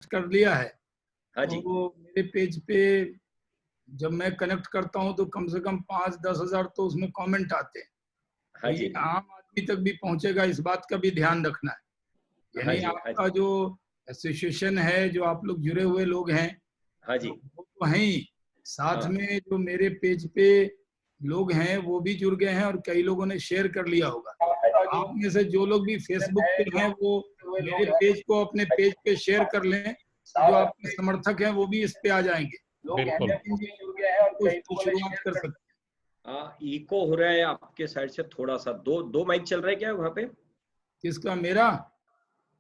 कर लिया है। हाँ जी, तो मेरे पेज पे जब मैं कनेक्ट करता हूँ तो कम से कम 5-10 हजार तो उसमें कमेंट आते हैं। तो हाँ ये जी, आम आदमी तक भी पहुंचेगा, इस बात का भी ध्यान रखना है। हाँ यानी जी, हाँ आपका जी, जो एसोसिएशन है, जो आप लोग जुड़े हुए लोग हैं, हाँ तो जी, वो तो हैं ही, साथ हाँ, में जो मेरे पेज पे लोग हैं वो भी जुड़ गए हैं और कई लोगों ने शेयर कर लिया होगा। आप में से जो लोग भी फेसबुक पे हैं वो मेरे पेज को अपने पेज पे शेयर कर लें, तो जो आपके समर्थक हैं वो भी इस पे आ जाएंगे। बिल्कुल। तो शुरुआत कर सकते हैं। इको हो रहा है आपके साइड से थोड़ा सा। दो माइक चल रहे हैं क्या वहाँ पे? किसका? मेरा?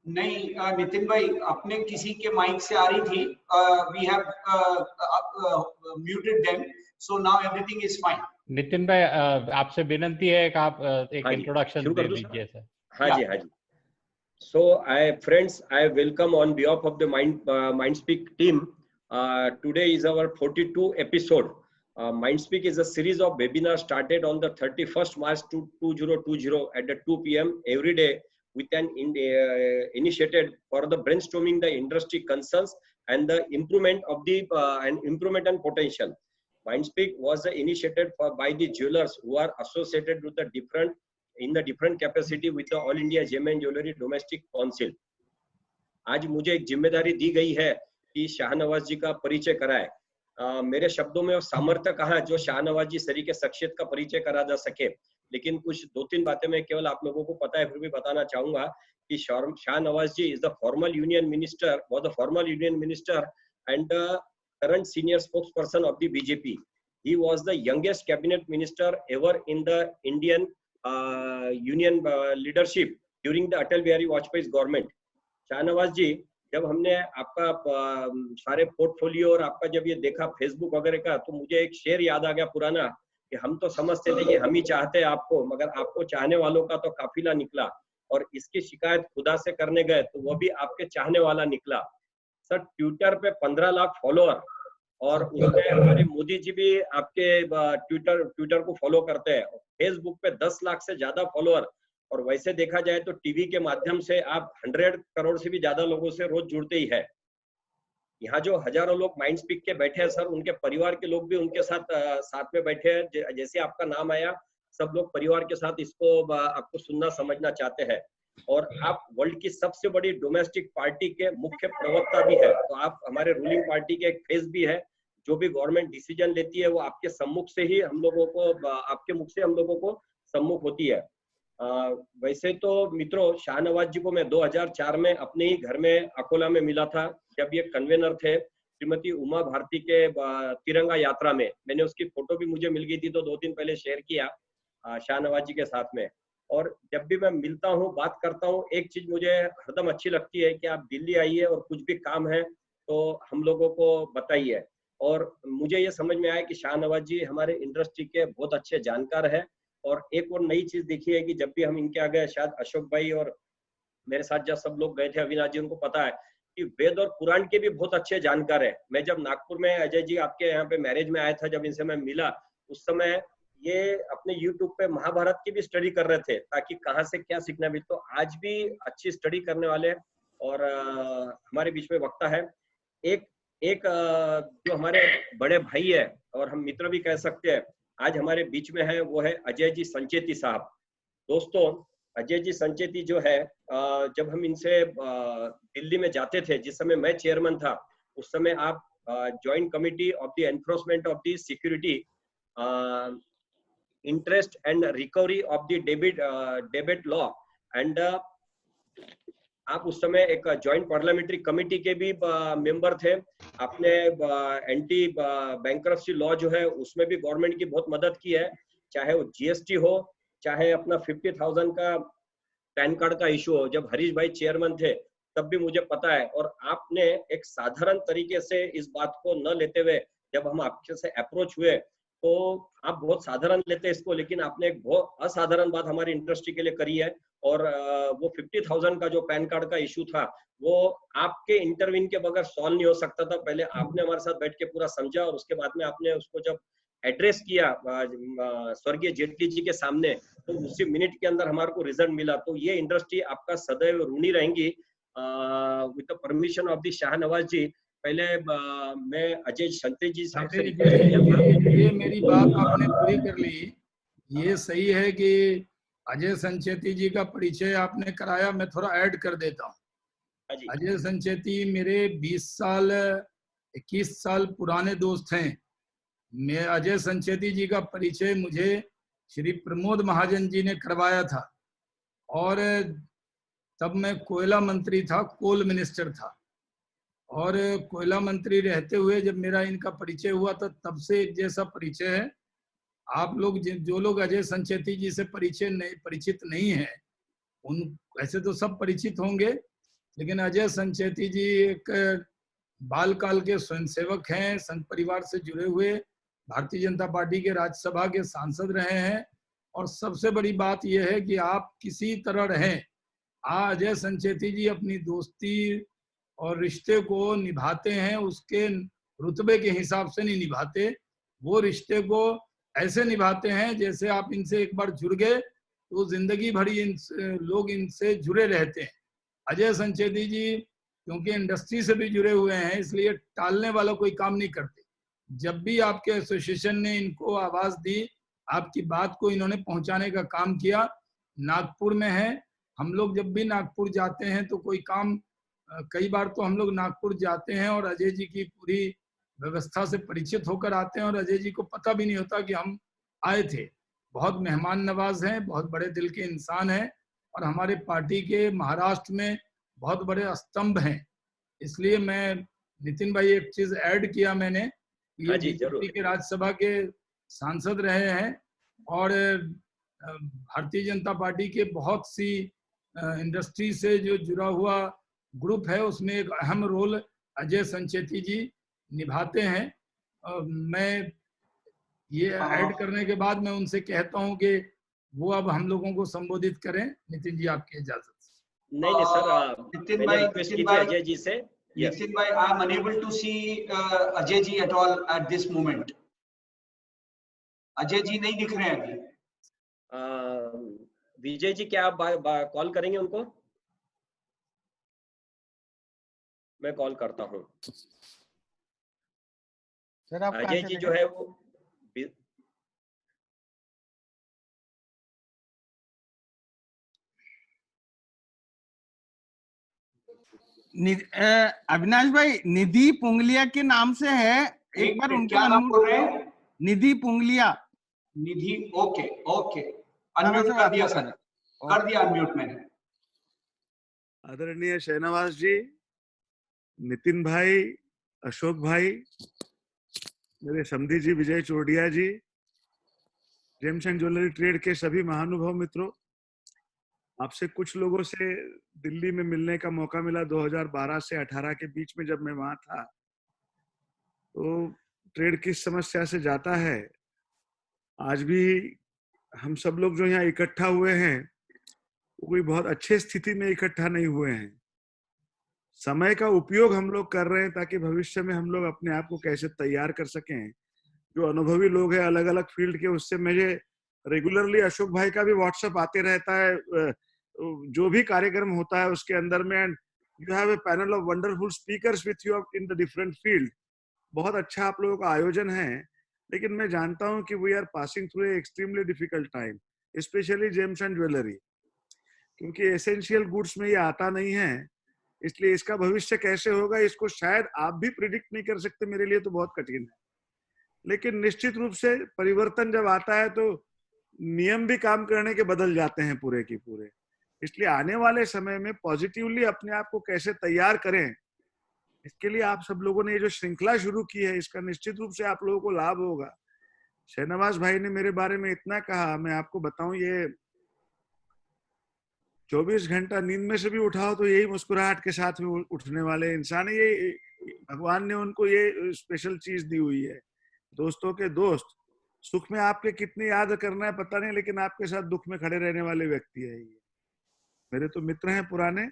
नहीं नितिन भाई, अपने किसी के माइक से आ रही थी। We have muted them, so now everything is fine. Nitin भाई, आपसे विनंती है कि आप एक हाँ जी, इंट्रोडक्शन शुरू दे कर दूं दीजिए सर? सर। हाँ जी, हाँ जी। So, friends, I welcome on behalf of the Mindspeak team. Today is our 42 episode. Mindspeak is a series of webinars started on the 31st March 2020 at the 2 p.m. every day with an initiated for the brainstorming the industry concerns and the improvement of the improvement and potential. Mindspeak was initiated by the jewelers who are associated with the different capacity with the All India Gem and Jewelry Domestic Council. आज मुझे एक जिम्मेदारी दी गई है कि शाहनवाज जी का परिचय कराए। मेरे शब्दों में वो सामर्थ्य कहाँ जो शाहनवाज जी सरीके शख्सियत का परिचय करा जा सके, लेकिन कुछ 2-3 बातें मैं केवल आप लोगों को पता है फिर भी बताना चाहूंगा कि Shahnawaz ji is the formal union minister, was the former union minister and the current senior spokesperson of the BJP. He was the youngest cabinet minister ever in the Indian union leadership during the Atal Bihari Vajpayee's government. Shahnawaz ji, जब हमने आपका सारे portfolio और आपका जब ये देखा Facebook वगैरह का, तो मुझे एक शेर याद आ गया पुराना कि हम तो समझते थे कि हम ही चाहते हैं आपको, मगर आपको चाहने वालों का तो काफिला निकला और इसकी शिकायत खुदा से करने गए तो वो भी आपके चाहने वाला निकला। सर, ट्विटर पे 15 लाख फॉलोअर और उसमें हमारे मोदी जी भी आपके ट्विटर को फॉलो करते हैं। फेसबुक पे 10 लाख से ज्यादा फॉलोअर, और वैसे देखा जाए तो टीवी के माध्यम से आप 100 करोड़ से भी ज्यादा लोगों से रोज जुड़ते ही है। यहाँ जो हजारों लोग माइंडस्पीक के बैठे हैं सर, उनके परिवार के लोग भी उनके साथ में बैठे हैं। जैसे आपका नाम आया, सब लोग परिवार के साथ इसको आपको सुनना समझना चाहते हैं। और आप वर्ल्ड की सबसे बड़ी डोमेस्टिक पार्टी के मुख्य प्रवक्ता भी है, तो आप हमारे रूलिंग पार्टी के एक फेस भी है। जो भी गवर्नमेंट डिसीजन लेती है वो आपके सम्मुख से ही हम लोगों को, आपके मुख से हम लोगों को सम्मुख होती है। वैसे तो मित्रों, शाहनवाज जी को मैं 2004 में अपने ही घर में अकोला में मिला था, जब ये कन्वेनर थे श्रीमती उमा भारती के तिरंगा यात्रा में। मैंने उसकी फोटो भी मुझे मिल गई थी, तो 2 दिन पहले शेयर किया शाहनवाज जी के साथ में। और जब भी मैं मिलता हूँ, बात करता हूँ, एक चीज मुझे हरदम अच्छी लगती है कि आप दिल्ली आइए और कुछ भी काम है तो हम लोगों को बताइए। और मुझे ये समझ में आया कि शाहनवाज जी हमारे इंडस्ट्री के बहुत अच्छे जानकार है। और एक और नई चीज देखी है कि जब भी हम इनके आगे, शायद अशोक भाई और मेरे साथ जब सब लोग गए थे, अविनाश जी, उनको पता है कि वेद और पुराण के भी बहुत अच्छे जानकार है। मैं जब नागपुर में अजय जी आपके यहाँ पे मैरिज में आया था, जब इनसे मैं मिला, उस समय ये अपने यूट्यूब पे महाभारत की भी स्टडी कर रहे थे ताकि कहाँ से क्या सीखना भी। तो आज भी अच्छी स्टडी करने वाले और हमारे बीच में वक्ता है। एक एक जो हमारे बड़े भाई है और हम मित्र भी कह सकते हैं, आज हमारे बीच में है, वो है अजय जी संचेती साहब। दोस्तों, अजय जी संचेती जो है, जब हम इनसे दिल्ली में जाते थे, जिस समय मैं चेयरमैन था, उस समय आप joint committee of the enforcement of the security interest and recovery of the debit law and आप उस समय एक जॉइंट पार्लियामेंट्री कमेटी के भी मेंबर थे। आपने एंटी बैंक्रप्सी लॉ जो है उसमें भी गवर्नमेंट की बहुत मदद की है, चाहे वो जीएसटी हो, चाहे अपना 50,000 का पैन कार्ड का इशू हो। जब हरीश भाई चेयरमैन थे तब भी मुझे पता है। और आपने एक साधारण तरीके से इस बात को न लेते हुए, जब हम आपके से अप्रोच हुए तो आप बहुत साधारण लेते इसको, लेकिन आपने एक बहुत असाधारण बात हमारी इंडस्ट्री के लिए करी है। और वो 50,000 का जो पैन कार्ड का इशू था, वो आपके इंटरव्यून के बगैर सॉल्व नहीं हो सकता था। पहले आपने हमारे साथ बैठ के पूरा समझा और उसके बाद में आपने उसको जब एड्रेस किया स्वर्गीय जेटली जी के सामने, तो उसी मिनट के अंदर हमारे को रिजल्ट मिला। तो ये इंडस्ट्री आपका सदैव ऋणी रहेंगी। with the permission of the Shahnawaz जी, पहले मैं अजय संचेती जी साहब से ये मेरी बात आपने पूरी कर ली। ये सही है कि अजय संचेती जी का परिचय आपने कराया, मैं थोड़ा ऐड कर देता हूँ। अजय संचेती मेरे 20 साल 21 साल पुराने दोस्त हैं। मैं अजय संचेती जी का परिचय मुझे श्री प्रमोद महाजन जी ने करवाया था, और तब मैं कोयला मंत्री था, कोल मिनिस्टर था, और कोयला मंत्री रहते हुए जब मेरा इनका परिचय हुआ तो तब से एक जैसा परिचय है। आप लोग जो लोग अजय संचेती जी से परिचित नहीं है, उन ऐसे तो सब परिचित होंगे, लेकिन अजय संचेती जी एक बालकाल के स्वयंसेवक हैं, संघ परिवार से जुड़े हुए, भारतीय जनता पार्टी के राज्यसभा के सांसद रहे हैं। और सबसे बड़ी बात यह है कि आप किसी तरह रहें, अजय संचेती जी अपनी दोस्ती और रिश्ते को निभाते हैं, उसके रुतबे के हिसाब से नहीं निभाते। वो रिश्ते को ऐसे निभाते हैं जैसे आप इनसे एक बार जुड़ गए तो जिंदगी भर लोग इनसे जुड़े रहते हैं। अजय संचेती जी क्योंकि इंडस्ट्री से भी जुड़े हुए हैं, इसलिए टालने वाला कोई काम नहीं करते। जब भी आपके एसोसिएशन ने इनको आवाज दी, आपकी बात को इन्होंने पहुंचाने का काम किया। नागपुर में है, हम लोग जब भी नागपुर जाते हैं तो कोई काम, कई बार तो हम लोग नागपुर जाते हैं और अजय जी की पूरी व्यवस्था से परिचित होकर आते हैं, और अजय जी को पता भी नहीं होता कि हम आए थे। बहुत मेहमान नवाज हैं, बहुत बड़े दिल के इंसान हैं, और हमारे पार्टी के महाराष्ट्र में बहुत बड़े स्तंभ हैं। इसलिए मैं नितिन भाई एक चीज ऐड किया मैंने, ये बीजेपी के राज्यसभा के सांसद रहे हैं, और भारतीय जनता पार्टी के बहुत सी इंडस्ट्री से जो जुड़ा हुआ ग्रुप है, उसमें एक अहम रोल अजय संचेती जी निभाते हैं। मैं ये ऐड करने के बाद मैं उनसे कहता हूं कि वो अब हम लोगों को संबोधित करें। नितिन जी, आपकी इजाजत से। नहीं सर, नितिन भाई, अजय जी से। नितिन भाई, I am unable to see Ajay ji at all at this moment. Ajay ji नहीं दिख रहे हैं अभी। विजय जी, क्या आप कॉल करेंगे उनको? मैं कॉल करता हूँ। सर आप अजय जी जो है वो अविनाश भाई, निधि पुंगलिया के नाम से है, एक बार उनको क्या नाम बोल रहे हैं? निधि पुंगलिया। निधि, ओके ओके, अनम्यूट कर दिया सर, कर दिया अनम्यूट मैंने। आदरणीय शाहनवाज जी, नितिन भाई, अशोक भाई, मेरे समधी जी विजय चोरडिया जी, जेम्स एंड ज्वेलरी ट्रेड के सभी महानुभाव मित्रों, आपसे कुछ लोगों से दिल्ली में मिलने का मौका मिला 2012 से 18 के बीच में, जब मैं वहां था। तो ट्रेड किस समस्या से जाता है, आज भी हम सब लोग जो यहाँ इकट्ठा हुए हैं वो कोई बहुत अच्छे स्थिति में इकट्ठा नहीं हुए हैं। समय का उपयोग हम लोग कर रहे हैं ताकि भविष्य में हम लोग अपने आप को कैसे तैयार कर सकें। जो अनुभवी लोग हैं अलग अलग फील्ड के, उससे मुझे रेगुलरली अशोक भाई का भी व्हाट्सएप आते रहता है, जो भी कार्यक्रम होता है उसके अंदर में। And you have a panel of wonderful speakers with you in the different field. बहुत अच्छा आप लोगों का आयोजन है, लेकिन मैं जानता हूं कि we are passing through a extremely difficult time, specially gems and jewellery, क्योंकि एसेंशियल गुड्स में ये आता नहीं है। इसलिए इसका भविष्य कैसे होगा, इसको शायद आप भी प्रिडिक्ट नहीं कर सकते, मेरे लिए तो बहुत कठिन है। लेकिन निश्चित रूप से परिवर्तन जब आता है तो नियम भी काम करने के बदल जाते हैं पूरे की पूरे। इसलिए आने वाले समय में पॉजिटिवली अपने आप को कैसे तैयार करें, इसके लिए आप सब लोगों ने ये जो श्रृंखला शुरू की है, इसका निश्चित रूप से आप लोगों को लाभ होगा। शाहनवाज भाई ने मेरे बारे में इतना कहा, मैं आपको बताऊं, ये 24 घंटा नींद में से भी उठाओ तो यही मुस्कुराहट के साथ में उठने वाले इंसान है। ये भगवान ने उनको ये स्पेशल चीज दी हुई है, दोस्तों के दोस्त। सुख में आपके कितने याद करना है पता नहीं, लेकिन आपके साथ दुख में खड़े रहने वाले व्यक्ति है ये। मेरे तो मित्र हैं पुराने,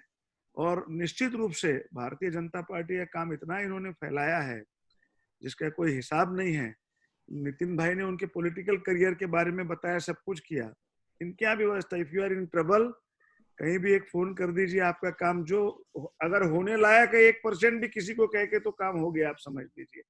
और निश्चित रूप से भारतीय जनता पार्टी का काम इतना इन्होंने फैलाया है जिसका कोई हिसाब नहीं है। नितिन भाई ने उनके पॉलिटिकल करियर के बारे में बताया, सब कुछ किया। इनके यहाँ व्यवस्था, if you are in trouble, कहीं भी एक फोन कर दीजिए, आपका काम जो अगर होने लायक है 1% भी किसी को कह के तो काम हो गया, आप समझ लीजिए।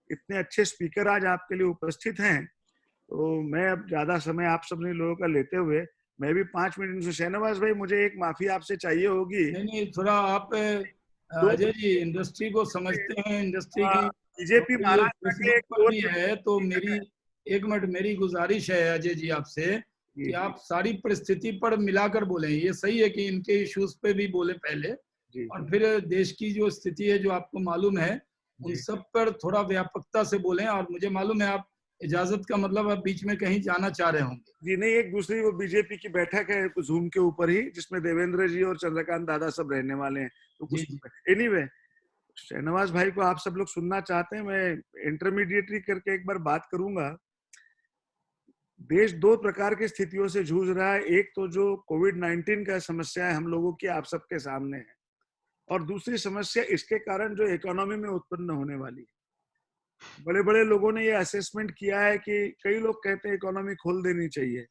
इतने अच्छे स्पीकर आज आपके लिए उपस्थित हैं, तो मैं अब ज्यादा समय आप सब लोगों का लेते हुए मैं भी 5 मिनट से, शाहनवाज भाई मुझे एक माफी आपसे चाहिए होगी। नहीं, थोड़ा आप अजय जी इंडस्ट्री को समझते हैं, इंडस्ट्री की, बीजेपी और ये महाराष्ट्र के फेसबुक एक पर भी है, तो मेरी 1 मिनट मेरी गुजारिश है अजय जी आपसे कि आप सारी परिस्थिति पर मिलाकर बोलें। ये सही है कि इनके इश्यूज पे भी बोले पहले, और फिर देश की जो स्थिति है जो आपको मालूम है उन सब पर थोड़ा व्यापकता से बोलें। और मुझे मालूम है आप इजाजत का मतलब आप बीच में कहीं जाना चाह रहे होंगे। जी नहीं, एक दूसरी वो बीजेपी की बैठक है जूम के ऊपर ही, जिसमें देवेंद्र जी और चंद्रकांत दादा सब रहने वाले हैं, तो कुछ एनीवे शाहनवाज भाई को आप सब लोग सुनना चाहते हैं, मैं इंटरमीडिएटरी करके एक बार बात करूंगा। देश दो प्रकार की स्थितियों से जूझ रहा है, एक तो जो कोविड-19 का समस्या है हम लोगों की आप सबके सामने है, और दूसरी समस्या इसके कारण जो इकोनॉमी में उत्पन्न होने वाली है। बड़े बड़े लोगों ने ये असेसमेंट किया है कि कई लोग कहते हैं इकोनॉमी खोल देनी चाहिए।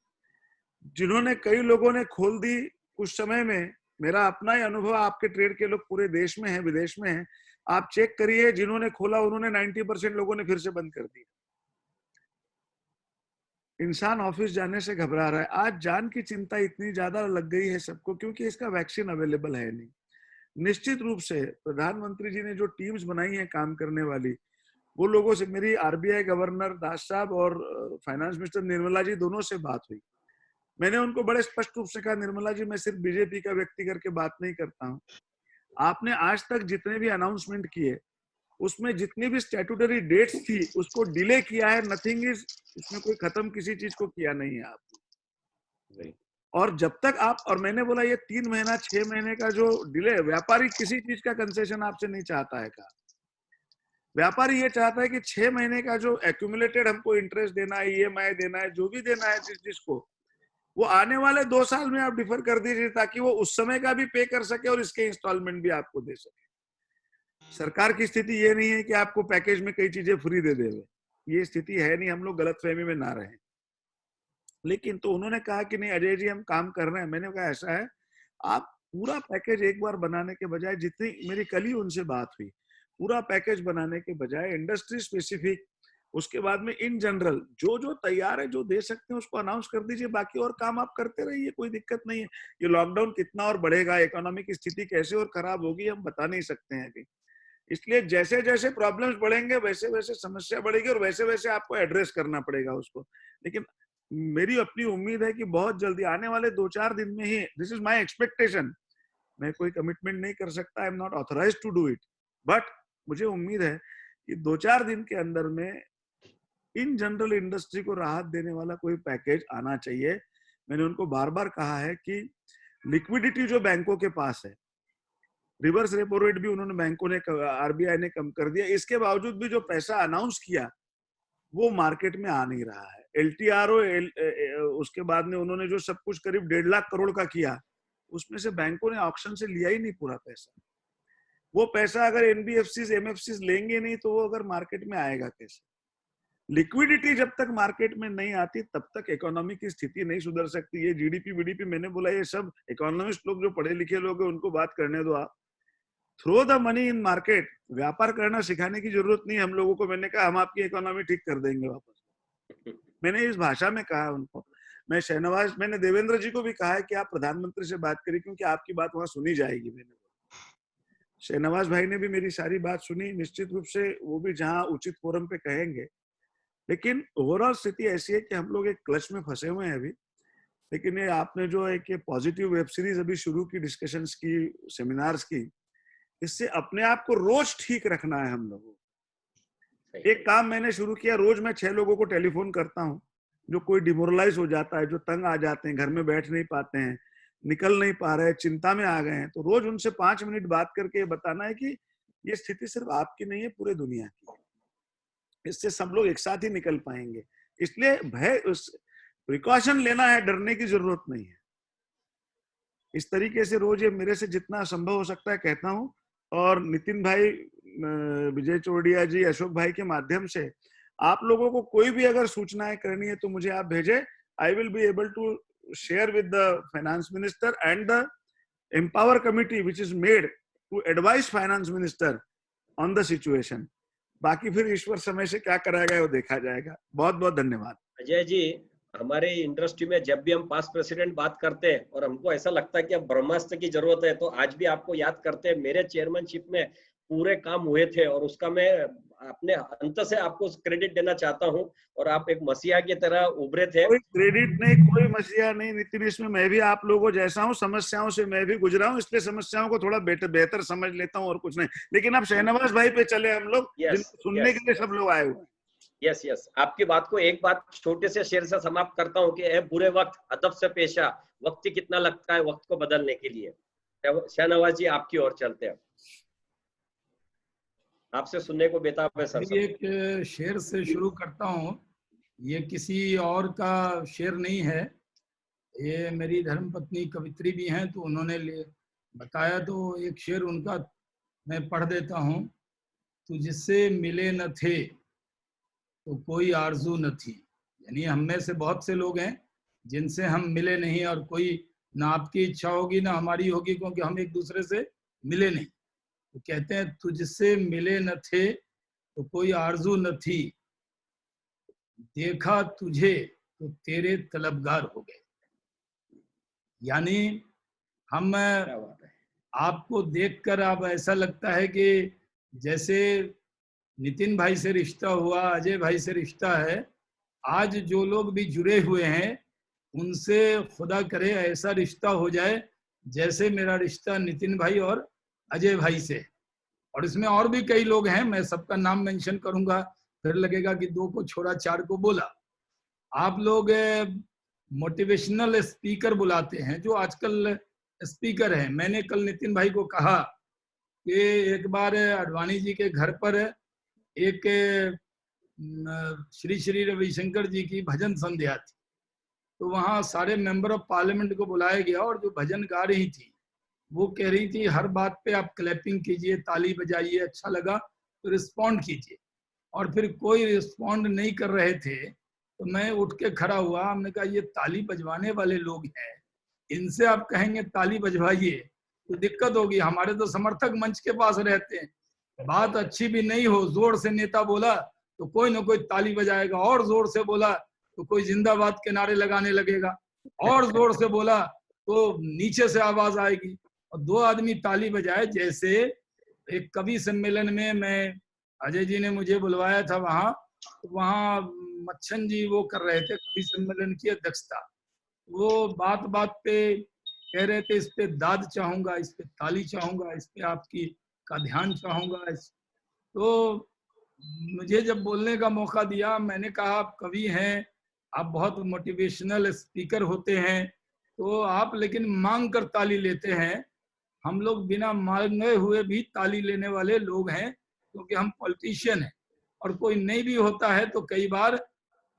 जिन्होंने, कई लोगों ने खोल दी कुछ समय में, मेरा अपना ही अनुभव, आपके ट्रेड के लोग पूरे देश में हैं, विदेश में हैं, आप चेक करिए, जिन्होंने खोला उन्होंने 90% लोगों ने फिर से बंद कर दिया। इंसान ऑफिस जाने से घबरा रहा है। आज जान की चिंता इतनी ज्यादा लग गई है सबको, क्योंकि इसका वैक्सीन अवेलेबल है नहीं। निश्चित रूप से प्रधानमंत्री जी ने जो टीम्स बनाई हैं काम करने वाली, वो लोगों से, मेरी आरबीआई गवर्नर दास साहब और फाइनेंस मिनिस्टर निर्मला जी दोनों से बात हुई। मैंने उनको बड़े स्पष्ट रूप से कहा, निर्मला जी मैं सिर्फ बीजेपी का व्यक्ति करके बात नहीं करता हूँ, आपने आज तक जितने भी अनाउंसमेंट किए उसमें जितनी भी स्टैट्यूटरी डेट्स थी उसको डिले किया है, नथिंग इज, इसमें कोई खत्म किसी चीज को किया नहीं है आपने। और जब तक आप, और मैंने बोला ये 3 महीना 6 महीने का जो डिले, व्यापारी किसी चीज का कंसेशन आपसे नहीं चाहता है। कहा व्यापारी ये चाहता है कि 6 महीने का जो एक्यूमुलेटेड हमको इंटरेस्ट देना है, ईएमआई देना है, जो भी देना है जिसको, वो आने वाले 2 साल में आप डिफर कर दीजिए, ताकि वो उस समय का भी पे कर सके और इसके इंस्टॉलमेंट भी आपको दे सके। सरकार की स्थिति ये नहीं है कि आपको पैकेज में कई चीजें फ्री दे देवे, ये स्थिति है नहीं, हम लोग गलतफहमी में ना रहें। लेकिन तो उन्होंने कहा कि नहीं अजय जी हम काम कर रहे हैं। मैंने कहा ऐसा है, आप पूरा पैकेज एक बार बनाने के बजाय, जितनी मेरी कल ही उनसे बात हुई, पूरा पैकेज बनाने के बजाय इंडस्ट्री स्पेसिफिक, उसके बाद में इन जनरल जो जो तैयार है, जो दे सकते हैं उसको अनाउंस कर दीजिए, बाकी और काम आप करते रहिए, कोई दिक्कत नहीं है। ये लॉकडाउन कितना और बढ़ेगा, इकोनॉमी की स्थिति कैसे और खराब होगी, हम बता नहीं सकते हैं अभी। इसलिए जैसे जैसे प्रॉब्लम्स बढ़ेंगे वैसे वैसे समस्या बढ़ेगी, और वैसे वैसे आपको एड्रेस करना पड़ेगा उसको। लेकिन मेरी अपनी उम्मीद है कि बहुत जल्दी, आने वाले 2-4 दिन में ही, दिस इज माय एक्सपेक्टेशन, मैं कोई कमिटमेंट नहीं कर सकता, I am not authorised to do it, but मुझे उम्मीद है कि 2-4 दिन के अंदर में इन जनरल इंडस्ट्री को राहत देने वाला कोई पैकेज आना चाहिए। मैंने उनको बार बार कहा है कि लिक्विडिटी जो बैंकों के पास है, रिवर्स रेपो रेट भी उन्होंने, बैंकों ने, आरबीआई ने कम कर दिया, इसके बावजूद भी जो पैसा अनाउंस किया वो मार्केट में आ नहीं रहा है। एलटीआरओ, उसके बाद में उन्होंने जो सब कुछ करीब 1.5 लाख करोड़ का किया, उसमें से बैंकों ने ऑक्शन से लिया ही नहीं पूरा पैसा। वो पैसा अगर एनबीएफसीज, एमएफसीज लेंगे नहीं तो वो अगर मार्केट में आएगा कैसे? लिक्विडिटी जब तक मार्केट में नहीं आती तब तक इकोनॉमी की स्थिति नहीं सुधर सकती। ये जीडीपी बीडीपी, मैंने बोला ये सब इकोनॉमिस्ट लोग जो पढ़े लिखे लोग हैं उनको बात करने दो आप। Throw the money in market, व्यापार करना सिखाने की जरूरत नहीं हम लोगों को। मैंने कहा हम आपकी इकोनॉमी ठीक कर देंगे वापस, मैंने इस भाषा में कहा उनको। मैं शाहनवाज, मैंने देवेंद्र जी को भी कहा है कि आप प्रधानमंत्री से बात करिए, क्योंकि आपकी बात वहां सुनी जाएगी। मैंने शाहनवाज भाई ने भी मेरी सारी बात सुनी, निश्चित रूप से वो भी जहां उचित फोरम पे कहेंगे। लेकिन ओवरऑल स्थिति ऐसी है कि हम लोग एक क्लच में फंसे हुए हैं अभी। लेकिन ये आपने जो एक पॉजिटिव वेब सीरीज अभी शुरू की, डिस्कशंस की, सेमिनार्स की, इससे अपने आप को रोज ठीक रखना है हम लोगों को। एक काम मैंने शुरू किया, रोज मैं 6 लोगों को टेलीफोन करता हूँ, जो कोई डिमोरलाइज हो जाता है, जो तंग आ जाते हैं, घर में बैठ नहीं पाते हैं, निकल नहीं पा रहे, चिंता में आ गए हैं, तो रोज उनसे 5 मिनट बात करके बताना है कि ये स्थिति सिर्फ आपकी नहीं है, पूरे दुनिया की है। इससे सब लोग एक साथ ही निकल पाएंगे। इसलिए भय, उस प्रिकॉशन लेना है, डरने की जरूरत नहीं है। इस तरीके से रोज ये मेरे से जितना संभव हो सकता है कहता हूँ। और नितिन भाई, विजय चौड़िया जी, अशोक भाई के माध्यम से आप लोगों को कोई भी अगर सूचनाएं करनी है तो मुझे आप भेजें। I will be able to share with the finance minister and the empower committee which is made to advise finance minister on the situation. बाकी फिर ईश्वर समय से क्या कराएगा वो देखा जाएगा। बहुत बहुत धन्यवाद। अजय जी, हमारे इंडस्ट्री में जब भी हम पास्ट प्रेसिडेंट बात करते हैं और हमको ऐसा लगता है कि अब ब्रह्मास्त्र की जरूरत है, तो आज भी आपको याद करते हैं मेरे चेयरमैनशिप में पूरे काम हुए थे और उसका मैं अपने अंत से आपको क्रेडिट देना चाहता हूं और आप एक मसीहा की तरह उभरे थे। कोई क्रेडिट नहीं, कोई मसीहा नहीं नितिन, इसमें मैं भी आप लोगों जैसा हूं, समस्याओं से मैं भी गुजरा हूं, इसलिए समस्याओं को थोड़ा बेहतर समझ लेता हूं और कुछ नहीं। लेकिन आप शहनवाज भाई पे चले हम लोग, सुनने के लिए सब लोग आए हुए। यस, आपकी बात को एक बात छोटे से शेर से समाप्त करता हूँ कि बुरे वक्त अदब से पेशा, वक्त ही कितना लगता है वक्त को बदलने के लिए। शहनवाज जी, आपकी ओर चलते हैं, आपसे सुनने को बेताब है सर। एक शेर से शुरू करता हूँ, ये किसी और का शेर नहीं है, ये मेरी धर्मपत्नी कवित्री भी हैं, तो उन्होंने बताया, तो एक शेर उनका मैं पढ़ देता हूँ। तुझसे मिले न थे तो कोई आरजू न थी, यानी हम में से बहुत से लोग हैं जिनसे हम मिले नहीं, और कोई ना आपकी इच्छा होगी ना हमारी होगी, क्योंकि हम एक दूसरे से मिले नहीं। तो कहते हैं तुझसे मिले न थे तो कोई आरजू न थी, देखा तुझे तो तेरे तलबगार हो गए। यानी हम आपको देखकर अब ऐसा लगता है कि जैसे नितिन भाई से रिश्ता हुआ, अजय भाई से रिश्ता है, आज जो लोग भी जुड़े हुए हैं उनसे खुदा करे ऐसा रिश्ता हो जाए जैसे मेरा रिश्ता नितिन भाई और अजय भाई से। और इसमें और भी कई लोग हैं, मैं सबका नाम मेंशन करूंगा फिर लगेगा कि 2 को छोड़ा 4 को बोला। आप लोग मोटिवेशनल स्पीकर बुलाते हैं, जो आजकल स्पीकर हैं। मैंने कल नितिन भाई को कहा कि एक बार अडवाणी जी के घर पर एक श्री श्री रविशंकर जी की भजन संध्या थी, तो वहाँ सारे मेंबर ऑफ पार्लियामेंट को बुलाया गया, और जो भजन गा रही थी वो कह रही थी हर बात पे आप क्लैपिंग कीजिए, ताली बजाइए, अच्छा लगा तो रिस्पॉन्ड कीजिए। और फिर कोई रिस्पॉन्ड नहीं कर रहे थे, तो मैं उठ के खड़ा हुआ, हमने कहा ये ताली बजवाने वाले लोग हैं, इनसे आप कहेंगे ताली बजवाइए तो दिक्कत होगी। हमारे तो समर्थक मंच के पास रहते हैं, बात अच्छी भी नहीं हो, जोर से नेता बोला तो कोई ना कोई ताली बजाएगा, और जोर से बोला तो कोई जिंदाबाद के नारे लगाने लगेगा, और जोर से बोला तो नीचे से आवाज आएगी, और 2 आदमी ताली बजाए। जैसे एक कवि सम्मेलन में मैं, अजय जी ने मुझे बुलवाया था वहां, तो वहां मच्छन जी वो कर रहे थे कवि सम्मेलन की अध्यक्षता, वो बात बात पे कह रहे थे इस पे दाद चाहूंगा, इस पे ताली चाहूंगा, इस पे आपकी का ध्यान चाहूंगा। तो मुझे जब बोलने का मौका दिया, मैंने कहा आप कवि हैं, आप बहुत मोटिवेशनल स्पीकर होते हैं, तो आप लेकिन मांग कर ताली लेते हैं, हम लोग बिना मांगे हुए भी ताली लेने वाले लोग हैं, क्योंकि हम पॉलिटिशियन हैं। और कोई नहीं भी होता है तो कई बार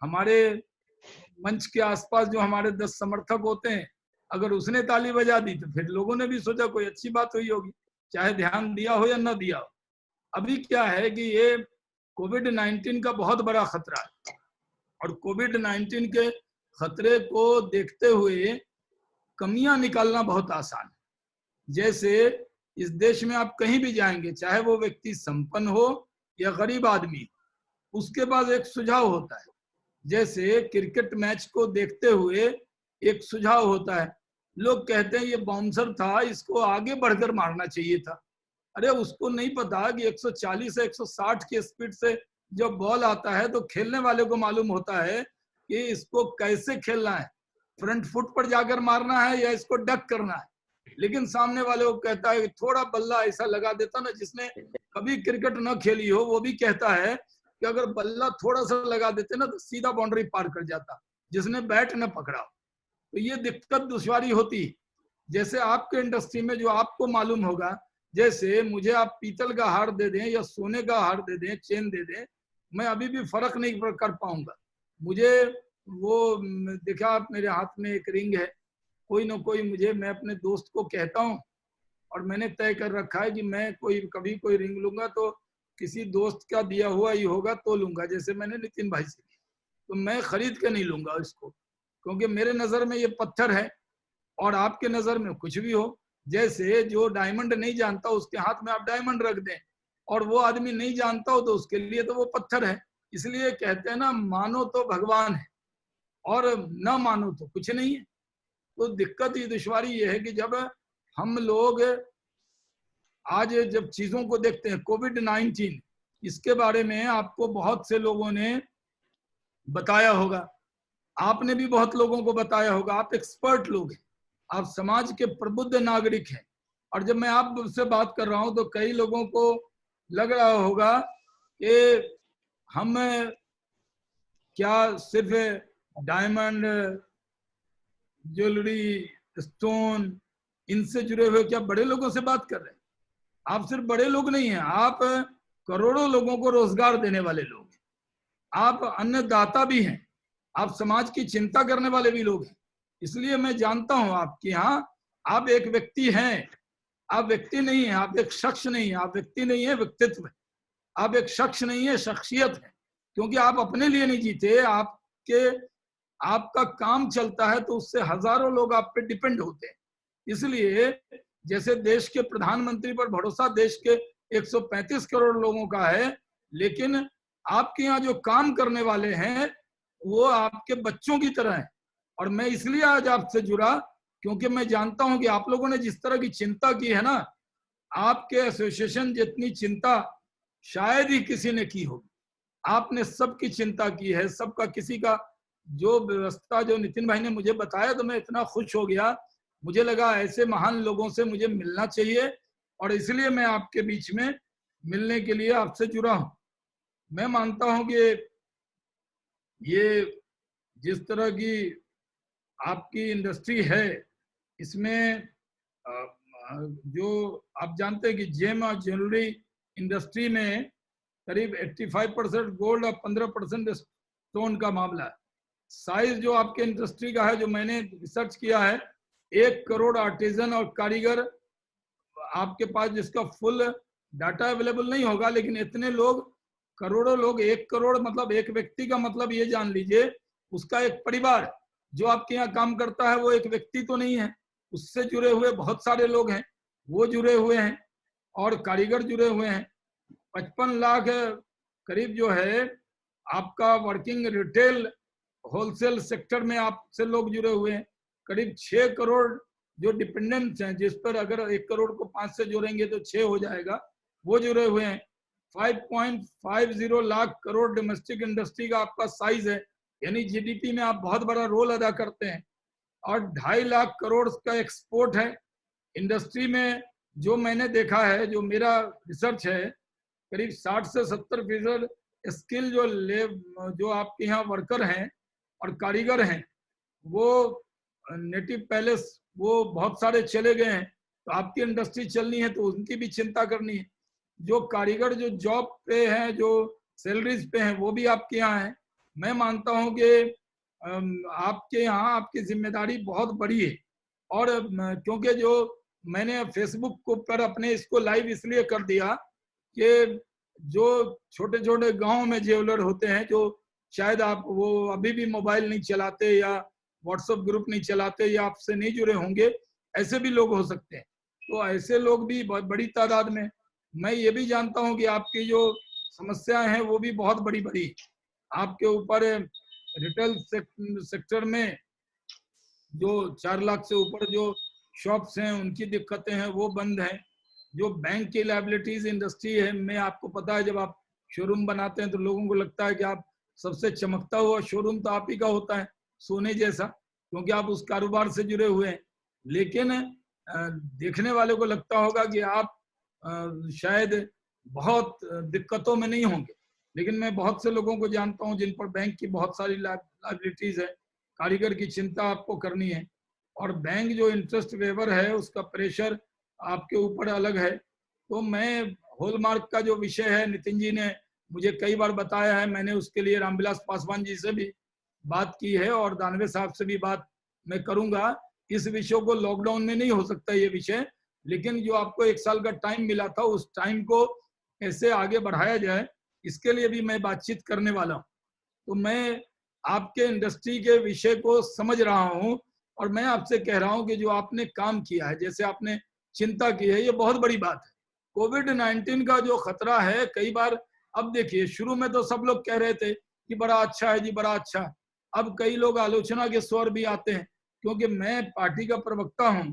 हमारे मंच के आसपास जो हमारे 10 समर्थक होते हैं, अगर उसने ताली बजा दी तो फिर लोगों ने भी सोचा कोई अच्छी बात हुई होगी, चाहे ध्यान दिया हो या न दिया हो। अभी क्या है कि ये कोविड-19 का बहुत बड़ा खतरा है, और कोविड-19 के खतरे को देखते हुए कमियां निकालना बहुत आसान है। जैसे इस देश में आप कहीं भी जाएंगे, चाहे वो व्यक्ति संपन्न हो या गरीब आदमी, उसके पास एक सुझाव होता है। जैसे क्रिकेट मैच को देखते हुए एक सुझाव होता है, लोग कहते हैं ये बाउंसर था, इसको आगे बढ़कर मारना चाहिए था। अरे उसको नहीं पता कि 140 से 160 की स्पीड से जब बॉल आता है तो खेलने वाले को मालूम होता है कि इसको कैसे खेलना है, फ्रंट फुट पर जाकर मारना है या इसको डक करना है। लेकिन सामने वाले को कहता है थोड़ा बल्ला ऐसा लगा देता ना, जिसने कभी क्रिकेट न खेली हो वो भी कहता है कि अगर बल्ला थोड़ा सा लगा देते ना तो सीधा बाउंड्री पार कर जाता, जिसने बैट न पकड़ा। तो ये दिक्कत दुश्वारी होती। जैसे आपके इंडस्ट्री में जो आपको मालूम होगा, जैसे मुझे आप पीतल का हार दे दें या सोने का हार दे दें, चेन दे दें, मैं अभी भी फर्क नहीं कर पाऊंगा। मुझे वो देखा आप मेरे हाथ में एक रिंग है, कोई ना कोई मैं अपने दोस्त को कहता हूँ, और मैंने तय कर रखा है कि मैं कभी कोई रिंग लूंगा तो किसी दोस्त का दिया हुआ ही होगा तो लूंगा। जैसे मैंने नितिन भाई से, तो मैं खरीद के नहीं लूंगा इसको, क्योंकि मेरे नजर में ये पत्थर है और आपके नजर में कुछ भी हो। जैसे जो डायमंड नहीं जानता उसके हाथ में आप डायमंड रख दें, और वो आदमी नहीं जानता हो तो उसके लिए तो वो पत्थर है। इसलिए कहते हैं ना, मानो तो भगवान है और न मानो तो कुछ नहीं है। तो दिक्कत ये दुश्वारी ये है कि जब हम लोग आज जब चीजों को देखते हैं, कोविड-19 इसके बारे में आपको बहुत से लोगों ने बताया होगा, आपने भी बहुत लोगों को बताया होगा, आप एक्सपर्ट लोग हैं, आप समाज के प्रबुद्ध नागरिक हैं। और जब मैं आपसे बात कर रहा हूं तो कई लोगों को लग रहा होगा कि हम क्या सिर्फ डायमंड, ज्वेलरी, स्टोन, इनसे जुड़े हुए क्या बड़े लोगों से बात कर रहे हैं। आप सिर्फ बड़े लोग नहीं हैं, आप करोड़ों लोगों को रोजगार देने वाले लोग हैं, आप अन्नदाता भी हैं, आप समाज की चिंता करने वाले भी लोग हैं। इसलिए मैं जानता हूं आपके यहाँ आप एक व्यक्ति हैं, आप व्यक्ति नहीं है, आप एक शख्स नहीं है, आप व्यक्ति नहीं है, व्यक्तित्व है। आप एक शख्स नहीं है, शख्सियत है, क्योंकि आप अपने लिए नहीं जीते, आपका काम चलता है तो उससे हजारों लोग आप पे डिपेंड होते हैं। इसलिए जैसे देश के प्रधानमंत्री पर भरोसा देश के 135 करोड़ लोगों का है, लेकिन आपके यहाँ जो काम करने वाले हैं वो आपके बच्चों की तरह है। और मैं इसलिए आज आपसे जुड़ा क्योंकि मैं जानता हूं कि आप लोगों ने जिस तरह की चिंता की है ना, आपके एसोसिएशन जितनी चिंता शायद ही किसी ने की होगी। आपने सबकी चिंता की है, सबका, किसी का जो व्यवस्था जो नितिन भाई ने मुझे बताया तो मैं इतना खुश हो गया, मुझे लगा ऐसे महान लोगों से मुझे मिलना चाहिए, और इसलिए मैं आपके बीच में मिलने के लिए आपसे जुड़ा हूं। मैं मानता हूं कि ये जिस तरह की आपकी इंडस्ट्री है, इसमें जो आप जानते हैं कि जेम और ज्वेलरी इंडस्ट्री में करीब 85% गोल्ड और 15% स्टोन का मामला है। साइज जो आपके इंडस्ट्री का है, जो मैंने रिसर्च किया है, 1 करोड़ आर्टिजन और कारीगर आपके पास, जिसका फुल डाटा अवेलेबल नहीं होगा, लेकिन इतने लोग, करोड़ों लोग, 1 करोड़ मतलब एक व्यक्ति का मतलब ये जान लीजिए उसका एक परिवार जो आपके यहाँ काम करता है वो एक व्यक्ति तो नहीं है, उससे जुड़े हुए बहुत सारे लोग हैं, वो जुड़े हुए हैं और कारीगर जुड़े हुए हैं। 55 लाख करीब जो है आपका वर्किंग रिटेल होलसेल सेक्टर में आपसे लोग जुड़े हुए हैं। करीब 6 करोड़ जो डिपेंडेंट्स हैं, जिस पर अगर 1 करोड़ को 5 से जोड़ेंगे तो 6 हो जाएगा, वो जुड़े हुए हैं। 5.50 लाख करोड़ डोमेस्टिक इंडस्ट्री का आपका साइज है, यानी जीडीपी में आप बहुत बड़ा रोल अदा करते हैं। और 2.5 लाख करोड़ का एक्सपोर्ट है इंडस्ट्री में। जो मैंने देखा है, जो मेरा रिसर्च है, करीब 60 से 70% स्किल जो आपके यहाँ वर्कर हैं और कारीगर हैं, वो नेटिव पैलेस वो बहुत सारे चले गए हैं, तो आपकी इंडस्ट्री चलनी है तो उनकी भी चिंता करनी है। जो कारीगर जो जॉब पे हैं, जो सैलरीज पे हैं, वो भी आपके यहाँ हैं। मैं मानता हूं कि आपके यहाँ आपकी जिम्मेदारी बहुत बड़ी है। और क्योंकि जो मैंने फेसबुक को पर अपने इसको लाइव इसलिए कर दिया कि जो छोटे छोटे गांव में ज्वेलर होते हैं, जो शायद आप वो अभी भी मोबाइल नहीं चलाते या व्हाट्सएप ग्रुप नहीं चलाते या आपसे नहीं जुड़े होंगे, ऐसे भी लोग हो सकते हैं। तो ऐसे लोग भी बहुत बड़ी तादाद में, मैं ये भी जानता हूं कि आपकी जो समस्याएं हैं वो भी बहुत बड़ी बड़ी। आपके ऊपर रिटेल सेक्टर में जो 4 लाख से ऊपर जो शॉप्स हैं उनकी दिक्कतें हैं, वो बंद हैं। जो बैंक की लायबिलिटीज इंडस्ट्री है, मैं आपको पता है, जब आप शोरूम बनाते हैं तो लोगों को लगता है कि आप सबसे चमकता हुआ शोरूम तो आप ही का होता है, सोने जैसा, क्योंकि आप उस कारोबार से जुड़े हुए हैं। लेकिन देखने वाले को लगता होगा कि आप शायद बहुत दिक्कतों में नहीं होंगे, लेकिन मैं बहुत से लोगों को जानता हूं जिन पर बैंक की बहुत सारी लायबिलिटीज है। कारीगर की चिंता आपको करनी है, और बैंक जो इंटरेस्ट वेवर है उसका प्रेशर आपके ऊपर अलग है। तो मैं हॉलमार्क का जो विषय है, नितिन जी ने मुझे कई बार बताया है, मैंने उसके लिए रामविलास पासवान जी से भी बात की है और दानवे साहब से भी बात मैं करूंगा। इस विषय को लॉकडाउन में नहीं हो सकता ये विषय, लेकिन जो आपको 1 साल का टाइम मिला था, उस टाइम को कैसे आगे बढ़ाया जाए, इसके लिए भी मैं बातचीत करने वाला हूँ। तो मैं आपके इंडस्ट्री के विषय को समझ रहा हूँ और मैं आपसे कह रहा हूँ कि जो आपने काम किया है, जैसे आपने चिंता की है, ये बहुत बड़ी बात है। कोविड-19 का जो खतरा है, कई बार अब देखिए, शुरू में तो सब लोग कह रहे थे कि बड़ा अच्छा है जी, बड़ा अच्छा है। अब कई लोग आलोचना के स्वर भी आते हैं, क्योंकि मैं पार्टी का प्रवक्ता हूं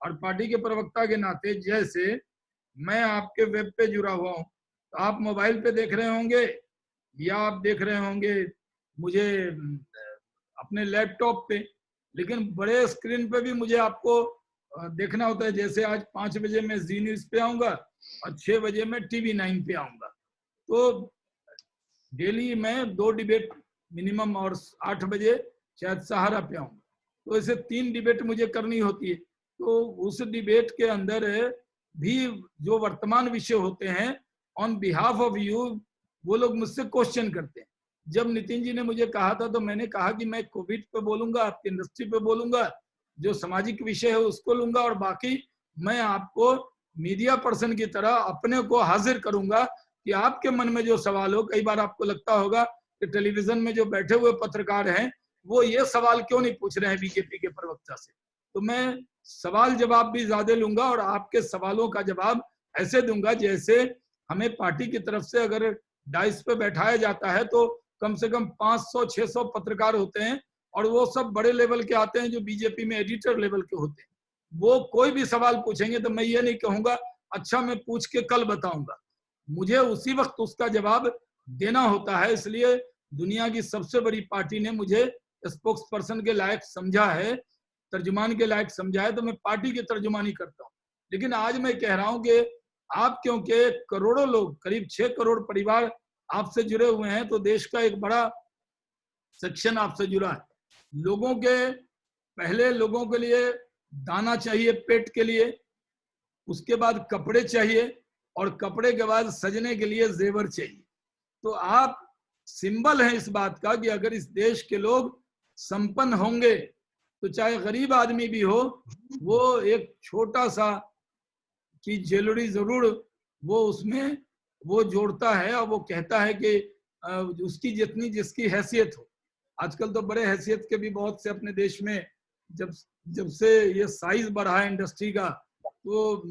और पार्टी के प्रवक्ता के नाते जैसे मैं आपके वेब पे जुड़ा हुआ हूं, तो आप मोबाइल पे देख रहे होंगे या आप देख रहे होंगे मुझे अपने लैपटॉप पे, लेकिन बड़े स्क्रीन पे भी मुझे आपको देखना होता है। जैसे आज 5 बजे मैं जी न्यूज पे आऊंगा और 6 बजे मैं TV9 पे आऊंगा, तो डेली मैं 2 डिबेट मिनिमम, और 8 बजे शायद सहारा पे आऊंगा, तो ऐसे 3 डिबेट मुझे करनी होती है। तो उस डिबेट के अंदर भी जो वर्तमान विषय होते हैं, ऑन बिहाफ ऑफ यू, वो लोग मुझसे क्वेश्चन करते हैं। जब नितिन जी ने मुझे कहा था, तो मैंने कहा कि मैं कोविड पे बोलूंगा, आपकी इंडस्ट्री पे बोलूंगा, जो सामाजिक विषय है उसको लूंगा, और बाकी मैं आपको मीडिया पर्सन की तरह अपने को हाजिर करूंगा कि आपके मन में जो सवाल हो। कई बार आपको लगता होगा कि टेलीविजन में जो बैठे हुए पत्रकार हैं वो ये सवाल क्यों नहीं पूछ रहे हैं बीजेपी के प्रवक्ता से, तो मैं सवाल जवाब भी ज्यादा लूंगा और आपके सवालों का जवाब ऐसे दूंगा जैसे हमें पार्टी की तरफ से अगर डाइस पे बैठाया जाता है तो कम से कम 500-600 पत्रकार होते हैं, और वो सब बड़े लेवल के आते हैं जो बीजेपी में एडिटर लेवल के होते हैं। वो कोई भी सवाल पूछेंगे तो मैं ये नहीं कहूंगा अच्छा मैं पूछ के कल बताऊंगा, मुझे उसी वक्त उसका जवाब देना होता है। इसलिए दुनिया की सबसे बड़ी पार्टी ने मुझे स्पोक्स पर्सन के लायक समझा है, तर्जुमान के लायक समझा है, तो मैं पार्टी की तर्जुमानी करता हूँ। लेकिन आज मैं कह रहा हूँ कि आप, क्योंकि करोड़ों लोग, करीब 6 करोड़ परिवार आपसे जुड़े हुए हैं, तो देश का एक बड़ा सेक्शन आपसे जुड़ा है। लोगों के पहले लोगों के लिए दाना चाहिए पेट के लिए, उसके बाद कपड़े चाहिए, और कपड़े के बाद सजने के लिए जेवर चाहिए। तो आप सिंबल हैं इस बात का कि अगर इस देश के लोग संपन्न होंगे तो चाहे गरीब आदमी भी हो, वो एक छोटा सा की ज्वेलरी जरूर वो उसमें वो जोड़ता है, और वो कहता है कि उसकी जितनी जिसकी हैसियत हो। आजकल तो बड़े हैसियत के भी बहुत से अपने देश में, जब से ये साइज बढ़ा है इंडस्ट्री का, तो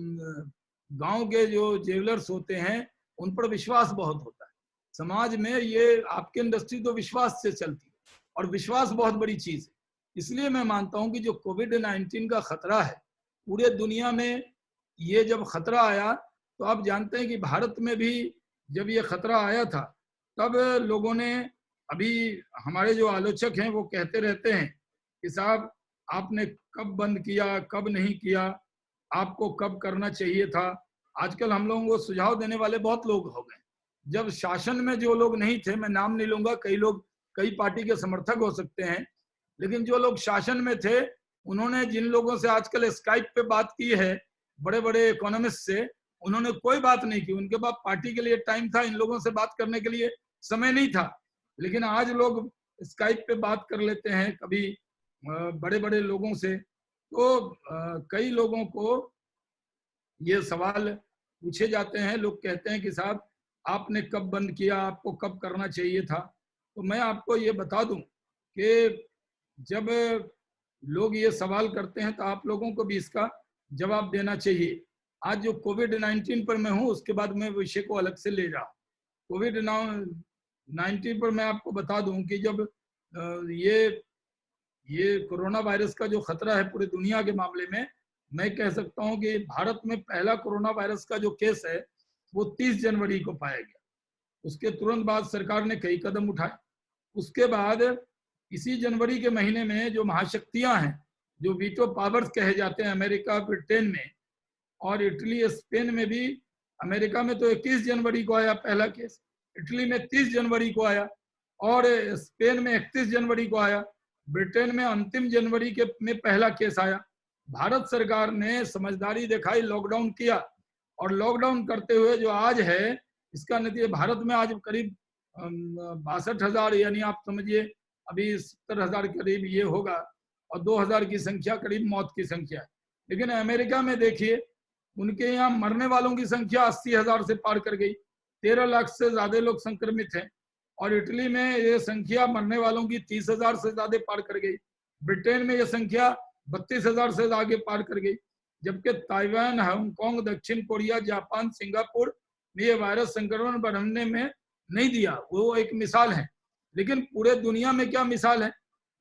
गांव के जो ज्वेलर्स होते हैं उन पर विश्वास बहुत होता है। समाज में ये आपकी इंडस्ट्री तो विश्वास से चलती है, और विश्वास बहुत बड़ी चीज है। इसलिए मैं मानता हूं कि जो कोविड-19 का खतरा है पूरे दुनिया में, ये जब खतरा आया तो आप जानते हैं कि भारत में भी जब ये खतरा आया था तब लोगों ने, अभी हमारे जो आलोचक हैं वो कहते रहते हैं कि साहब आपने कब बंद किया, कब नहीं किया, आपको कब करना चाहिए था। आजकल हम लोगों को सुझाव देने वाले बहुत लोग हो गए। जब शासन में जो लोग नहीं थे, मैं नाम नहीं लूंगा, कई लोग कई पार्टी के समर्थक हो सकते हैं, लेकिन जो लोग शासन में थे उन्होंने जिन लोगों से आजकल स्काइप पे बात की है, बड़े बड़े इकोनॉमिस्ट से, उन्होंने कोई बात नहीं की। उनके पास पार्टी के लिए टाइम था, इन लोगों से बात करने के लिए समय नहीं था। लेकिन आज लोग स्काइप पे बात कर लेते हैं कभी बड़े बड़े लोगों से। तो कई लोगों को ये सवाल पूछे जाते हैं, लोग कहते हैं कि साहब आपने कब बंद किया, आपको कब करना चाहिए था। तो मैं आपको ये बता दूं कि जब लोग ये सवाल करते हैं तो आप लोगों को भी इसका जवाब देना चाहिए। आज जो कोविड-19 पर मैं हूं, उसके बाद मैं विषय को अलग से ले रहा हूं। कोविड-19 पर मैं आपको बता दूं कि जब ये कोरोना वायरस का जो खतरा है पूरे दुनिया के मामले में, मैं कह सकता हूं कि भारत में पहला कोरोना वायरस का जो केस है वो 30 जनवरी को पाया गया। उसके तुरंत बाद सरकार ने कई कदम उठाए। उसके बाद इसी जनवरी के महीने में जो महाशक्तियां हैं, जो वीटो पावर्स कहे जाते हैं, अमेरिका, ब्रिटेन में और इटली, स्पेन में भी, अमेरिका में तो 21 जनवरी को आया पहला केस, इटली में 30 जनवरी को आया, और स्पेन में 31 जनवरी को आया, ब्रिटेन में अंतिम जनवरी के में पहला केस आया। भारत सरकार ने समझदारी दिखाई, लॉकडाउन किया, और लॉकडाउन करते हुए जो आज है, इसका नतीजा भारत में आज करीब 62,000, यानी आप समझिए अभी 70,000 करीब ये होगा, और 2,000 की संख्या करीब मौत की संख्या है। लेकिन अमेरिका में देखिए, उनके यहाँ मरने वालों की संख्या 80,000 से पार कर गई, 13 लाख से ज्यादा लोग संक्रमित हैं। और इटली में ये संख्या मरने वालों की 30,000 से ज्यादा पार कर गई। ब्रिटेन में ये संख्या 32,000 से आगे पार कर गई। जबकि ताइवान, हांगकांग, दक्षिण कोरिया, जापान, सिंगापुर में ये वायरस संक्रमण बढ़ने में नहीं दिया। वो एक मिसाल है। लेकिन पूरे दुनिया में क्या मिसाल है?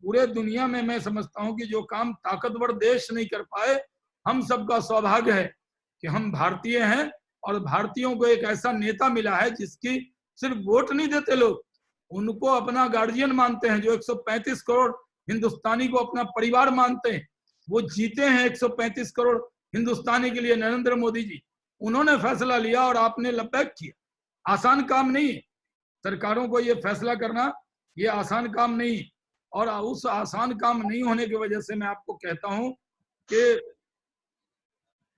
पूरे दुनिया में मैं समझता हूँ कि जो काम ताकतवर देश नहीं कर पाए, हम सबका सौभाग्य है कि हम भारतीय हैं और भारतीयों को एक ऐसा नेता मिला है जिसकी सिर्फ वोट नहीं देते लोग, उनको अपना गार्जियन मानते हैं। जो 135 करोड़ हिंदुस्तानी को अपना परिवार मानते हैं, वो जीते हैं 135 करोड़ हिंदुस्तानी के लिए। नरेंद्र मोदी जी, उन्होंने फैसला लिया और आपने लबैक किया। आसान काम नहीं है सरकारों को ये फैसला करना, ये आसान काम नहीं है। और उस आसान काम नहीं होने की वजह से मैं आपको कहता हूं कि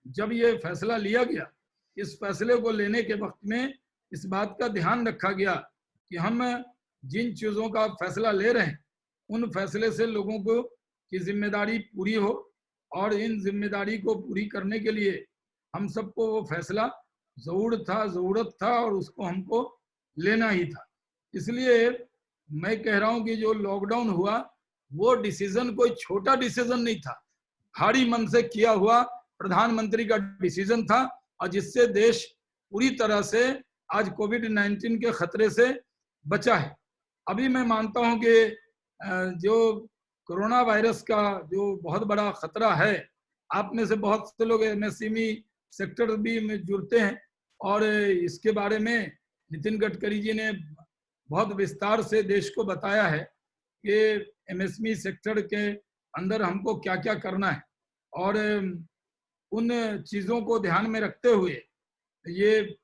जब ये फैसला लिया गया, इस फैसले को लेने के वक्त में इस बात का ध्यान रखा गया कि हम जिन चीजों का फैसला ले रहे हैं उन फैसले से लोगों को की जिम्मेदारी पूरी हो, और इन जिम्मेदारी को पूरी करने के लिए हम सबको वो फैसला जरूरत था और उसको हमको लेना ही था। इसलिए मैं कह रहा हूं कि जो लॉकडाउन हुआ वो डिसीजन कोई छोटा डिसीजन नहीं था, भारी मन से किया हुआ प्रधानमंत्री का डिसीजन था, और जिससे देश पूरी तरह से आज कोविड-19 के खतरे से बचा है। अभी मैं मानता हूं कि जो कोरोना वायरस का जो बहुत बड़ा खतरा है, आप में से बहुत से लोग एमएसएमई सेक्टर भी में जुड़ते हैं, और इसके बारे में नितिन गडकरी जी ने बहुत विस्तार से देश को बताया है कि एमएसएमई सेक्टर के अंदर हमको क्या क्या करना है। और उन चीज़ों को ध्यान में रखते हुए ये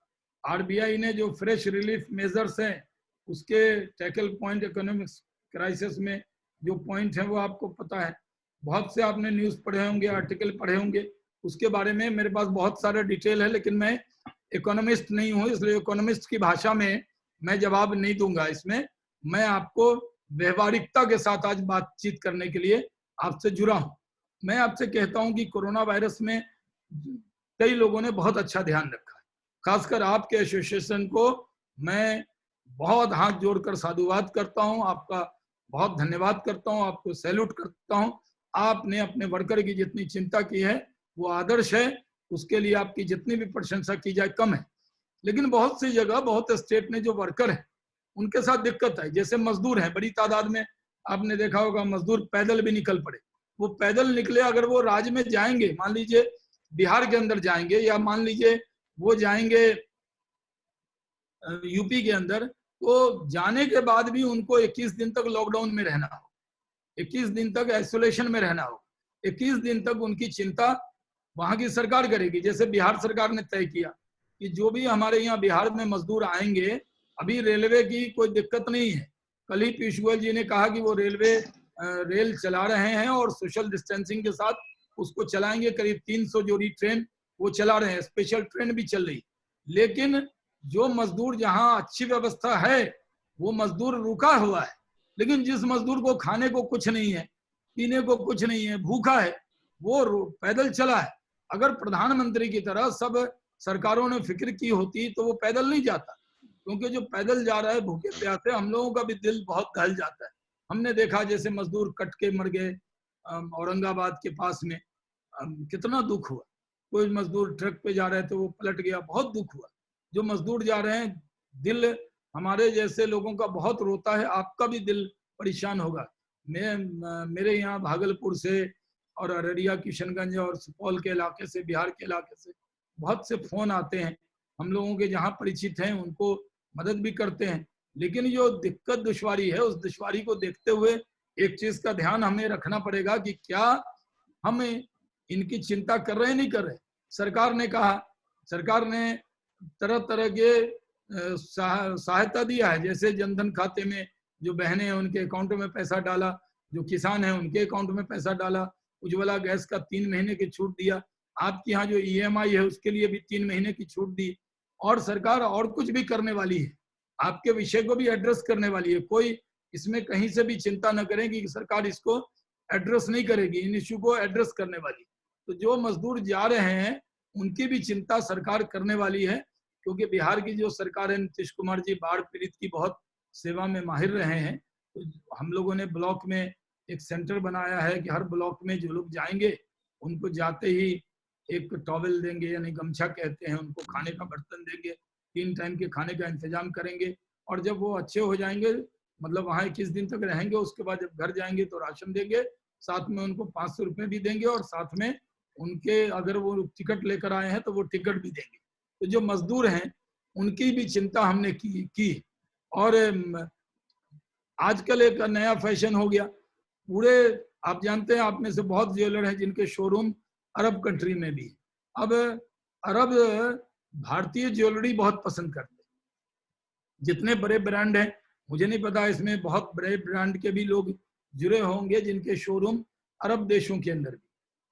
आरबीआई ने जो फ्रेश रिलीफ मेजर्स हैं, उसके टैकल पॉइंट इकोनॉमिक्स क्राइसिस में जो पॉइंट है वो आपको पता है। बहुत से आपने न्यूज़ पढ़े होंगे, आर्टिकल पढ़े होंगे, उसके बारे में मेरे पास बहुत सारा डिटेल है, लेकिन मैं इकोनॉमिस्ट नहीं हूँ, इसलिए इकोनॉमिस्ट की भाषा में मैं जवाब नहीं दूंगा। इसमें मैं आपको व्यवहारिकता के साथ आज बातचीत करने के लिए आपसे जुड़ा हूँ। मैं आपसे कहता हूँ कि कोरोना वायरस में कई लोगों ने बहुत अच्छा ध्यान रखा है, खासकर आपके एसोसिएशन को मैं बहुत हाथ जोड़कर साधुवाद करता हूँ, आपका बहुत धन्यवाद करता हूँ, आपको सैल्यूट करता हूँ। आपने अपने वर्कर की जितनी चिंता की है वो आदर्श है, उसके लिए आपकी जितनी भी प्रशंसा की जाए कम है। लेकिन बहुत सी जगह, बहुत स्टेट में जो वर्कर है उनके साथ दिक्कत है। जैसे मजदूर हैं, बड़ी तादाद में आपने देखा होगा मजदूर पैदल भी निकल पड़े। वो पैदल निकले, अगर वो राज्य में जाएंगे, मान लीजिए बिहार के अंदर जाएंगे, या मान लीजिए वो जाएंगे यूपी के अंदर, तो जाने के बाद भी उनको 21 दिन तक लॉकडाउन में रहना हो, 21 दिन तक आइसोलेशन में रहना हो, 21 दिन तक उनकी चिंता वहां की सरकार करेगी। जैसे बिहार सरकार ने तय किया कि जो भी हमारे यहाँ बिहार में मजदूर आएंगे, अभी रेलवे की कोई दिक्कत नहीं है। कल ही पीयूष गोयल जी ने कहा कि वो रेल चला रहे हैं और सोशल डिस्टेंसिंग के साथ उसको चलाएंगे। करीब 300 जोड़ी ट्रेन वो चला रहे हैं, स्पेशल ट्रेन भी चल रही। लेकिन जो मजदूर जहाँ अच्छी व्यवस्था है वो मजदूर रुका हुआ है, लेकिन जिस मजदूर को खाने को कुछ नहीं है, पीने को कुछ नहीं है, भूखा है, वो पैदल चला है। अगर प्रधानमंत्री की तरह सब सरकारों ने फिक्र की होती तो वो पैदल नहीं जाता, क्योंकि जो पैदल जा रहा है भूखे प्यासे, हम लोगों का भी दिल बहुत दहल जाता है। हमने देखा जैसे मजदूर कट के मर गए औरंगाबाद के पास में, कितना दुख हुआ। कोई मजदूर ट्रक पे जा रहे थे, वो पलट गया, बहुत दुख हुआ। जो मजदूर जा रहे हैं, दिल हमारे जैसे लोगों का बहुत रोता है, आपका भी दिल परेशान होगा। मेरे यहाँ भागलपुर से और अररिया, किशनगंज और सुपौल के इलाके से, बिहार के इलाके से बहुत से फोन आते हैं। हम लोगों के जहाँ परिचित हैं उनको मदद भी करते हैं। लेकिन जो दिक्कत दुश्वारी है, उस दुश्वारी को देखते हुए एक चीज का ध्यान हमें रखना पड़ेगा कि क्या हम इनकी चिंता कर रहे हैं, नहीं कर रहे। सरकार ने कहा, सरकार ने तरह तरह के सहायता दिया है। जैसे जनधन खाते में जो बहनें हैं उनके अकाउंट में पैसा डाला, जो किसान हैं उनके अकाउंट में पैसा डाला, उज्ज्वला गैस का 3 महीने की छूट दिया, आपके यहाँ जो EMI है उसके लिए भी 3 महीने की छूट दी। और सरकार और कुछ भी करने वाली है, आपके विषय को भी एड्रेस करने वाली है। कोई इसमें कहीं से भी चिंता न करें कि सरकार इसको एड्रेस नहीं करेगी, इन इश्यू को एड्रेस करने वाली। तो जो मजदूर जा रहे हैं उनकी भी चिंता सरकार करने वाली है, क्योंकि बिहार की जो सरकार है, नीतीश कुमार जी बाढ़ पीड़ित की बहुत सेवा में माहिर रहे हैं। तो हम लोगों ने ब्लॉक में एक सेंटर बनाया है कि हर ब्लॉक में जो लोग जाएंगे उनको जाते ही एक टॉवेल देंगे, यानी गमछा कहते हैं उनको, खाने का बर्तन देंगे, 3 टाइम के खाने का इंतजाम करेंगे। और जब वो अच्छे हो जाएंगे, मतलब वहाँ 21 दिन तक रहेंगे, उसके बाद जब घर जाएंगे तो राशन देंगे, साथ में उनको 500 रुपये भी देंगे, और साथ में उनके अगर वो टिकट लेकर आए हैं तो वो टिकट भी देंगे। तो जो मजदूर हैं उनकी भी चिंता हमने की। और आजकल एक नया फैशन हो गया, पूरे आप जानते हैं, आप में से बहुत ज्वेलर हैं जिनके शोरूम अरब कंट्री में भी। अब अरब भारतीय ज्वेलरी बहुत पसंद करते हैं। जितने बड़े ब्रांड हैं, मुझे नहीं पता, इसमें बहुत बड़े ब्रांड के भी लोग जुड़े होंगे जिनके शोरूम अरब देशों के अंदर भी।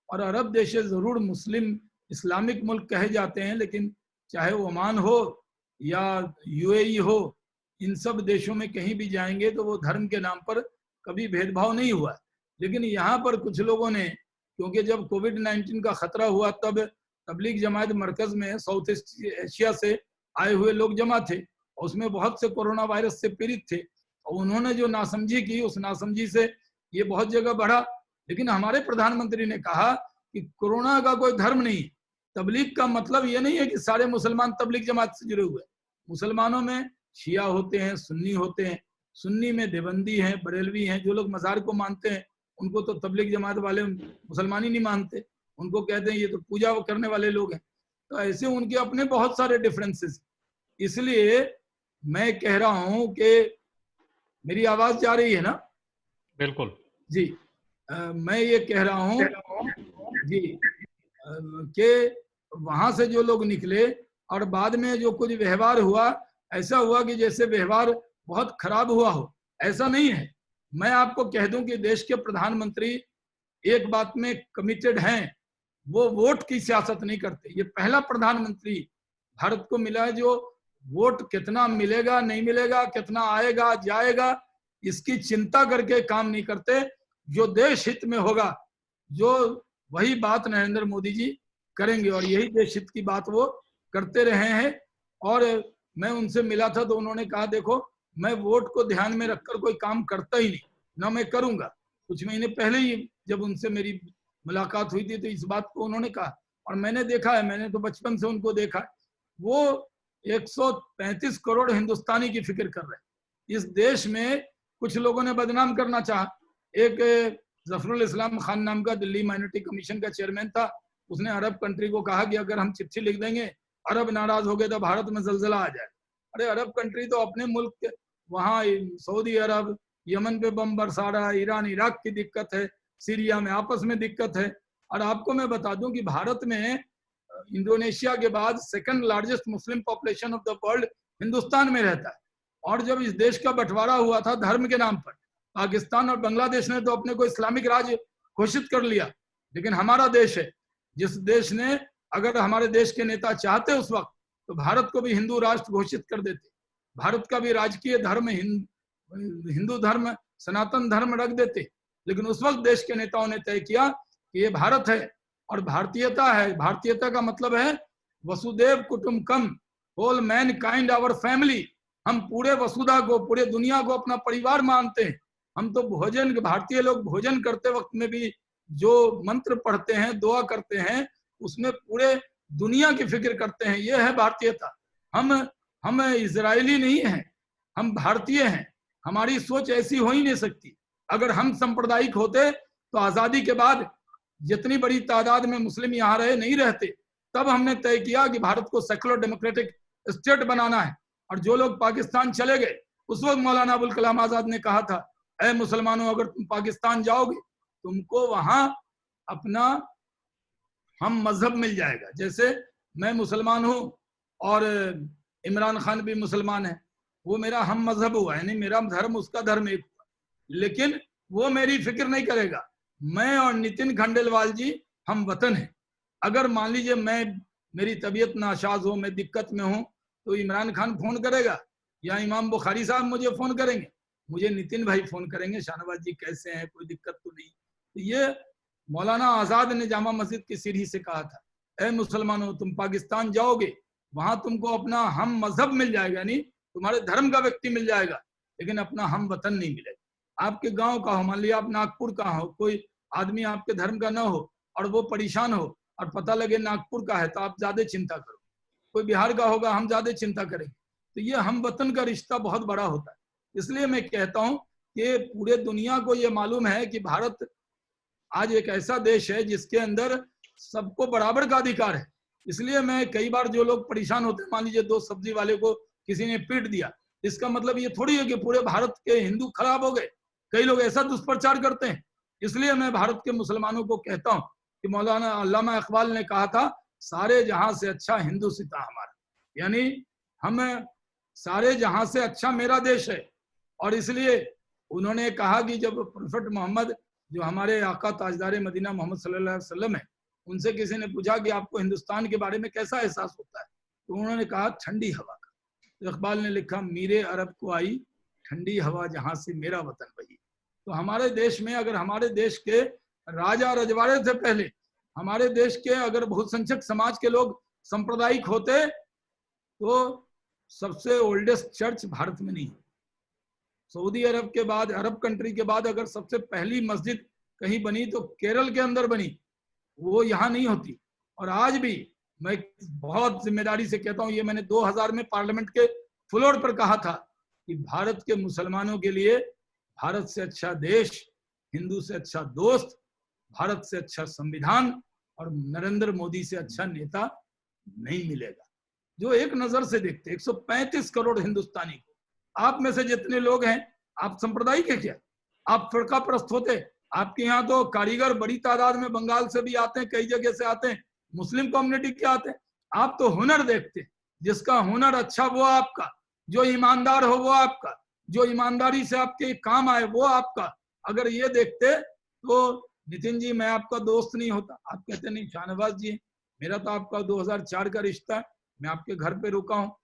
और अरब देश जरूर मुस्लिम इस्लामिक मुल्क कहे जाते हैं, लेकिन चाहे ओमान हो या यूएई हो, इन सब देशों में कहीं भी जाएंगे तो वो धर्म के नाम पर कभी भेदभाव नहीं हुआ। लेकिन यहाँ पर कुछ लोगों ने, क्योंकि जब कोविड-19 का खतरा हुआ तब तबलीग जमात मरकज में साउथ ईस्ट एशिया से आए हुए लोग जमा थे, और उसमें बहुत से कोरोना वायरस से पीड़ित थे, और उन्होंने जो नासमझी की, उस नासमझी से ये बहुत जगह बढ़ा। लेकिन हमारे प्रधानमंत्री ने कहा कि कोरोना का कोई धर्म नहीं, तबलीग का मतलब ये नहीं है कि सारे मुसलमान तबलीग जमात से जुड़े हुए। मुसलमानों में शिया होते हैं, सुन्नी होते हैं, सुन्नी में देवबंदी हैं, बरेलवी हैं। जो लोग मज़ार को मानते हैं उनको तो तबलीग जमात वाले मुसलमान ही नहीं मानते, उनको कहते हैं ये तो पूजा करने वाले लोग हैं। तो ऐसे उनके अपने बहुत सारे डिफरेंसेस। इसलिए मैं कह रहा हूं कि मेरी आवाज जा रही है ना? बिल्कुल जी। मैं ये कह रहा हूं जी कि वहां से जो लोग निकले और बाद में जो कुछ व्यवहार हुआ, ऐसा हुआ कि जैसे व्यवहार बहुत खराब हुआ हो, ऐसा नहीं है। मैं आपको कह दूं कि देश के प्रधानमंत्री एक बात में कमिटेड हैं, वो वोट की सियासत नहीं करते। ये पहला प्रधानमंत्री भारत को मिला है जो वोट कितना मिलेगा नहीं मिलेगा, कितना आएगा जाएगा, इसकी चिंता करके काम नहीं करते। जो देश हित में होगा, जो वही बात नरेंद्र मोदी जी करेंगे, और यही देश हित की बात वो करते रहे हैं। और मैं उनसे मिला था तो उन्होंने कहा देखो, मैं वोट को ध्यान में रखकर कोई काम करता ही नहीं, ना मैं करूंगा। कुछ महीने पहले ही जब उनसे मेरी मुलाकात हुई थी तो इस बात को उन्होंने कहा, और मैंने देखा है, मैंने तो बचपन से उनको देखा है, वो 135 करोड़ हिंदुस्तानी की फिक्र कर रहे हैं। इस देश में कुछ लोगों ने बदनाम करना चाहा। एक जफरुल इस्लाम खान नाम का दिल्ली माइनॉरिटी कमीशन का चेयरमैन था, उसने अरब कंट्री को कहा कि अगर हम चिट्ठी लिख देंगे, अरब नाराज हो गए तो भारत में जलजला आ जाए। अरे अरब कंट्री तो अपने मुल्क के, वहाँ सऊदी अरब यमन पे बम बरसा रहा है, ईरान इराक की दिक्कत है, सीरिया में आपस में दिक्कत है। और आपको मैं बता दूं कि भारत में इंडोनेशिया के बाद second largest Muslim population of the world Hindustan में रहता है। और जब इस देश का बंटवारा हुआ था धर्म के नाम पर, पाकिस्तान और बांग्लादेश ने तो अपने को इस्लामिक राज्य घोषित कर लिया, लेकिन हमारा देश है जिस देश ने, अगर हमारे देश के नेता चाहते उस वक्त तो भारत को भी हिंदू राष्ट्र घोषित कर देते, भारत का भी राजकीय धर्म हिंदू धर्म, सनातन धर्म रख देते। लेकिन उस वक्त देश के नेताओं ने तय किया कि ये भारत है और भारतीयता है। भारतीयता का मतलब है वसुदेव कुटुंबकम, whole mankind our family. हम पूरे वसुधा को, पूरे दुनिया को अपना परिवार मानते हैं। हम तो भोजन, भारतीय लोग भोजन करते वक्त में भी जो मंत्र पढ़ते हैं, दुआ करते हैं, उसमें पूरे दुनिया की फिक्र करते हैं। ये है भारतीयता। हम इजरायली नहीं हैं, हम भारतीय हैं। हमारी सोच ऐसी हो ही नहीं सकती। अगर हम सांप्रदायिक होते तो आजादी के बाद जितनी बड़ी तादाद में मुस्लिम यहाँ रहे नहीं रहते। तब हमने तय किया कि भारत को सेकुलर डेमोक्रेटिक स्टेट बनाना है। और जो लोग पाकिस्तान चले गए, उस वक्त मौलाना अबुल कलाम आजाद ने कहा था, ऐ मुसलमानों, अगर तुम पाकिस्तान जाओगे तुमको वहां अपना हम मजहब मिल जाएगा। जैसे मैं मुसलमान हूं और इमरान खान भी मुसलमान है, वो मेरा हम मजहब हुआ, यानी मेरा धर्म उसका धर्म एक हुआ। लेकिन वो मेरी फिक्र नहीं करेगा। मैं और नितिन खंडेलवाल जी हम वतन हैं। अगर मान लीजिए मेरी तबीयत नाशाज हो, मैं दिक्कत में हूं, तो इमरान खान फोन करेगा या इमाम बुखारी साहब मुझे फोन करेंगे, मुझे नितिन भाई फोन करेंगे, शाहनवाज जी कैसे हैं, कोई दिक्कत तो नहीं। तो ये मौलाना आजाद ने जामा मस्जिद की सीढ़ी से कहा था, ऐ मुसलमानों, तुम पाकिस्तान जाओगे, वहां तुमको अपना हम मजहब मिल जाएगा, यानी तुम्हारे धर्म का व्यक्ति मिल जाएगा, लेकिन अपना हम वतन नहीं मिलेगा। आपके गांव का हो, मान लिया आप नागपुर का हो, कोई आदमी आपके धर्म का ना हो और वो परेशान हो, और पता लगे नागपुर का है तो आप ज्यादा चिंता करो, कोई बिहार का होगा हम ज्यादा चिंता करेंगे। तो ये हम वतन का रिश्ता बहुत बड़ा होता है। इसलिए मैं कहता हूँ कि पूरे दुनिया को ये मालूम है कि भारत आज एक ऐसा देश है जिसके अंदर सबको बराबर का अधिकार है। इसलिए मैं कई बार जो लोग परेशान होते हैं, मान लीजिए 2 सब्जी वाले को किसी ने पीट दिया, इसका मतलब ये थोड़ी है कि पूरे भारत के हिंदू खराब हो गए। कई लोग ऐसा दुष्प्रचार करते हैं। इसलिए मैं भारत के मुसलमानों को कहता हूँ कि मौलाना अल्लामा इकबाल ने कहा था, सारे जहां से अच्छा हिंदू सिता हमारा, यानी हम सारे जहां से अच्छा मेरा देश है। और इसलिए उन्होंने कहा कि जब प्रोफेट मोहम्मद जो हमारे आका ताजदार मदीना मोहम्मद सल्लल्लाहु अलैहि वसल्लम है, उनसे किसी ने पूछा कि आपको हिंदुस्तान के बारे में कैसा एहसास होता है, तो उन्होंने कहा ठंडी हवा का। तो इकबाल ने लिखा, मीरे अरब को आई ठंडी हवा जहां से मेरा वतन बही। तो हमारे देश में अगर हमारे देश के राजा रजवाड़े से पहले हमारे देश के अगर बहुसंख्यक समाज के लोग सांप्रदायिक होते तो सबसे ओल्डेस्ट चर्च भारत में नहीं है। सऊदी अरब के बाद, अरब कंट्री के बाद अगर सबसे पहली मस्जिद कहीं बनी तो केरल के अंदर बनी, वो यहाँ नहीं होती। और आज भी मैं बहुत जिम्मेदारी से कहता हूँ, ये मैंने 2000 में पार्लियामेंट के फ्लोर पर कहा था कि भारत के मुसलमानों के लिए भारत से अच्छा देश, हिंदू से अच्छा दोस्त, भारत से अच्छा संविधान और नरेंद्र मोदी से अच्छा नेता नहीं मिलेगा। जो एक नजर से देखते 135 करोड़ हिंदुस्तानी को, आप में से जितने लोग हैं आप सांप्रदायिक है क्या? आप फरका प्रस्त होते? आपके यहाँ तो कारीगर बड़ी तादाद में बंगाल से भी आते हैं, कई जगह से आते हैं, मुस्लिम कम्युनिटी के आते हैं। आप तो हुनर देखते, जिसका हुनर अच्छा वो आपका, जो ईमानदार हो वो आपका, जो ईमानदारी से आपके काम आए वो आपका। अगर ये देखते तो नितिन जी मैं आपका दोस्त नहीं होता। आप कहते नहीं शाहनवाज जी मेरा तो आपका 2004 का रिश्ता है, मैं आपके घर पे रुका हूँ।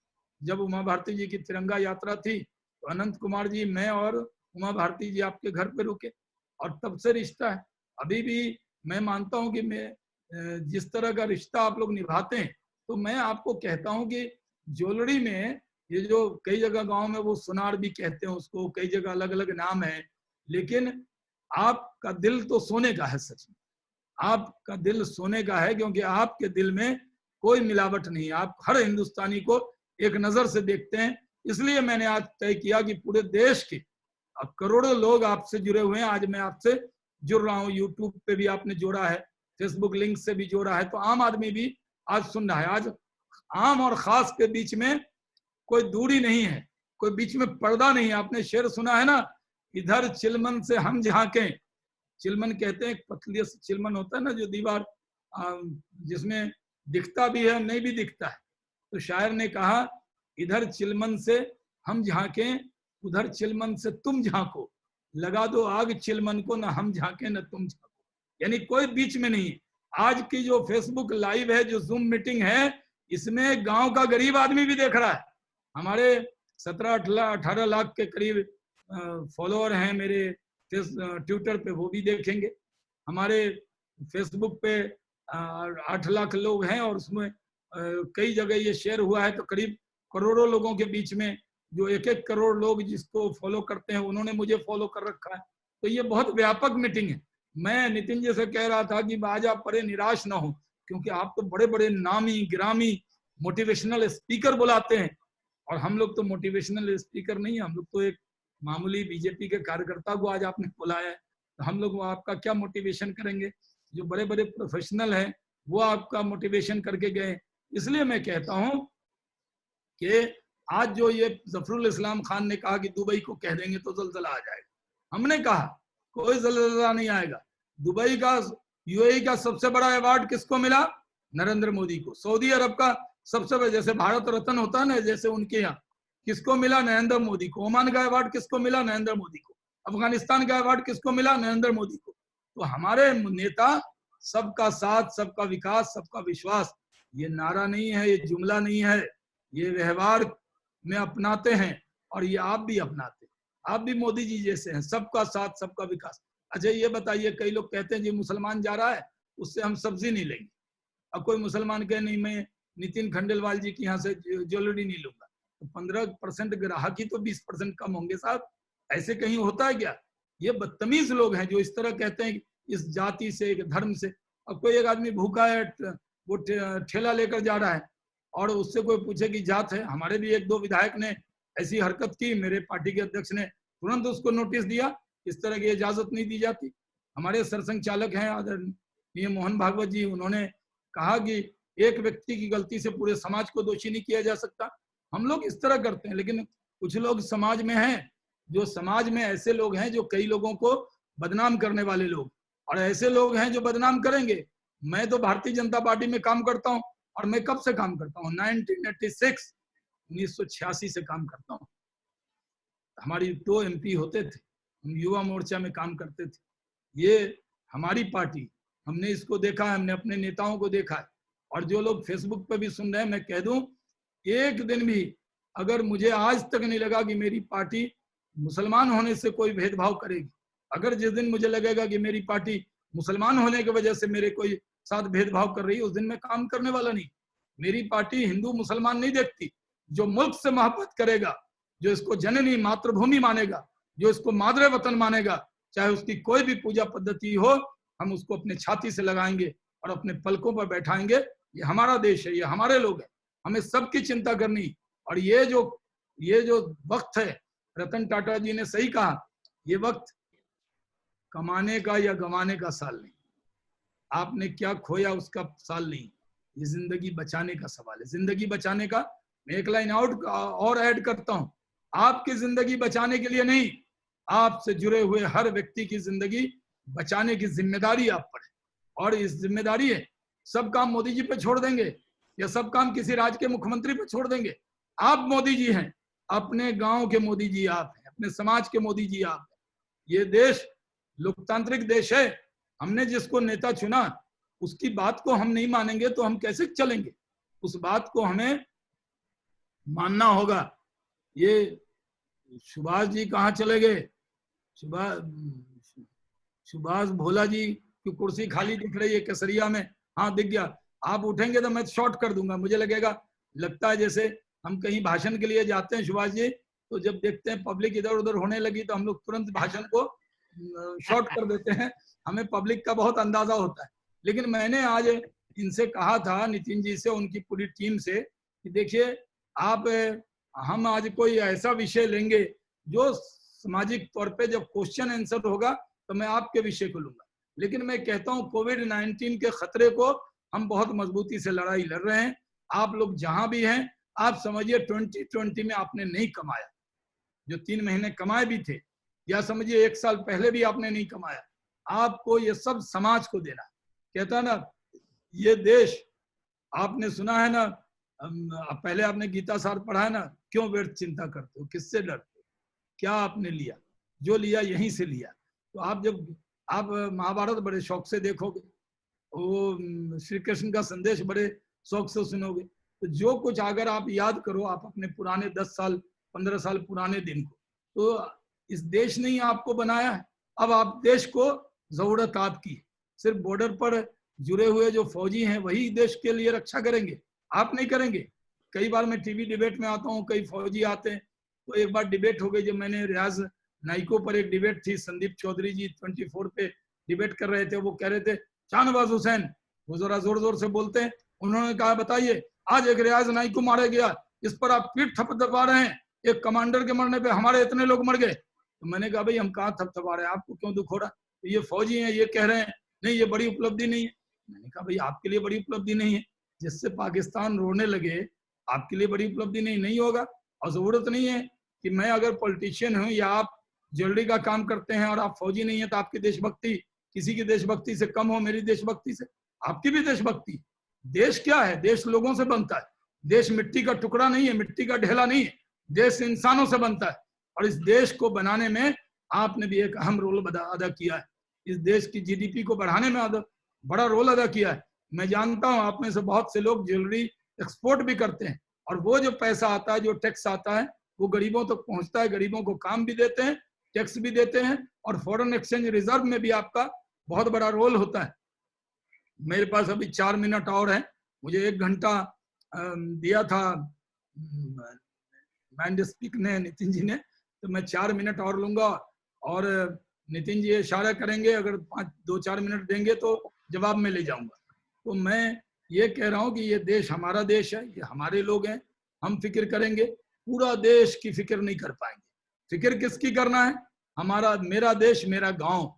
जब उमा भारती जी की तिरंगा यात्रा थी तो अनंत कुमार जी, मैं और उमा भारती जी आपके घर पे रुके और तब से रिश्ता है। अभी भी मैं मानता हूँ कि मैं जिस तरह का रिश्ता आप लोग निभाते हैं, तो मैं आपको कहता हूँ कि ज्वेलरी में ये जो कई जगह गांव में वो सुनार भी कहते हैं उसको, कई जगह अलग अलग नाम है, लेकिन आपका दिल तो सोने का है। सच में आपका दिल सोने का है, क्योंकि आपके दिल में कोई मिलावट नहीं। आप हर हिंदुस्तानी को एक नजर से देखते हैं। इसलिए मैंने आज तय किया कि पूरे देश के अब करोड़ों लोग आपसे जुड़े हुए हैं। आज मैं आपसे जुड़ रहा हूँ, यूट्यूब पे भी आपने जोड़ा है, फेसबुक लिंक से भी जोड़ा है, तो आम आदमी भी आज सुन रहा है। आज आम और खास के बीच में कोई दूरी नहीं है, कोई बीच में पर्दा नहीं है। आपने शेर सुना है ना, इधर चिलमन से हम झांके। चिलमन कहते हैं, पतली चिलमन होता है ना जो दीवार जिसमें दिखता भी है नहीं भी दिखता है। तो शायर ने कहा, इधर चिलमन से हम झांके, उधर चिलमन से तुम झांको, लगा दो आग चिलमन को, ना हम झांके न तुम झांको। यानी कोई बीच में नहीं है। आज की जो फेसबुक लाइव है, जो जूम मीटिंग है, इसमें गांव का गरीब आदमी भी देख रहा है। हमारे 17-18 लाख के करीब फॉलोअर हैं मेरे ट्विटर पे, वो भी देखेंगे। हमारे फेसबुक पे 8 लाख लोग हैं और उसमें कई जगह ये शेयर हुआ है, तो करीब करोड़ों लोगों के बीच में जो 1-1 करोड़ लोग जिसको फॉलो करते हैं, उन्होंने मुझे फॉलो कर रखा है। तो ये बहुत व्यापक मीटिंग है। मैं नितिन जी से कह रहा था कि आज आप बड़े निराश ना हो, क्योंकि आप तो बड़े बड़े नामी गिरामी मोटिवेशनल स्पीकर बुलाते हैं, और हम लोग तो मोटिवेशनल स्पीकर नहीं है। हम लोग तो एक मामूली बीजेपी के कार्यकर्ता को आज आपने बुलाया है, तो हम लोग आपका क्या मोटिवेशन करेंगे? जो बड़े बड़े प्रोफेशनल हैं वो आपका मोटिवेशन करके गए। इसलिए मैं कहता हूं कि आज जो ये जफरुल इस्लाम खान ने कहा कि दुबई को कह देंगे तो जलजला आ जाएगा, हमने कहा कोई जलजला नहीं आएगा। दुबई का, यूएई का सबसे बड़ा अवार्ड किसको मिला? नरेंद्र मोदी को। सऊदी अरब का सबसे बड़ा, जैसे भारत रत्न होता है ना, जैसे उनके यहाँ किसको मिला? नरेंद्र मोदी को। ओमान का अवार्ड किसको मिला? नरेंद्र मोदी को। अफगानिस्तान का अवार्ड किसको मिला? नरेंद्र मोदी को। तो हमारे नेता सबका साथ, सबका विकास, सबका विश्वास, ये नारा नहीं है, ये जुमला नहीं है, ये व्यवहार में अपनाते हैं और ये आप भी अपनाते हैं। आप भी मोदी जी जैसे हैं, सबका साथ सबका विकास। अच्छा ये बताइए, कई लोग कहते हैं जी मुसलमान जा रहा है उससे हम सब्जी नहीं लेंगे। अब कोई मुसलमान कहे नहीं मैं नितिन खंडेलवाल जी की यहाँ से ज्वेलरी नहीं लूंगा, तो 15% ग्राहक ही तो 20% कम होंगे साहब। ऐसे कहीं होता है क्या? ये बदतमीज लोग हैं जो इस तरह कहते हैं इस जाति से, धर्म से। अब कोई एक आदमी भूखा है, वो ठेला लेकर जा रहा है और उससे कोई पूछे कि जात है, हमारे भी एक दो विधायक ने ऐसी हरकत की, मेरे पार्टी के अध्यक्ष ने तुरंत उसको नोटिस दिया, इस तरह की इजाजत नहीं दी जाती। हमारे सरसंघ चालक हैं आदरणीय मोहन भागवत जी, उन्होंने कहा कि एक व्यक्ति की गलती से पूरे समाज को दोषी नहीं किया जा सकता। हम लोग इस तरह करते हैं, लेकिन कुछ लोग समाज में हैं, जो समाज में ऐसे लोग हैं जो कई लोगों को बदनाम करने वाले लोग, और ऐसे लोग हैं जो बदनाम करेंगे। मैं तो भारतीय जनता पार्टी में काम करता हूं, और मैं कब से काम करता हूं? 1986 से काम करता हूं। हमारी 2 MP होते थे, हम युवा मोर्चा में काम करते थे। ये हमारी पार्टी, हमने इसको देखा है, हमने अपने नेताओं को देखा है। और जो लोग फेसबुक पे भी सुन रहे हैं, मैं कह दूं, एक दिन भी अगर मुझे आज तक नहीं लगा कि मेरी पार्टी मुसलमान होने से कोई भेदभाव करेगी, अगर जिस दिन मुझे लगेगा कि मेरी पार्टी मुसलमान होने की वजह से मेरे कोई साथ भेदभाव कर रही है, उस दिन मैं काम करने वाला नहीं। मेरी पार्टी हिंदू मुसलमान नहीं देखती। जो मुल्क से मोहब्बत करेगा, जो इसको जननी मातृभूमि मानेगा, जो इसको मादरे वतन मानेगा, चाहे उसकी कोई भी पूजा पद्धति हो, हम उसको अपने छाती से लगाएंगे और अपने पलकों पर बैठाएंगे। ये हमारा देश है, ये हमारे लोग हैं, हमें सबकी चिंता करनी। और ये जो वक्त है, रतन टाटा जी ने सही कहा, ये वक्त कमाने का या गंवाने का साल नहीं, आपने क्या खोया उसका साल नहीं, ये जिंदगी बचाने का सवाल है। जिंदगी बचाने का, मैं एक लाइन आउट और ऐड करता हूं, आपकी जिंदगी बचाने के लिए नहीं, आपसे जुड़े हुए हर व्यक्ति की जिंदगी बचाने की जिम्मेदारी आप पर है। और इस जिम्मेदारी है, सब काम मोदी जी पे छोड़ देंगे या सब काम किसी राज्य के मुख्यमंत्री पे छोड़ देंगे? आप मोदी जी हैं, अपने गांव के मोदी जी आप हैं, अपने समाज के मोदी जी आप हैं। ये देश लोकतांत्रिक देश है, हमने जिसको नेता चुना उसकी बात को हम नहीं मानेंगे तो हम कैसे चलेंगे? उस बात को हमें मानना होगा। ये सुभाष जी कहाँ चले गए? सुभाष भोला जी की कुर्सी खाली दिख रही है केसरिया में, हाँ दिख गया। आप उठेंगे तो मैं शॉर्ट कर दूंगा, मुझे लगता है जैसे हम कहीं भाषण के लिए जाते हैं सुभाष जी, तो जब देखते हैं पब्लिक इधर उधर होने लगी तो हम लोग तुरंत भाषण को शॉर्ट कर देते हैं, हमें पब्लिक का बहुत अंदाजा होता है। लेकिन मैंने आज इनसे कहा था, नितिन जी से, उनकी पूरी टीम से, कि देखिए आप, हम आज कोई ऐसा विषय लेंगे जो सामाजिक तौर पे जब क्वेश्चन आंसर होगा तो मैं आपके विषय को लूंगा। लेकिन मैं कहता हूं कोविड-19 के खतरे को हम बहुत मजबूती से लड़ाई लड़ रहे हैं। आप लोग जहां भी हैं, आप समझिए 2020 में आपने नहीं कमाया, जो 3 महीने कमाए भी थे, या समझिए 1 साल पहले भी आपने नहीं कमाया। आपको ये सब समाज को देना। कहता है ना, ये देश, आपने सुना है ना, पहले आपने गीता सार पढ़ा है ना, क्यों व्यर्थ चिंता करते हो, किससे डरते हो, क्या आपने लिया, जो लिया यहीं से लिया। तो आप जब आप महाभारत बड़े शौक से देखोगे, वो श्री कृष्ण का संदेश बड़े शौक से सुनोगे, तो जो कुछ अगर आप याद करो, आप अपने पुराने 10 साल 15 साल पुराने दिन को, तो इस देश ने ही आपको बनाया है। अब आप देश को जरूरत आपकी, सिर्फ बॉर्डर पर जुड़े हुए जो फौजी हैं वही देश के लिए रक्षा करेंगे, आप नहीं करेंगे। कई बार मैं टीवी डिबेट में आता हूँ, कई फौजी आते हैं, तो एक बार डिबेट हो गई, जब मैंने रियाज नाइको पर एक डिबेट थी, संदीप चौधरी जी 24 पे डिबेट कर रहे थे, वो कह रहे थे शाहनवाज हुसैन, वो जरा जोर जोर से बोलते हैं, उन्होंने कहा बताइए आज एक रियाज नाइको मारा गया, इस पर आप पीठ थपथपा रहे हैं, एक कमांडर के मरने पे हमारे इतने लोग मर गए। तो मैंने कहा भाई हम कहाँ थपथपा रहे हैं, आपको क्यों दुख हो रहा है? तो ये फौजी हैं, ये कह रहे हैं नहीं ये बड़ी उपलब्धि नहीं है। मैंने कहा भाई आपके लिए बड़ी उपलब्धि नहीं है, जिससे पाकिस्तान रोने लगे, आपके लिए बड़ी उपलब्धि नहीं होगा। और जरूरत नहीं है कि मैं अगर पॉलिटिशियन हूँ या आप ज्वेलरी का काम करते हैं और आप फौजी नहीं है तो आपकी देशभक्ति किसी की देशभक्ति से कम हो, मेरी देशभक्ति से। आपकी भी देशभक्ति। देश क्या है? देश लोगों से बनता है। देश मिट्टी का टुकड़ा नहीं है, मिट्टी का ढेला नहीं है, देश इंसानों से बनता है। और इस देश को बनाने में आपने भी एक अहम रोल अदा किया है। इस देश की जीडीपी को बढ़ाने में बड़ा रोल अदा किया है। मैं जानता हूं आप में से बहुत से लोग ज्वेलरी एक्सपोर्ट भी करते हैं, और वो जो पैसा आता है, जो टैक्स आता है, वो गरीबों तक पहुंचता है, गरीबों को काम भी देते हैं, टैक्स भी देते हैं, और फॉरेन एक्सचेंज रिजर्व में भी आपका बहुत बड़ा रोल होता है। मेरे पास अभी 4 मिनट और है, मुझे 1 घंटा दिया था माइंड स्पीक ने, नितिन जी ने, तो मैं 4 मिनट और लूंगा। और नितिन जी इशारा करेंगे, अगर 2-4 मिनट देंगे तो जवाब में ले जाऊंगा। तो मैं ये कह रहा हूँ कि ये देश हमारा देश है, ये हमारे लोग हैं, हम फिक्र करेंगे, पूरा देश की फिक्र नहीं कर पाएंगे। फिक्र किसकी करना है? हमारा, मेरा देश मेरा गांव।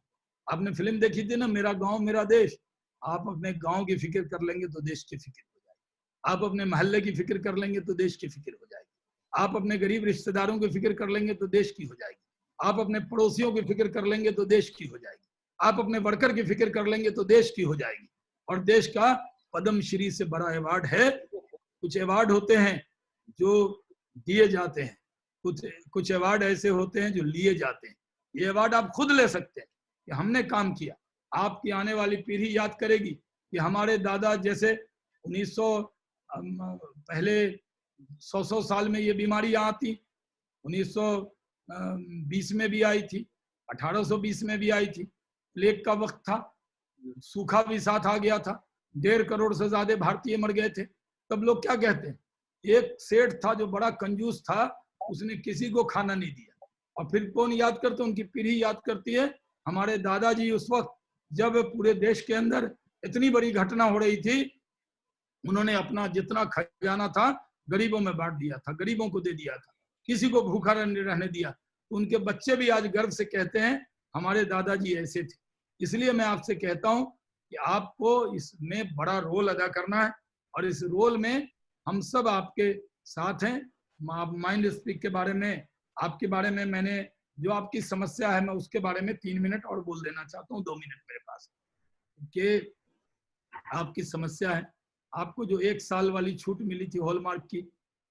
आपने फिल्म देखी थी ना, मेरा गांव मेरा देश। आप अपने गांव की फिक्र कर लेंगे तो देश की फिक्र हो जाएगी। आप अपने मोहल्ले की फिक्र कर लेंगे तो देश की फिक्र हो जाएगी। आप अपने गरीब रिश्तेदारों की फिक्र कर लेंगे तो देश की हो जाएगी। आप अपने पड़ोसियों की फिक्र कर लेंगे तो देश की हो जाएगी। आप अपने वर्कर की फिक्र कर लेंगे तो देश की हो जाएगी। और देश का पद्मश्री से बड़ा अवार्ड है। कुछ अवार्ड होते हैं जो दिए जाते हैं, कुछ अवार्ड ऐसे होते हैं जो लिए जाते हैं। ये अवार्ड आप खुद ले सकते हैं कि हमने काम किया। आपकी आने वाली पीढ़ी याद करेगी कि हमारे दादा जैसे 1900 पहले 100 साल में ये बीमारियां आती, 1920 में भी आई थी, 1820 में भी आई थी। प्लेग का वक्त था, सूखा भी साथ आ गया था, 1.5 करोड़ से ज्यादा भारतीय मर गए थे। तब लोग क्या कहते हैं? एक सेठ था जो बड़ा कंजूस था, उसने किसी को खाना नहीं दिया। और फिर कौन याद करते? उनकी पीढ़ी याद करती है। हमारे दादाजी उस वक्त जब पूरे देश के अंदर इतनी बड़ी घटना हो रही थी, उन्होंने अपना जितना खजाना था गरीबों में बांट दिया था, गरीबों को दे दिया था, किसी को भूखा रहने दिया। उनके बच्चे भी आज गर्व से कहते हैं हमारे दादाजी ऐसे थे। इसलिए मैं आपसे कहता हूं कि आपको इसमें बड़ा रोल अदा करना है, और इस रोल में हम सब आपके साथ हैं। माइंड स्पीक के बारे में, आपके बारे में, मैंने जो आपकी समस्या है मैं उसके बारे में 3 मिनट और बोल देना चाहता हूँ, 2 मिनट मेरे पास, कि आपकी समस्या है। आपको जो 1 साल वाली छूट मिली थी हॉलमार्क की,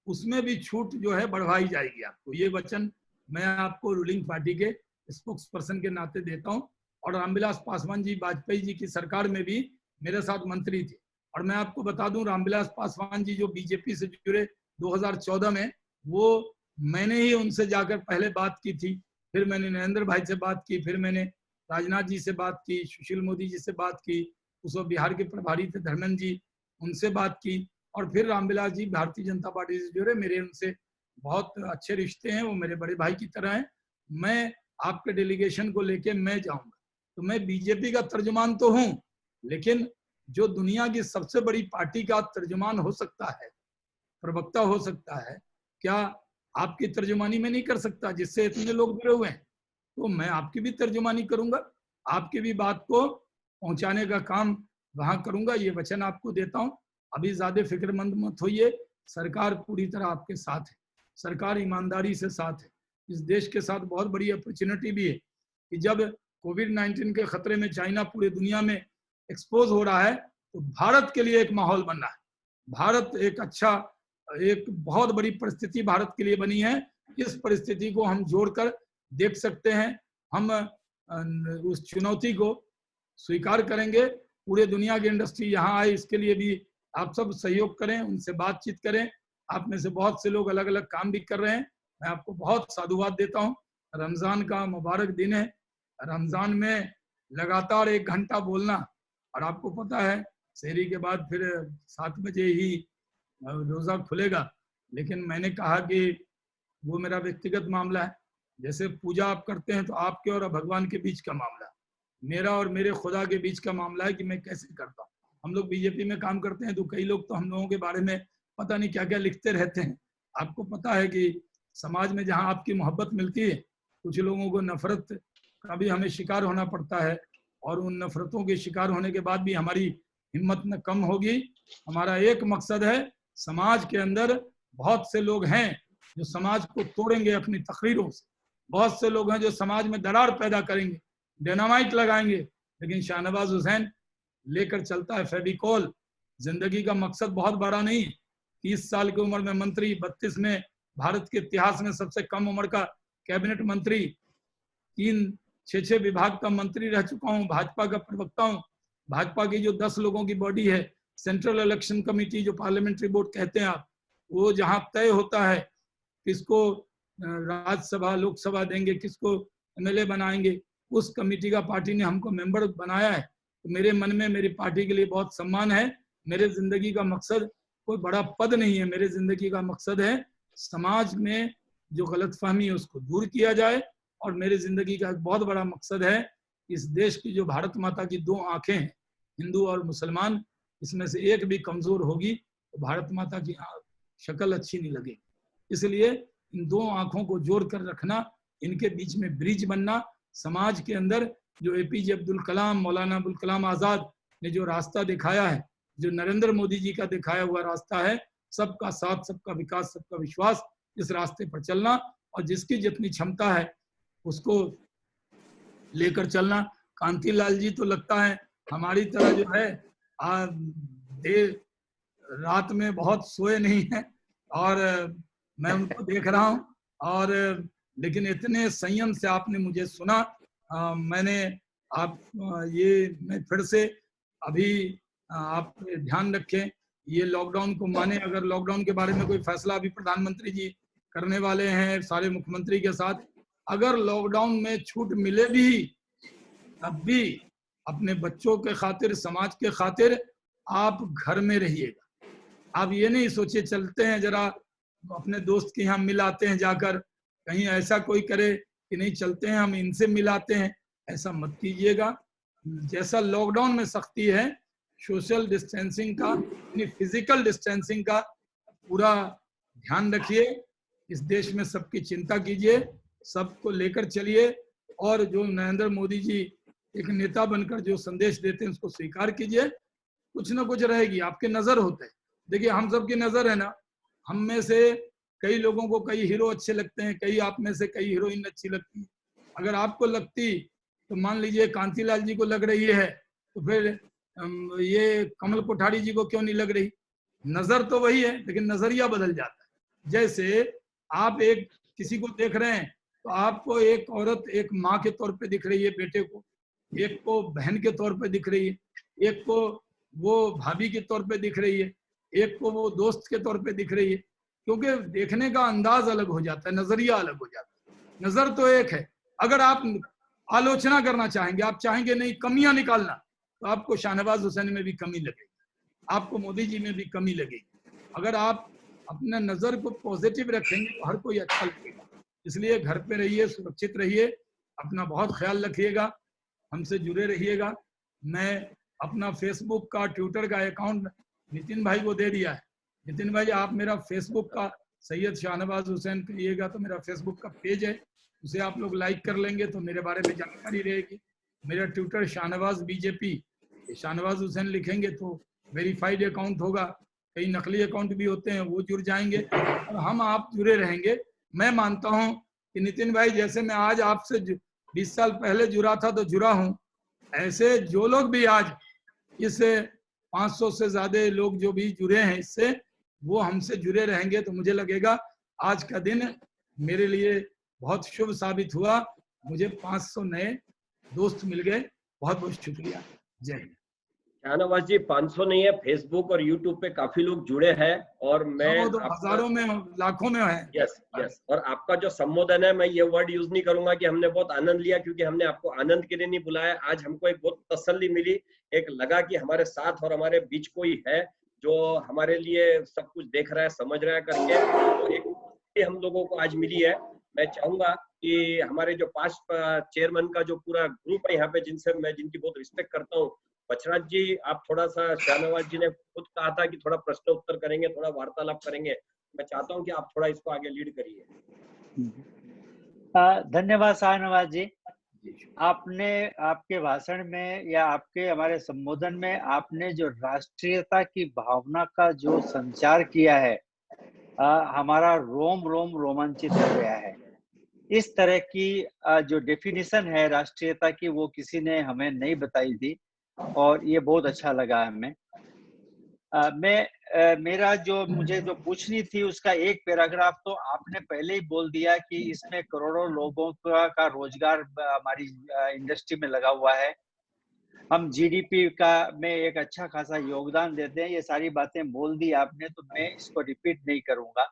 उसमें भी छूट जो है बढ़वाई जाएगी आपको। ये वचन मैं आपको रूलिंग पार्टी के स्पोक्स पर्सन के नाते देता हूँ। और रामविलास पासवान जी, वाजपेयी जी की सरकार में भी मेरे साथ मंत्री थे। और मैं आपको बता दूं, रामविलास पासवान जी जो बीजेपी से जुड़े 2014 में, वो मैंने ही उनसे जाकर पहले बात की थी, फिर मैंने नरेंद्र भाई से बात की, फिर मैंने राजनाथ जी से बात की, सुशील मोदी जी से बात की, उस वक्त बिहार के प्रभारी थे धर्मेंद्र जी, उनसे बात की, और फिर रामविलास जी भारतीय जनता पार्टी से जुड़े, मेरे उनसे बहुत अच्छे रिश्ते हैं, वो मेरे बड़े भाई की तरह हैं। मैं आपके डेलीगेशन को लेके मैं जाऊंगा। तो मैं बीजेपी का तर्जुमान तो हूं, लेकिन जो दुनिया की सबसे बड़ी पार्टी का तर्जुमान हो सकता है, प्रवक्ता हो सकता है, क्या आपकी तर्जुमानी में नहीं कर सकता, जिससे इतने लोग जुड़े हुए हैं? तो मैं आपकी भी तर्जुमानी करूंगा, आपकी भी बात को पहुंचाने का काम वहां करूंगा। ये वचन आपको देता हूं। अभी ज्यादा फिक्रमंद मत होइए, सरकार पूरी तरह आपके साथ है, सरकार ईमानदारी से साथ है। इस देश के साथ बहुत बड़ी अपॉर्चुनिटी भी है कि जब कोविड-19 के खतरे में चाइना पूरे दुनिया में एक्सपोज हो रहा है, तो भारत के लिए एक माहौल बन रहा है। भारत एक अच्छा, एक बहुत बड़ी परिस्थिति भारत के लिए बनी है। इस परिस्थिति को हम जोड़कर देख सकते हैं। हम उस चुनौती को स्वीकार करेंगे। पूरे दुनिया की इंडस्ट्री यहाँ आए, इसके लिए भी आप सब सहयोग करें, उनसे बातचीत करें। आप में से बहुत से लोग अलग अलग काम भी कर रहे हैं। मैं आपको बहुत साधुवाद देता हूँ। रमजान का मुबारक दिन है। रमजान में लगातार 1 घंटा बोलना, और आपको पता है सहरी के बाद फिर 7 बजे ही रोजा खुलेगा। लेकिन मैंने कहा कि वो मेरा व्यक्तिगत मामला है। जैसे पूजा आप करते हैं तो आपके और भगवान के बीच का मामला, मेरा और मेरे खुदा के बीच का मामला है कि मैं कैसे करता हूँ। हम लोग बीजेपी में काम करते हैं तो कई लोग तो हम लोगों के बारे में पता नहीं क्या क्या लिखते रहते हैं। आपको पता है कि समाज में जहाँ आपकी मोहब्बत मिलती है, कुछ लोगों को नफरत का भी हमें शिकार होना पड़ता है, और उन नफरतों के शिकार होने के बाद भी हमारी हिम्मत न कम होगी। हमारा एक मकसद है, समाज के अंदर बहुत से लोग हैं जो समाज को तोड़ेंगे अपनी तकरीरों से, बहुत से लोग हैं जो समाज में दरार पैदा करेंगे, डायनामाइट लगाएंगे। लेकिन शाहनवाज हुसैन लेकर चलता है फेविकोल। जिंदगी का मकसद बहुत बड़ा नहीं। 30 साल की उम्र में मंत्री, 32 में भारत के इतिहास में सबसे कम उम्र का कैबिनेट मंत्री, 3-6 विभाग का मंत्री रह चुका हूँ, भाजपा का प्रवक्ता हूँ। भाजपा की जो 10 लोगों की बॉडी है, सेंट्रल इलेक्शन कमेटी जो पार्लियामेंट्री बोर्ड कहते हैं आप, वो जहाँ तय होता है किसको राज्यसभा लोकसभा देंगे, किसको एमएलए बनाएंगे, उस कमेटी का पार्टी ने हमको मेंबर बनाया है। तो मेरे मन में मेरी पार्टी के लिए बहुत सम्मान है। मेरे जिंदगी का मकसद कोई बड़ा पद नहीं है। मेरे जिंदगी का मकसद है समाज में जो गलतफहमी है उसको दूर किया जाए, और मेरे जिंदगी का एक बहुत बड़ा मकसद है इस देश की जो भारत माता की 2 आंखें हैं, हिंदू और मुसलमान इसमें से एक भी कमजोर होगी तो भारत माता की शक्ल अच्छी नहीं लगेगी। इसलिए इन दो आंखों को जोड़ कर रखना, इनके बीच में ब्रिज बनना, समाज के अंदर जो एपीजे अब्दुल कलाम, मौलाना अबुल कलाम आजाद ने जो रास्ता दिखाया है, जो नरेंद्र मोदी जी का दिखाया हुआ रास्ता है, सबका साथ, सबका विकास, सबका विश्वास, इस रास्ते पर चलना और जिसकी जितनी क्षमता है उसको लेकर चलना। कांतिलाल जी तो लगता है हमारी तरह जो है देर रात में बहुत सोए नहीं है, और मैं उनको देख रहा हूँ, और लेकिन इतने संयम से आपने मुझे सुना। मैंने आप मैं फिर से अभी आप ध्यान रखें, ये लॉकडाउन को माने। अगर लॉकडाउन के बारे में कोई फैसला अभी प्रधानमंत्री जी करने वाले हैं सारे मुख्यमंत्री के साथ, अगर लॉकडाउन में छूट मिले भी तब भी अपने बच्चों के खातिर, समाज के खातिर आप घर में रहिएगा। आप ये नहीं सोचिए चलते हैं जरा अपने दोस्त के यहाँ मिलाते हैं जाकर, कहीं ऐसा कोई करे कि नहीं चलते हैं हम इनसे मिलाते हैं, ऐसा मत कीजिएगा। जैसा लॉकडाउन में सख्ती है, सोशल डिस्टेंसिंग का, फिजिकल डिस्टेंसिंग का पूरा ध्यान रखिए। इस देश में सबकी चिंता कीजिए, सबको लेकर चलिए, और जो नरेंद्र मोदी जी एक नेता बनकर जो संदेश देते हैं उसको स्वीकार कीजिए। कुछ ना कुछ रहेगी, आपके नजर होते हैं। देखिए हम सब की नजर है ना, हम में से कई लोगों को कई हीरो अच्छे लगते हैं, कई आप में से कई हीरोइन अच्छी लगती है। अगर आपको लगती तो मान लीजिए कांतिलाल जी को लग रही है, तो फिर ये कमल कोठारी जी को क्यों नहीं लग रही? नजर तो वही है लेकिन नजरिया बदल जाता है। जैसे आप एक किसी को देख रहे हैं तो आपको एक औरत एक माँ के तौर पे दिख रही है बेटे को, एक को बहन के तौर पे दिख रही है, एक को वो भाभी के तौर पे दिख रही है, एक को वो दोस्त के तौर पे दिख रही है, क्योंकि देखने का अंदाज अलग हो जाता है, नजरिया अलग हो जाता है। नजर तो एक है। अगर आप आलोचना करना चाहेंगे, आप चाहेंगे नहीं कमियां निकालना, तो आपको शाहनवाज हुसैन में भी कमी लगेगी, आपको मोदी जी में भी कमी लगेगी। अगर आप अपने नजर को पॉजिटिव रखेंगे तो हर कोई अच्छा लगेगा। इसलिए घर पे रहिए, सुरक्षित रहिए, अपना बहुत ख्याल रखिएगा, हमसे जुड़े रहिएगा। मैं अपना फेसबुक का, ट्विटर का अकाउंट नितिन भाई को दे दिया है। नितिन भाई आप मेरा फेसबुक का सैयद शाहनवाज हुसैन कहिएगा तो मेरा फेसबुक का पेज है, उसे आप लोग लाइक कर लेंगे तो मेरे बारे में जानकारी रहेगी। मेरा ट्विटर शाहनवाज बीजेपी, शाहनवाज हुसैन लिखेंगे तो वेरीफाइड अकाउंट होगा। कई नकली अकाउंट भी होते हैं, वो जुड़ जाएंगे और हम आप जुड़े रहेंगे। मैं मानता हूं कि नितिन भाई जैसे मैं आज आपसे 20 साल पहले जुड़ा था तो जुड़ा हूं, ऐसे जो लोग भी आज इस 500 से ज्यादा लोग जो भी जुड़े हैं इससे, वो हमसे जुड़े रहेंगे तो मुझे लगेगा आज का दिन मेरे लिए बहुत शुभ साबित हुआ। मुझे 500 नए दोस्त मिल गए। बहुत बहुत शुक्रिया। जय हिंद। शाहनवाज जी 500 नहीं है, फेसबुक और यूट्यूब पे काफी लोग जुड़े हैं और मैं तो हजारों में, लाखों में है। Yes yes. और आपका जो संबोधन है, मैं ये वर्ड यूज नहीं करूंगा कि हमने बहुत आनंद लिया, क्योंकि हमने आपको आनंद के लिए नहीं बुलाया। आज हमको एक बहुत तसल्ली मिली, एक लगा कि हमारे साथ और हमारे बीच कोई है जो हमारे लिए सब कुछ देख रहा है, समझ रहा है करके, तो एक हम लोगों को आज मिली है। मैं चाहूंगा कि हमारे जो 5 चेयरमैन का जो पूरा ग्रुप है यहाँ पे, जिनकी बहुत रिस्पेक्ट करता हूँ, बछराज जी आप थोड़ा सा, शाहनवाज जी ने खुद कहा था कि थोड़ा प्रश्न उत्तर करेंगे, थोड़ा वार्तालाप करेंगे, मैं चाहता हूं कि आप थोड़ा इसको आगे लीड करिए। धन्यवाद शाहनवाज जी। आपने आपके भाषण में या आपके हमारे संबोधन में आपने जो राष्ट्रीयता की भावना का जो संचार किया है, हमारा रोम रोम रोमांचित हो गया है। इस तरह की जो डेफिनेशन है राष्ट्रीयता की, वो किसी ने हमें नहीं बताई थी और ये बहुत अच्छा लगा हमें। मेरा जो मुझे जो पूछनी थी उसका एक पैराग्राफ तो आपने पहले ही बोल दिया कि इसमें करोड़ों लोगों का रोजगार हमारी इंडस्ट्री में लगा हुआ है, हम जीडीपी का में एक अच्छा खासा योगदान देते हैं। ये सारी बातें बोल दी आपने, तो मैं इसको रिपीट नहीं करूंगा।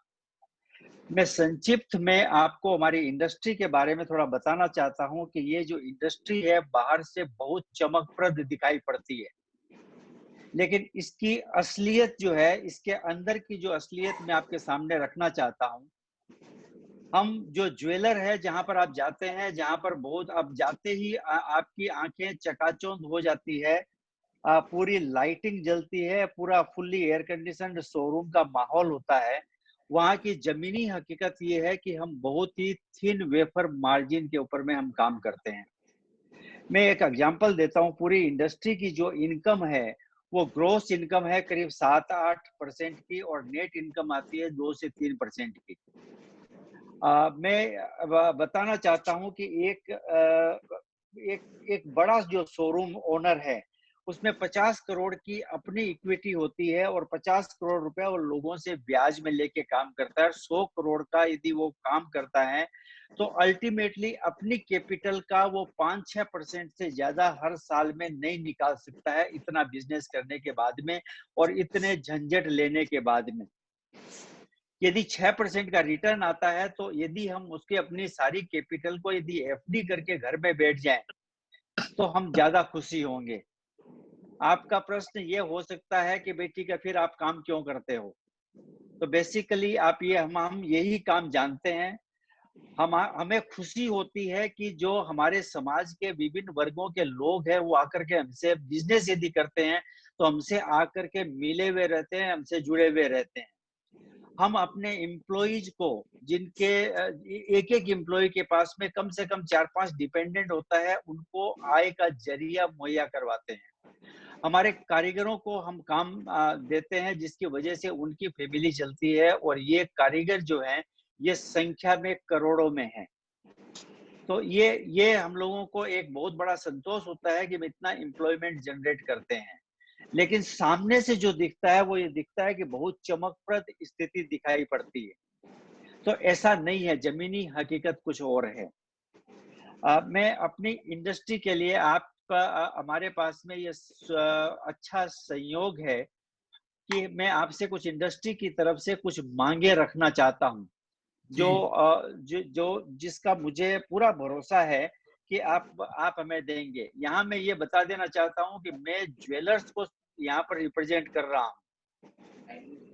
मैं संक्षिप्त में आपको हमारी इंडस्ट्री के बारे में थोड़ा बताना चाहता हूं कि ये जो इंडस्ट्री है बाहर से बहुत चमकप्रद दिखाई पड़ती है, लेकिन इसकी असलियत जो है, इसके अंदर की जो असलियत मैं आपके सामने रखना चाहता हूं। हम जो ज्वेलर है, जहां पर आप जाते हैं, जहां पर बहुत आप जाते ही आपकी आंखें चकाचौंध हो जाती है पूरी लाइटिंग जलती है, पूरा फुल्ली एयर कंडीशनड शोरूम का माहौल होता है। वहाँ की जमीनी हकीकत ये है कि हम बहुत ही थिन वेफर मार्जिन के ऊपर में हम काम करते हैं। मैं एक एग्जांपल देता हूँ, पूरी इंडस्ट्री की जो इनकम है वो ग्रोस इनकम है करीब 7-8% की, और नेट इनकम आती है 2 से 3% की। मैं बताना चाहता हूँ कि एक बड़ा जो शोरूम ओनर है उसमें 50 करोड़ की अपनी इक्विटी होती है और 50 करोड़ रुपया वो लोगों से ब्याज में लेके काम करता है। 100 करोड़ का यदि वो काम करता है तो अल्टीमेटली अपनी कैपिटल का वो 5-6% से ज्यादा हर साल में नहीं निकाल सकता है, इतना बिजनेस करने के बाद में और इतने झंझट लेने के बाद में। यदि 6% का रिटर्न आता है तो यदि हम उसके अपनी सारी कैपिटल को यदि एफडी करके घर में बैठ जाएं तो हम ज्यादा खुशी होंगे। आपका प्रश्न ये हो सकता है कि बेटी का फिर आप काम क्यों करते हो? तो बेसिकली आप ये हम यही काम जानते हैं। हमें खुशी होती है कि जो हमारे समाज के विभिन्न वर्गों के लोग हैं वो आकर के हमसे बिजनेस यदि करते हैं तो हमसे आकर के मिले हुए रहते हैं, हमसे जुड़े हुए रहते हैं। हम अपने एम्प्लॉइज को, जिनके एक एक एम्प्लॉय के पास में कम से कम 4-5 डिपेंडेंट होता है, उनको आय का जरिया मुहैया करवाते हैं। हमारे कारीगरों को हम काम देते हैं जिसकी वजह से उनकी फैमिली चलती है, और ये कारीगर जो हैं ये संख्या में करोड़ों में हैं। तो ये हम लोगों को एक बहुत बड़ा संतोष होता है कि हम इतना एम्प्लॉयमेंट जनरेट करते हैं। लेकिन सामने से जो दिखता है वो ये दिखता है कि बहुत चमकप्रद स्थिति दिखाई पड़ती है, तो ऐसा नहीं है, जमीनी हकीकत कुछ और है। मैं अपनी इंडस्ट्री के लिए हमारे पास में ये अच्छा संयोग है कि मैं आपसे कुछ इंडस्ट्री की तरफ से कुछ मांगे रखना चाहता हूं, जो जिसका मुझे पूरा भरोसा है कि आप हमें देंगे। यहाँ मैं ये बता देना चाहता हूँ कि मैं ज्वेलर्स को यहाँ पर रिप्रेजेंट कर रहा हूँ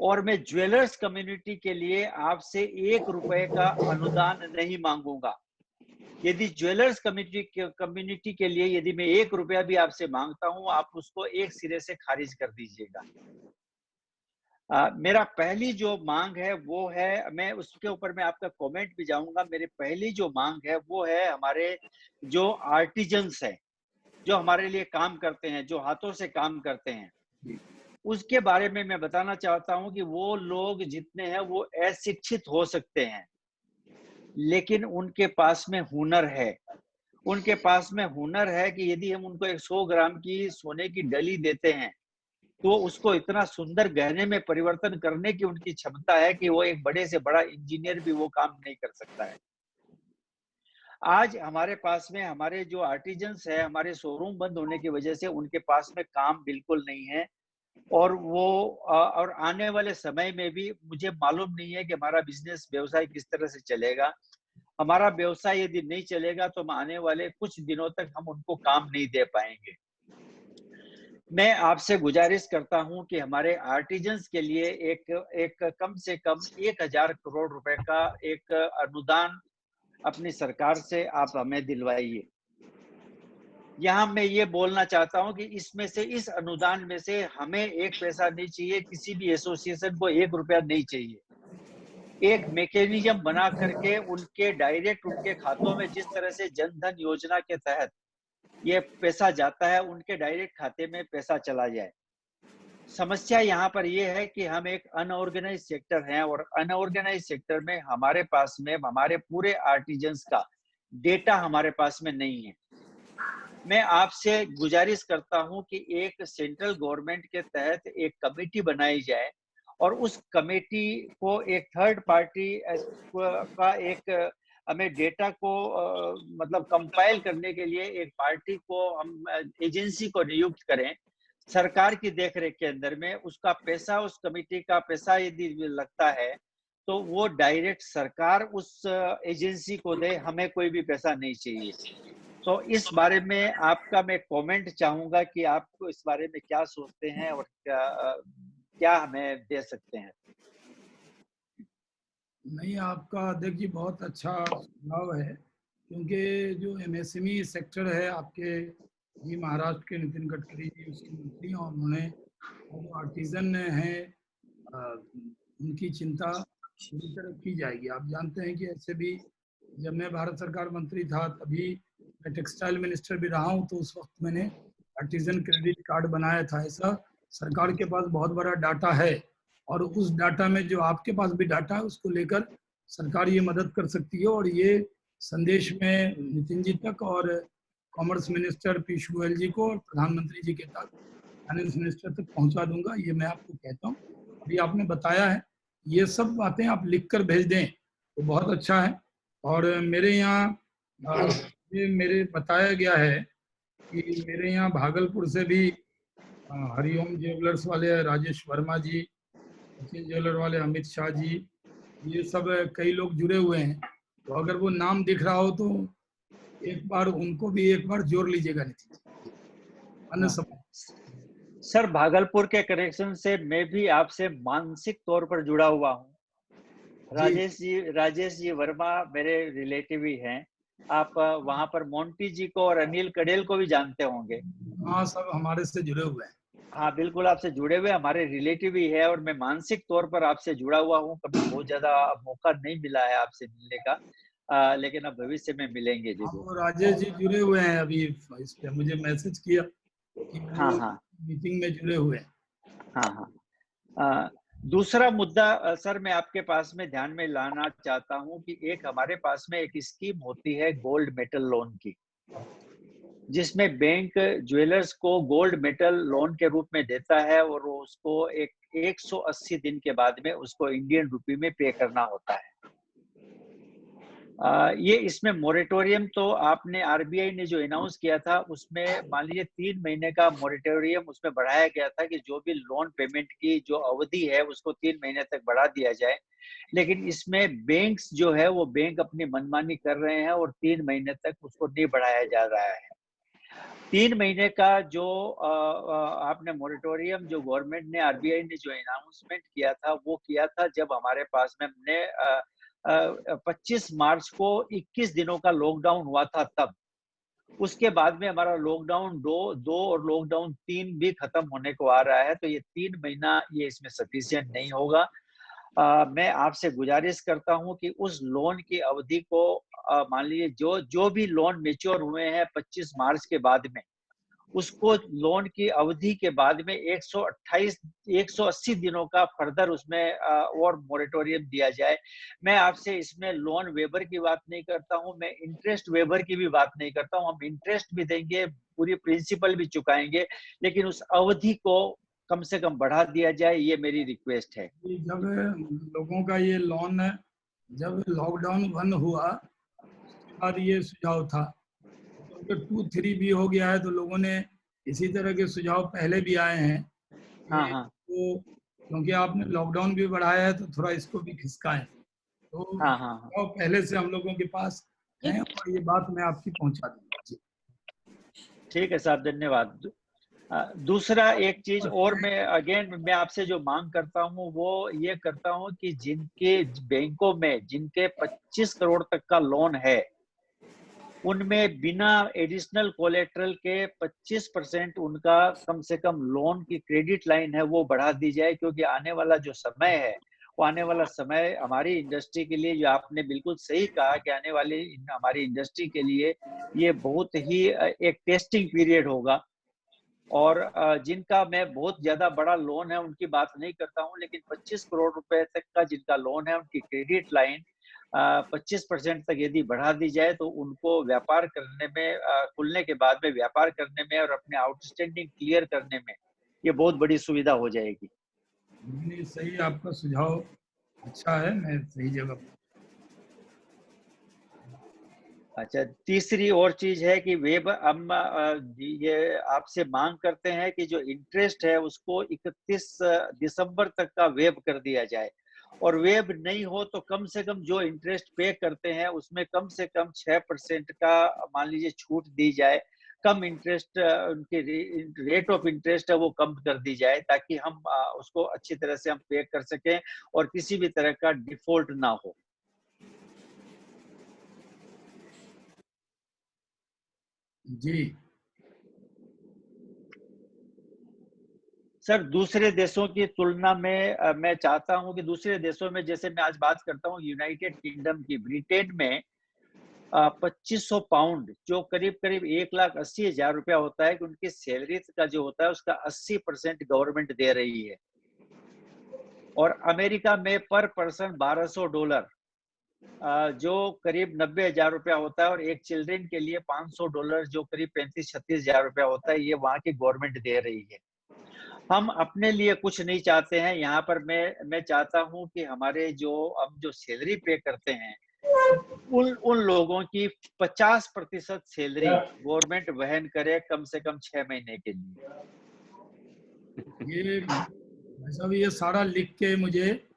और मैं ज्वेलर्स कम्युनिटी के लिए आपसे 1 रुपए का अनुदान नहीं मांगूंगा। यदि ज्वेलर्स कम्युनिटी के लिए यदि मैं 1 रुपया भी आपसे मांगता हूँ, आप उसको एक सिरे से खारिज कर दीजिएगा। मेरा पहली जो मांग है वो है, मैं उसके ऊपर मैं आपका कमेंट भी जाऊंगा। मेरी पहली जो मांग है वो है हमारे जो आर्टिजन्स है, जो हमारे लिए काम करते हैं, जो हाथों से काम करते हैं, उसके बारे में मैं बताना चाहता हूं कि वो लोग जितने हैं वो अशिक्षित हो सकते हैं, लेकिन उनके पास में हुनर है। उनके पास में हुनर है कि यदि हम उनको 100 ग्राम की सोने की डली देते हैं तो उसको इतना सुंदर गहने में परिवर्तन करने की उनकी क्षमता है कि वो एक बड़े से बड़ा इंजीनियर भी वो काम नहीं कर सकता है। आज हमारे पास में हमारे जो आर्टिजन्स है, हमारे शोरूम बंद होने की वजह से उनके पास में काम बिल्कुल नहीं है, और आने वाले समय में भी मुझे मालूम नहीं है कि हमारा बिजनेस व्यवसाय किस तरह से चलेगा। हमारा व्यवसाय यदि नहीं चलेगा तो आने वाले कुछ दिनों तक हम उनको काम नहीं दे पाएंगे। मैं आपसे गुजारिश करता हूं कि हमारे आर्टिजन्स के लिए एक कम से कम 1000 करोड़ रुपए का एक अनुदान अपनी सरकार से आप हमें दिलवाइए। यहाँ मैं ये बोलना चाहता हूँ कि इसमें से, इस अनुदान में से हमें 1 पैसा नहीं चाहिए, किसी भी एसोसिएशन को 1 रुपया नहीं चाहिए। एक मैकेनिज्म बना करके उनके डायरेक्ट उनके खातों में, जिस तरह से जन धन योजना के तहत ये पैसा जाता है, उनके डायरेक्ट खाते में पैसा चला जाए। समस्या यहाँ पर ये है कि हम एक अनऑर्गेनाइज सेक्टर हैं, और अनऑर्गेनाइज सेक्टर में हमारे पास में हमारे पूरे आर्टिजन्स का डेटा हमारे पास में नहीं है। मैं आपसे गुजारिश करता हूं कि एक सेंट्रल गवर्नमेंट के तहत एक कमेटी बनाई जाए, और उस कमेटी को एक थर्ड पार्टी का एक हमें डेटा को मतलब कंपाइल करने के लिए एक पार्टी को हम एजेंसी को नियुक्त करें सरकार की देखरेख के अंदर में। उसका पैसा, उस कमेटी का पैसा यदि लगता है तो वो डायरेक्ट सरकार उस एजेंसी को दे, हमें कोई भी पैसा नहीं चाहिए। तो इस बारे में आपका मैं कमेंट चाहूंगा कि आप इस बारे में क्या सोचते हैं और क्या हमें दे सकते हैं। नहीं, आपका देखिए बहुत अच्छा सुझाव है, क्योंकि जो एमएसएमई सेक्टर है आपके ये महाराष्ट्र के नितिन गडकरी जी उसके मंत्री हैं और उन्होंने जो आर्टिजन हैं उनकी चिंता पूरी तरह की जाएगी। आप जानते हैं कि ऐसे भी जब मैं भारत सरकार मंत्री था तभी मैं टेक्सटाइल मिनिस्टर भी रहा हूँ, तो उस वक्त मैंने आर्टिजन क्रेडिट कार्ड बनाया था। ऐसा सरकार के पास बहुत बड़ा डाटा है और उस डाटा में जो आपके पास भी डाटा है उसको लेकर सरकार ये मदद कर सकती है। और ये संदेश में नितिन जी तक और कॉमर्स मिनिस्टर पीयूष गोयल जी को और प्रधानमंत्री जी के तक, फाइनेंस मिनिस्टर तक पहुंचा दूंगा। ये मैं आपको कहता हूँ, अभी आपने बताया है, ये सब बातें आप लिख कर भेज दें तो बहुत अच्छा है। और मेरे यहाँ ये मेरे बताया गया है कि मेरे यहाँ भागलपुर से भी हरिओम ज्वेलर्स वाले राजेश वर्मा जी, सचिन ज्वेलर वाले अमित शाह जी, ये सब कई लोग जुड़े हुए हैं। तो अगर वो नाम दिख रहा हो तो एक बार उनको भी एक बार जोड़ लीजिएगा नितिन। अन्य सब सर, भागलपुर के कनेक्शन से मैं भी आपसे मानसिक तौर पर जुड़ा हुआ हूँ। राजेश जी वर्मा मेरे रिलेटिव ही हैं। आप वहां पर मोंटी जी को और अनिल कडेल को भी जानते होंगे। हाँ, सब हमारे से जुड़े हुए हैं। हाँ बिल्कुल, आपसे जुड़े हुए हमारे रिलेटिव ही है और मैं मानसिक तौर पर आपसे जुड़ा हुआ हूँ। कभी बहुत ज्यादा मौका नहीं मिला है आपसे मिलने का, लेकिन अब भविष्य में मिलेंगे जरूर। वो राजेश जी जुड़े हुए हैं, अभी इस पे मुझे मैसेज किया कि हाँ वो हाँ मीटिंग में जुड़े हुए हैं। हाँ हाँ। दूसरा मुद्दा सर मैं आपके पास में ध्यान में लाना चाहता हूँ कि एक हमारे पास में एक स्कीम होती है गोल्ड मेटल लोन की, जिसमें बैंक ज्वेलर्स को गोल्ड मेटल लोन के रूप में देता है और वो उसको 180 दिन के बाद में उसको इंडियन रुपी में पे करना होता है। ये इसमें मोरेटोरियम तो आपने आरबीआई ने जो अनाउंस किया था उसमें मान लीजिए 3 महीने का मोरेटोरियम उसमें बढ़ाया गया था कि जो भी लोन पेमेंट की जो अवधि है उसको 3 महीने तक बढ़ा दिया जाए। लेकिन इसमें बैंक्स जो है वो बैंक अपनी मनमानी कर रहे हैं और 3 महीने तक उसको नहीं बढ़ाया जा रहा है। 3 महीने का जो आपने मोरेटोरियम जो गवर्नमेंट ने आरबीआई ने जो अनाउंसमेंट किया था वो किया था जब हमारे पास में हमने 25 मार्च को 21 दिनों का लॉकडाउन हुआ था तब। उसके बाद में हमारा लॉकडाउन 2 और लॉकडाउन 3 भी खत्म होने को आ रहा है, तो ये 3 महीना ये इसमें सफिशिएंट नहीं होगा। मैं आपसे गुजारिश करता हूं कि उस लोन की अवधि को मान लीजिए जो भी लोन मेच्योर हुए हैं 25 मार्च के बाद में, उसको लोन की अवधि के बाद में 180 दिनों का फर्दर उसमें और मोरेटोरियम दिया जाए। मैं आपसे इसमें लोन वेबर की बात नहीं करता हूं, मैं इंटरेस्ट वेबर की भी बात नहीं करता हूं। हम इंटरेस्ट भी देंगे, पूरी प्रिंसिपल भी चुकाएंगे, लेकिन उस अवधि को कम से कम बढ़ा दिया जाए, ये मेरी रिक्वेस्ट है। जब लोगों का ये लोन जब लॉकडाउन बंद हुआ उसके बाद ये सुझाव था, तो 2-3 भी हो गया है तो लोगों ने इसी तरह के सुझाव पहले भी आए हैं हाँ कि हाँ तो क्योंकि आपने लॉकडाउन भी बढ़ाया है तो थोड़ा इसको भी खिसकाएं। तो हाँ हाँ हाँ। सुझाव पहले से हम लोगों के पास हैं और ये बात मैं आपकी पहुंचा दूंगा जी। ठीक है साहब, धन्यवाद। दूसरा एक चीज और मैं आपसे जो मांग करता हूँ वो ये करता हूँ कि जिनके बैंकों में जिनके 25 करोड़ तक का लोन है उनमें बिना एडिशनल कोलेट्रल के 25% उनका कम से कम लोन की क्रेडिट लाइन है वो बढ़ा दी जाए, क्योंकि आने वाला जो समय है वो आने वाला समय हमारी इंडस्ट्री के लिए, जो आपने बिल्कुल सही कहा कि आने वाली हमारी इंडस्ट्री के लिए ये बहुत ही एक टेस्टिंग पीरियड होगा। और जिनका मैं बहुत ज्यादा बड़ा लोन है उनकी बात नहीं करता हूं, लेकिन 25 करोड़ रुपए तक का जिनका लोन है उनकी क्रेडिट लाइन 25% तक यदि बढ़ा दी जाए तो उनको व्यापार करने में, खुलने के बाद में व्यापार करने में और अपने आउटस्टैंडिंग क्लियर करने में ये बहुत बड़ी सुविधा हो जाएगी। नहीं, सही, आपका सुझाव अच्छा है, मैं सही जगह। अच्छा, तीसरी और चीज है कि वेब हम ये आपसे मांग करते हैं कि जो इंटरेस्ट है उसको 31 दिसंबर तक का वेब कर दिया जाए, और वेब नहीं हो तो कम से कम जो इंटरेस्ट पे करते हैं उसमें कम से कम 6% का मान लीजिए छूट दी जाए। कम इंटरेस्ट उनके रेट ऑफ इंटरेस्ट है वो कम कर दी जाए, ताकि हम उसको अच्छी तरह से हम पे कर सकें और किसी भी तरह का डिफॉल्ट ना हो। जी, सर दूसरे देशों की तुलना में मैं चाहता हूं कि दूसरे देशों में, जैसे मैं आज बात करता हूं यूनाइटेड किंगडम की, ब्रिटेन में 2500 पाउंड जो करीब करीब 1,80,000 रुपया होता है कि उनकी सैलरी का जो होता है उसका 80% गवर्नमेंट दे रही है। और अमेरिका में पर पर्सन $1,200 जो करीब 90,000 रुपया होता है, और एक चिल्ड्रन के लिए $500 जो करीब 35-36,000 रुपया होता है, ये वहां की गवर्नमेंट दे रही है। हम अपने लिए कुछ नहीं चाहते हैं यहाँ पर। मैं चाहता हूँ कि हमारे हम जो सैलरी पे करते हैं उन लोगों की 50% सैलरी गवर्नमेंट वहन करे कम से कम 6 महीने के लिए। ये ऐसा भी, ये सारा लिख के मुझे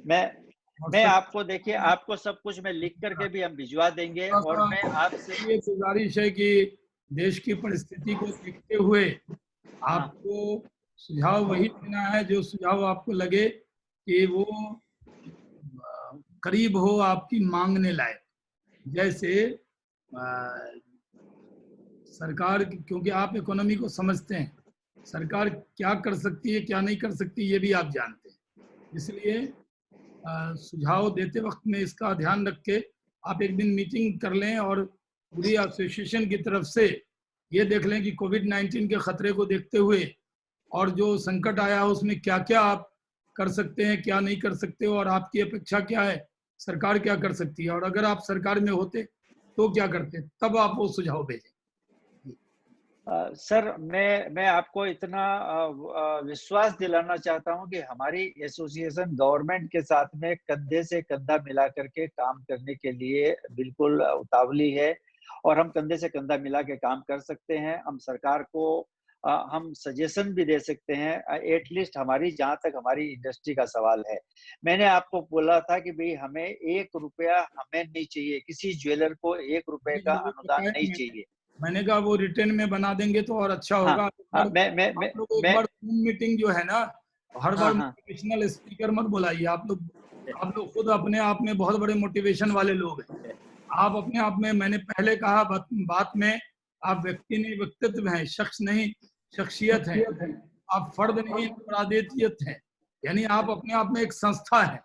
मैं आपको, देखिए आपको सब कुछ मैं लिख करके भी हम भिजवा देंगे। और मैं आपसे ये गुजारिश है कि देश की परिस्थिति को देखते हुए आपको सुझाव वही देना है जो सुझाव आपको लगे कि वो करीब हो आपकी मांगने लायक। जैसे सरकार, क्योंकि आप इकोनॉमी को समझते हैं, सरकार क्या कर सकती है क्या नहीं कर सकती ये भी आप जानते हैं, इसलिए सुझाव देते वक्त में इसका ध्यान रख के आप एक दिन मीटिंग कर लें और पूरी एसोसिएशन की तरफ से ये देख लें कि कोविड-19 के खतरे को देखते हुए और जो संकट आया है उसमें क्या क्या आप कर सकते हैं, क्या नहीं कर सकते हो, और आपकी अपेक्षा क्या है, सरकार क्या कर सकती है, और अगर आप सरकार में होते तो क्या करते, तब आप वो सुझाव भेजें। सर मैं आपको इतना विश्वास दिलाना चाहता हूं कि हमारी एसोसिएशन गवर्नमेंट के साथ में कंधे से कंधा मिला करके काम करने के लिए बिल्कुल उतावली है, और हम कंधे से कंधा मिला के काम कर सकते हैं। हम सरकार को हम सजेशन भी दे सकते हैं, एटलीस्ट हमारी, जहां तक हमारी इंडस्ट्री का सवाल है। मैंने आपको बोला था कि भाई हमें 1 रुपया हमें नहीं चाहिए, किसी ज्वेलर को 1 रुपए का अनुदान नहीं चाहिए। मैंने कहा वो रिटर्न में बना देंगे तो और अच्छा होगा। आप लोग एक बार मीटिंग जो है ना, हर बार मोटिवेशनल स्पीकर मत बुलाइए। आप लोग खुद अपने आप में बहुत बड़े मोटिवेशन वाले लोग हैं। आप अपने आप में, मैंने पहले कहा बात में, आप व्यक्ति नहीं, व्यक्तित्व हैं, शख्स नहीं शख्सियत है। आप फर्द नहीं, अफरादियत है, यानी आप अपने आप में एक संस्था है।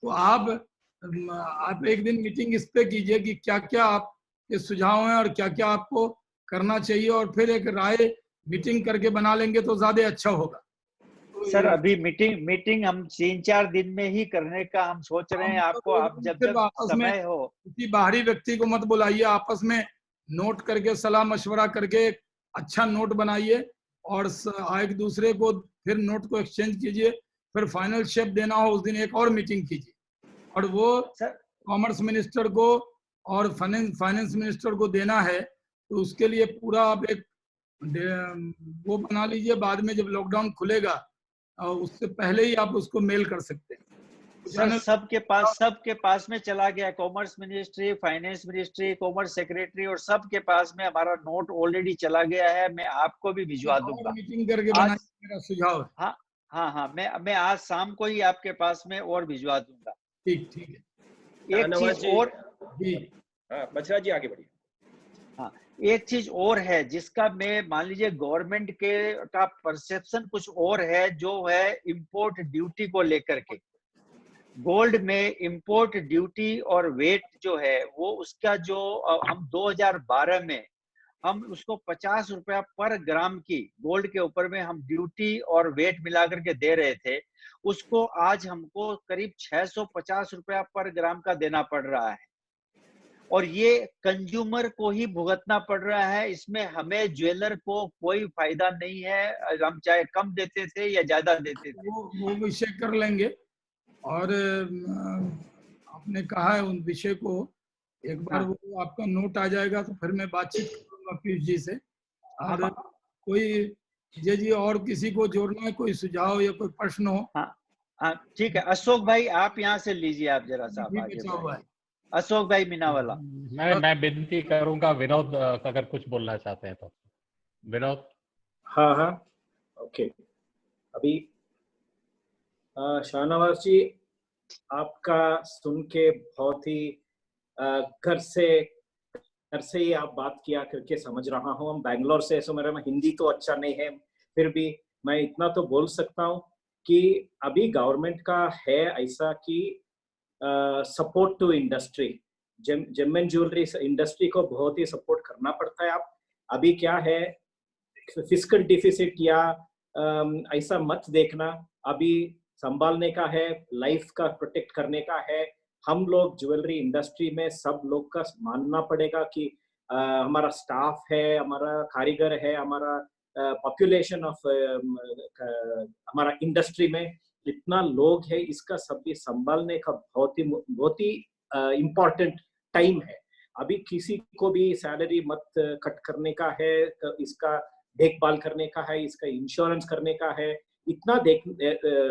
तो आप एक दिन मीटिंग इस पे कीजिए कि क्या क्या आप के सुझाव हैं और क्या क्या आपको करना चाहिए, और फिर एक राय मीटिंग करके बना लेंगे तो ज्यादा अच्छा होगा। तो सर अभी मीटिंग हम 3-4 दिन में ही करने का हम सोच रहे हैं। आपको, आप जब समय हो, किसी बाहरी व्यक्ति को मत बुलाइए, आपस में नोट करके सलाह मशवरा करके अच्छा नोट बनाइए और एक दूसरे को फिर नोट को एक्सचेंज कीजिए, फिर फाइनल शेप देना हो उस दिन एक और मीटिंग कीजिए, और वो कॉमर्स मिनिस्टर को और फाइनेंस मिनिस्टर को देना है। तो उसके लिए पूरा आप एक वो बना लीजिए, बाद में जब लॉकडाउन खुलेगा उससे पहले ही आप उसको मेल कर सकते हैं। सर सबके पास में चला गया, commerce ministry, finance ministry, commerce secretary, और सबके पास में हमारा नोट ऑलरेडी चला गया है। मैं आपको भी भिजवा दूंगा। मीटिंग करके बनाइए, मेरा सुझाव है। हाँ, मैं आज शाम को ही आपके पास में और भिजवा दूंगा। ठीक है। एक चीज और, बछरा जी आगे बढ़िए। हाँ, एक चीज और है जिसका मैं, मान लीजिए गवर्नमेंट का परसेप्शन कुछ और है, जो है इंपोर्ट ड्यूटी को लेकर के। गोल्ड में इंपोर्ट ड्यूटी और वेट जो है वो, उसका जो हम 2012 में हम उसको 50 रुपया पर ग्राम की गोल्ड के ऊपर में हम ड्यूटी और वेट मिला करके दे रहे थे, उसको आज हमको करीब 650 रुपया पर ग्राम का देना पड़ रहा है, और ये कंज्यूमर को ही भुगतना पड़ रहा है। इसमें हमें ज्वेलर को कोई फायदा नहीं है, हम चाहे कम देते थे या ज्यादा देते थे। वो विषय कर लेंगे, और आपने कहा है उन विषय को, एक बार वो आपका नोट आ जाएगा तो फिर मैं बातचीत करूंगा पीयूष जी से। और कोई विजय जी और किसी को जोड़ना है, कोई सुझाव या कोई प्रश्न हो? हाँ ठीक है, अशोक भाई आप यहाँ से लीजिए, आप जरा सा आगे। अशोक भाई मीनावाला। मैं विनती करूंगा, विनोद अगर कुछ बोलना चाहते हैं तो विनोद। हाँ ओके। अभी शाहनवाज जी, आपका सुन के बहुत ही घर से ही आप बात किया करके समझ रहा हूँ। हम बैंगलोर से, सो मेरा हिंदी तो अच्छा नहीं है, फिर भी मैं इतना तो बोल सकता हूँ कि अभी गवर्नमेंट का है ऐसा कि support to industry, gem and jewellery industry को बहुत ही सपोर्ट करना पड़ता है। आप अभी क्या है, फिस्कल डिफिसिट या ऐसा मत देखना, अभी संभालने का है, लाइफ का प्रोटेक्ट करने का है। हम लोग ज्वेलरी इंडस्ट्री में सब लोग का मानना पड़ेगा कि हमारा स्टाफ है, हमारा कारीगर है, हमारा पॉपुलेशन ऑफ हमारा इंडस्ट्री में इतना लोग है, इसका सभी संभालने का बहुत ही इम्पोर्टेंट टाइम है। अभी किसी को भी सैलरी मत कट करने का है, इसका देखभाल करने का है, इसका इंश्योरेंस करने का है, इतना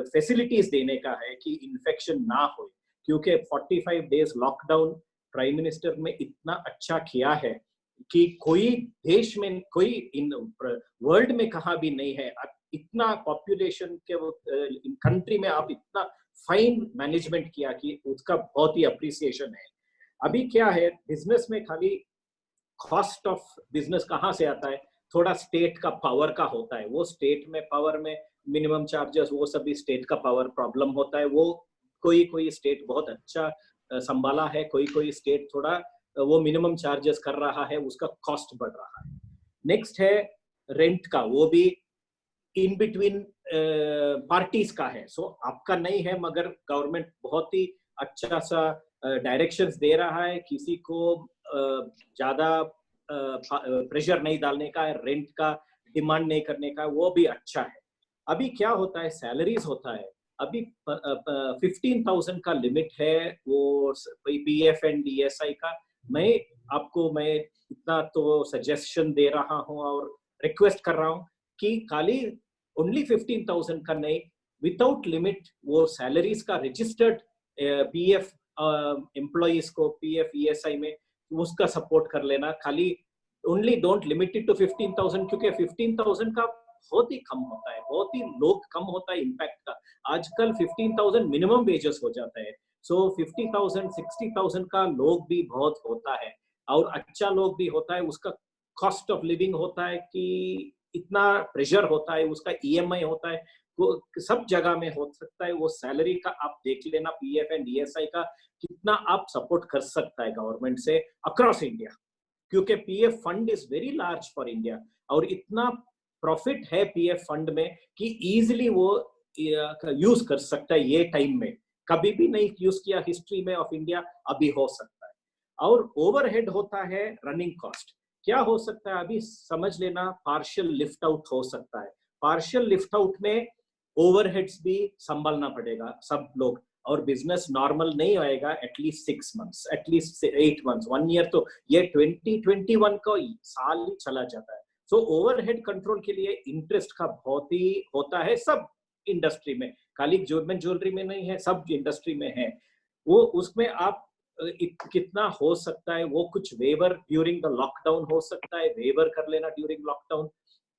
फैसिलिटीज देने का है कि इन्फेक्शन ना हो। क्योंकि 45 डेज लॉकडाउन प्राइम मिनिस्टर ने इतना अच्छा किया है कि कोई देश में, कोई वर्ल्ड में कहाँ भी नहीं है। इतना पॉपुलेशन के कंट्री में आप इतना फाइन मैनेजमेंट किया कि उसका बहुत ही अप्रिसिएशन है। अभी क्या है, बिजनेस में खाली कॉस्ट ऑफ बिजनेस कहाँ से आता है, थोड़ा स्टेट का पावर का होता है। वो स्टेट में पावर में मिनिमम चार्जेस, वो सभी स्टेट का पावर प्रॉब्लम होता है। वो कोई स्टेट बहुत अच्छा संभाला है, कोई स्टेट थोड़ा वो मिनिमम चार्जेस कर रहा है, उसका कॉस्ट बढ़ रहा है। नेक्स्ट है रेंट का, वो भी इन बिटवीन पार्टीज का है। सो आपका नहीं है, मगर गवर्नमेंट बहुत ही अच्छा सा डायरेक्शंस दे रहा है, किसी को ज्यादा प्रेशर नहीं डालने का है, रेंट का डिमांड नहीं करने का, वो भी अच्छा है। अभी क्या होता है, सैलरीज होता है, अभी 15,000 का लिमिट है वो पीएफ एंड ईएसआई का। मैं इतना तो सजेशन दे रहा हूँ और रिक्वेस्ट कर रहा हूँ कि खाली ओनली 15,000 का नहीं, विदाउट लिमिट वो सैलरीज का रजिस्टर्ड पीएफ एम्प्लॉइज को पीएफ ईएसआई में उसका सपोर्ट कर लेना। खाली only don't limit it to 15,000, क्योंकि 15,000 का बहुत ही कम होता है, बहुत ही लोग कम होता है इम्पैक्ट का। आजकल 15,000 मिनिमम वेजेस हो जाता है। सो 50,000 60,000 का लोग भी बहुत होता है, और अच्छा लोग भी होता है। उसका कॉस्ट ऑफ लिविंग होता है कि इतना प्रेशर होता है, उसका ईएमआई होता है, वो सब जगह में हो सकता है। वो सैलरी का आप देख लेना, पीएफ एंड ईएसआई का कितना आप सपोर्ट कर सकता है गवर्नमेंट से अक्रॉस इंडिया, क्योंकि PF fund is very large for India, और इतना प्रॉफिट है पीएफ फंड में कि इजीली वो यूज कर सकता है। ये टाइम में कभी भी नहीं यूज किया हिस्ट्री में ऑफ इंडिया, अभी हो सकता है। और ओवरहेड होता है रनिंग कॉस्ट, क्या हो सकता है अभी समझ लेना, पार्शियल लिफ्ट आउट हो सकता है। पार्शियल लिफ्ट आउट में ओवरहेड्स भी संभालना पड़ेगा सब लोग, और बिजनेस नॉर्मल नहीं आएगा at least 6 months, at least 8 months, 1 year, तो ये 2021 का साल ही चला जाता है। सो ओवरहेड कंट्रोल के लिए इंटरेस्ट का बहुत ही होता है सब इंडस्ट्री में, खाली ज्वेलरी में नहीं है, सब इंडस्ट्री में है। वो उसमें आप कितना हो सकता है, वो कुछ वेवर ड्यूरिंग द लॉकडाउन हो सकता है, वेवर कर लेना during lockdown.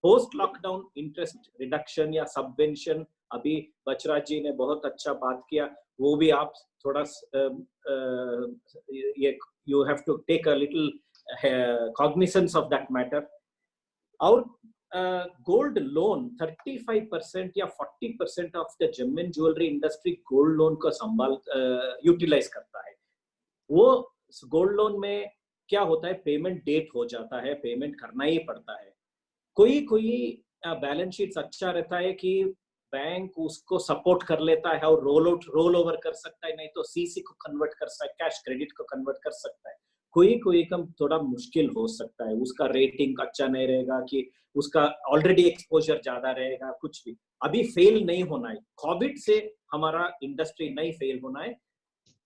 Post lockdown interest reduction या सबवेंशन, अभी बचराज जी ने बहुत अच्छा बात किया, वो भी आप थोड़ा you have to take a little cognisance of that matter. और गोल्ड लोन 35% या 40% of the gem and jewellery industry gold loan का संभाल यूटिलाइज करता है। वो गोल्ड लोन में क्या होता है, पेमेंट डेट हो जाता है, पेमेंट करना ही पड़ता है। कोई बैलेंस शीट अच्छा रहता है कि बैंक उसको सपोर्ट कर लेता है और रोल ओवर कर सकता है, नहीं तो सीसी को कन्वर्ट कर सकता है, कैश क्रेडिट को कन्वर्ट कर सकता है। कोई कम थोड़ा मुश्किल हो सकता है, उसका रेटिंग अच्छा नहीं रहेगा कि उसका ऑलरेडी एक्सपोजर ज्यादा रहेगा, कुछ भी। अभी फेल नहीं होना है, कोविड से हमारा इंडस्ट्री नहीं फेल होना है।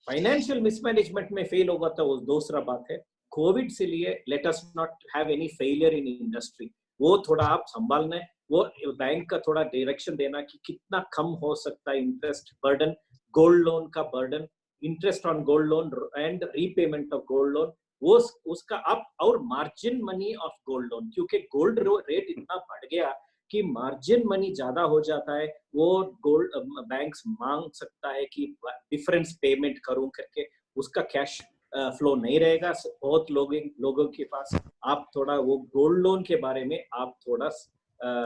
फाइनेंशियल मिसमैनेजमेंट में फेल होगा तो वो दूसरा बात है। कोविड से लिए let us not have any failure in industry, वो थोड़ा आप संभालना है। वो बैंक का थोड़ा डायरेक्शन देना कि कितना कम हो सकता है इंटरेस्ट बर्डन, गोल्ड लोन का burden, interest on gold loan and repayment of gold loan, वो उसका अप, और margin money of gold loan, क्योंकि गोल्ड रेट इतना बढ़ गया कि मार्जिन मनी ज्यादा हो जाता है। वो गोल्ड बैंक्स मांग सकता है कि डिफरेंस पेमेंट करूं करके, उसका कैश फ्लो नहीं रहेगा बहुत लोगों के पास। आप थोड़ा वो गोल्ड लोन के बारे में आप थोड़ा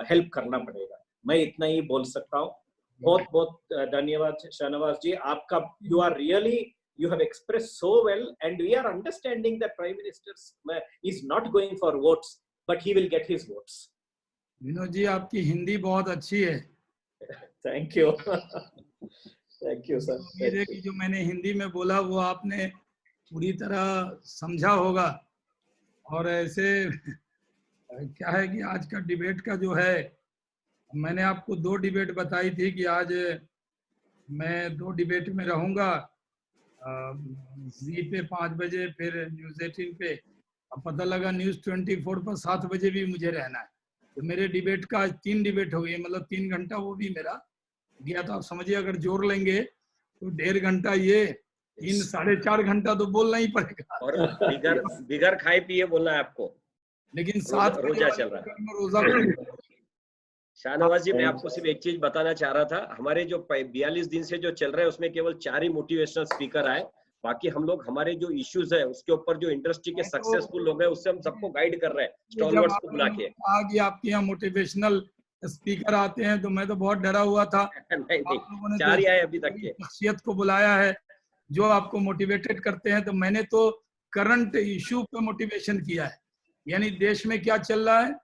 हेल्प करना पड़ेगा। मैं इतना ही बोल सकता हूँ। बहुत बहुत धन्यवाद शाहनवाज जी, आपका you are really you have expressed so well, and we are understanding that Prime Minister is not going for votes, but he will get his votes. Vinod ji, आपकी हिंदी बहुत अच्छी है। Thank you. Thank you, sir. उम्मीद है कि जो मैंने हिंदी में बोला वो आपने पूरी तरह समझा होगा। और ऐसे क्या है कि आज का डिबेट का जो है, मैंने आपको 2 डिबेट बताई थी कि आज मैं 2 डिबेट में रहूंगा, जी पे 5 बजे, फिर न्यूज 18 पे। अब पता लगा न्यूज 24 पर 7 बजे भी मुझे रहना है। तो मेरे डिबेट का 3 डिबेट हो गई, मतलब 3 घंटा वो भी मेरा गया। तो आप समझिए अगर जोड़ लेंगे तो 1.5 घंटा ये, 3 साढ़े 4 घंटा तो बोलना ही पड़ेगा। और बिगर खाए पिए बोलना है आपको, लेकिन 7 रोजा चल रहा है। रोजा। शाहनवाज जी, मैं आपको सिर्फ एक चीज बताना चाह रहा था, हमारे जो 42 दिन से जो चल रहे हैं उसमें केवल 4 ही मोटिवेशनल स्पीकर आए। बाकी हम लोग हमारे जो इश्यूज है उसके ऊपर जो इंडस्ट्री के सक्सेसफुल लोग हैं उससे हम सबको गाइड कर रहे हैं, स्टॉलवर्ड्स को बुला के। आगे आपके यहाँ मोटिवेशनल स्पीकर आते हैं तो मैं तो बहुत डरा हुआ था। नहीं, आप लोगों ने 4 ही आए अभी तक के। शख्सियत को बुलाया है जो आपको मोटिवेटेड करते हैं। तो मैंने तो करंट इशू पे मोटिवेशन किया है, यानी देश में क्या चल रहा है,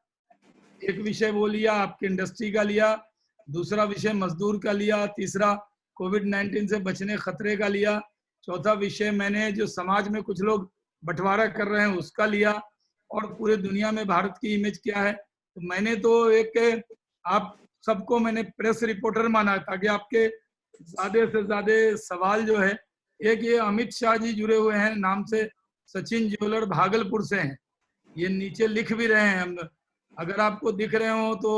एक विषय वो लिया, आपकी इंडस्ट्री का लिया, दूसरा विषय मजदूर का लिया, तीसरा कोविड-19 से बचने खतरे का लिया, चौथा विषय मैंने जो समाज में कुछ लोग बंटवारा कर रहे हैं उसका लिया, और पूरे दुनिया में भारत की इमेज क्या है। तो मैंने तो एक आप सबको मैंने प्रेस रिपोर्टर माना, ताकि आपके ज्यादा से ज्यादा सवाल जो है, एक ये अमित शाह जी जुड़े हुए हैं नाम से, सचिन ज्वेलर भागलपुर से हैं, ये नीचे लिख भी रहे हैं। हम अगर आपको दिख रहे हो तो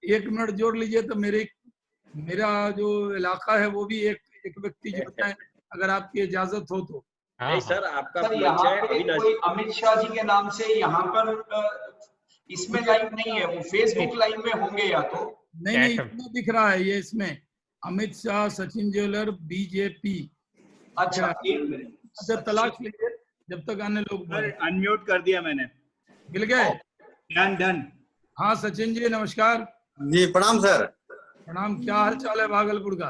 1 मिनट जोड़ लीजिए, तो मेरा जो इलाका है वो भी एक व्यक्ति जुड़ता है, अगर आपकी इजाजत हो तो। नहीं सर, आपका सर यहाँ पे कोई अमित शाह जी के नाम से यहाँ पर इसमें लाइव नहीं है, वो फेसबुक लाइव में होंगे या तो नहीं, इसमें दिख रहा है, ये इसमें अमित शाह सचिन ज्वेलर बीजेपी। अच्छा, एक मिनट, अच्छा तलाश लीजिए जब तक अन्य लोग। अनम्यूट कर दिया मैंने। मिल गए? डन। हाँ सचिन जी नमस्कार। जी प्रणाम सर। प्रणाम, क्या हाल चाल है भागलपुर का?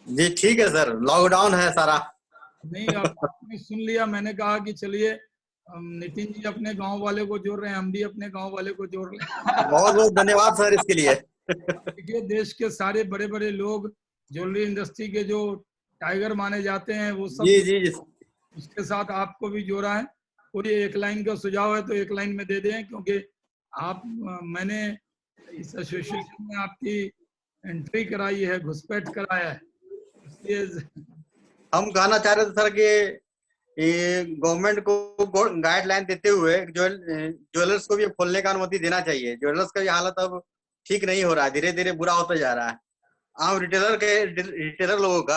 जी ठीक है सर, लॉकडाउन है सारा। नहीं, आपने सुन लिया, मैंने कहा कि चलिए नितिन जी अपने गांव वाले को जोड़ रहे हैं, हम भी अपने गांव वाले को जोड़ रहे हैं। बहुत बहुत धन्यवाद सर इसके लिए। देखिए देश के सारे बड़े बड़े लोग, ज्वेलरी इंडस्ट्री के जो टाइगर माने जाते हैं वो सब जी उसके साथ आपको भी जोड़ा है। कोई 1 लाइन का सुझाव है तो 1 लाइन में दे दें, क्योंकि आप मैंने इस एसोसिएशन में आपकी एंट्री कराई है, घुसपैठ कराया है, इसलिए हम कहना चाह रहे थे सर कि गवर्नमेंट को गाइडलाइन देते हुए ज्वेलर्स को भी खोलने का अनुमति देना चाहिए। ज्वेलर्स का हालत अब ठीक नहीं हो रहा है, धीरे धीरे बुरा होता जा रहा है आम रिटेलर लोगों का।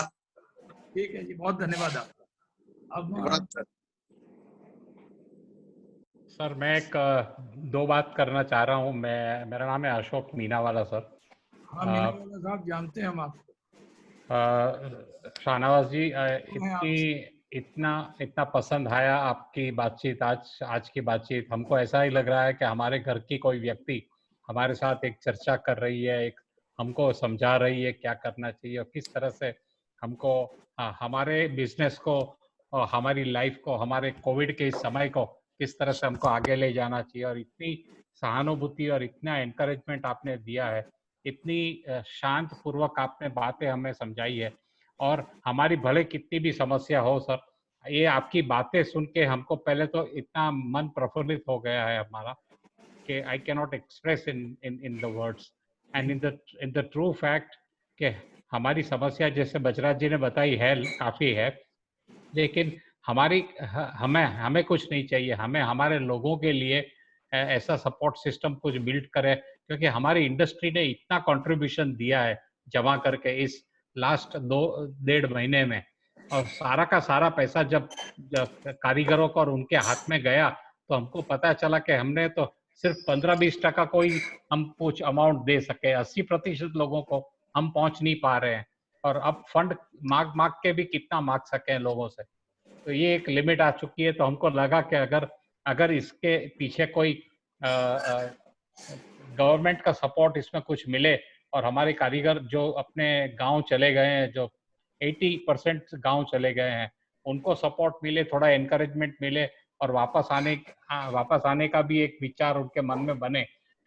ठीक है जी, बहुत धन्यवाद आपका। अब सर मैं 2 बात करना चाह रहा हूँ। मेरा नाम है अशोक मीनावाला सर। हाँ मीनावाला साहब, जानते हैं हम आपको। शाहनवाज जी, इतना पसंद आया आपकी बातचीत, आज की बातचीत। हमको ऐसा ही लग रहा है कि हमारे घर की कोई व्यक्ति हमारे साथ एक चर्चा कर रही है, एक हमको समझा रही है क्या करना चाहिए और किस तरह से हमको हमारे बिजनेस को और हमारी लाइफ को, हमारे कोविड के इस समय को किस तरह से हमको आगे ले जाना चाहिए। और इतनी सहानुभूति और इतना एनकरेजमेंट आपने दिया है, इतनी शांत पूर्वक आपने बातें हमें समझाई है। और हमारी भले कितनी भी समस्या हो सर, ये आपकी बातें सुन के हमको पहले तो इतना मन प्रफुल्लित हो गया है हमारा कि I can not express in the words and in the true fact कि हमारी समस्या जैसे बजराज जी ने बताई है काफ़ी है, लेकिन हमें कुछ नहीं चाहिए। हमें हमारे लोगों के लिए ऐसा सपोर्ट सिस्टम कुछ बिल्ड करे, क्योंकि हमारी इंडस्ट्री ने इतना कंट्रीब्यूशन दिया है जमा करके इस लास्ट 2-1.5 महीने में, और सारा का सारा पैसा जब कारीगरों को और उनके हाथ में गया तो हमको पता चला कि हमने तो सिर्फ 15-20% कोई हम कुछ अमाउंट दे सके, 80% लोगों को हम पहुंच नहीं पा रहे हैं। और अब फंड मांग के भी कितना मांग सके लोगों से, तो ये एक लिमिट आ चुकी है। तो हमको लगा कि अगर इसके पीछे कोई गवर्नमेंट का सपोर्ट इसमें कुछ मिले और हमारे कारीगर जो अपने गांव चले गए हैं, जो 80% गांव चले गए हैं, उनको सपोर्ट मिले, थोड़ा एनकरेजमेंट मिले और वापस आने का भी एक विचार उनके मन में बने,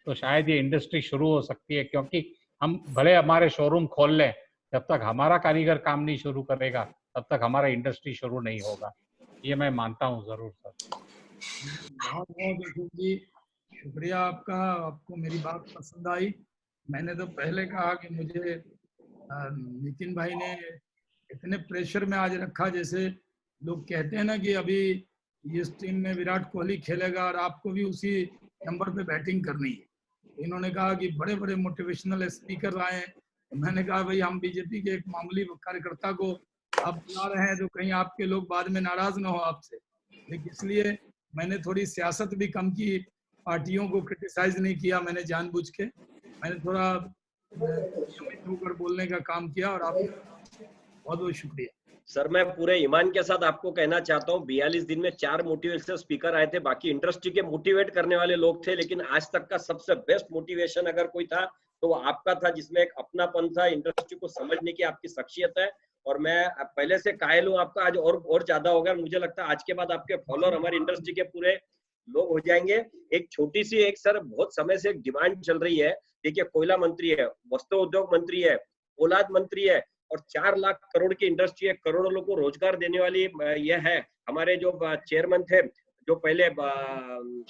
तो शायद ये इंडस्ट्री शुरू हो सकती है। क्योंकि हम भले हमारे शोरूम खोल लें, जब तक हमारा कारीगर काम नहीं शुरू करेगा तब तक हमारा इंडस्ट्री शुरू नहीं होगा। ये मैं मानता हूँ जरूर सर। बहुत बहुत अशोक जी शुक्रिया आपका, आपको मेरी बात पसंद आई। मैंने तो पहले कहा कि मुझे नितिन भाई ने इतने प्रेशर में आज रखा, जैसे लोग कहते हैं ना कि अभी इस टीम में विराट कोहली खेलेगा और आपको भी उसी नंबर पे बैटिंग करनी है। इन्होंने कहा कि बड़े बड़े मोटिवेशनल स्पीकर आए हैं, तो मैंने कहा भाई हम बीजेपी के एक मामूली कार्यकर्ता को आप बुला रहे हैं तो कहीं आपके लोग बाद में नाराज ना हो आपसे। लेकिन इसलिए मैंने थोड़ी सियासत भी कम की, पार्टियों को क्रिटिसाइज नहीं किया मैंने जानबूझ के, मैंने थोड़ा नियमित होकर बोलने का काम किया। और आपका बहुत बहुत शुक्रिया सर। मैं पूरे ईमान के साथ आपको कहना चाहता हूँ 42 दिन में 4 मोटिवेशनल स्पीकर आए थे, बाकी इंडस्ट्री के मोटिवेट करने वाले लोग थे, लेकिन आज तक का सबसे बेस्ट मोटिवेशन अगर कोई था तो वो आपका था, जिसमें एक अपनापन था, इंडस्ट्री को समझने की आपकी शख्सियत है। और मैं पहले से कायल हूँ आपका, आज और ज्यादा हो गया। मुझे लगता है आज के बाद आपके फॉलोअर हमारी इंडस्ट्री के पूरे लोग हो जाएंगे। एक छोटी सी एक सर बहुत समय से एक डिमांड चल रही है, देखिए कोयला मंत्री है, वस्त्र उद्योग मंत्री है, औलाद मंत्री है और 4 लाख करोड़ की इंडस्ट्री है, करोड़ों लोगों को रोजगार देने वाली यह है। हमारे जो चेयरमैन थे जो पहले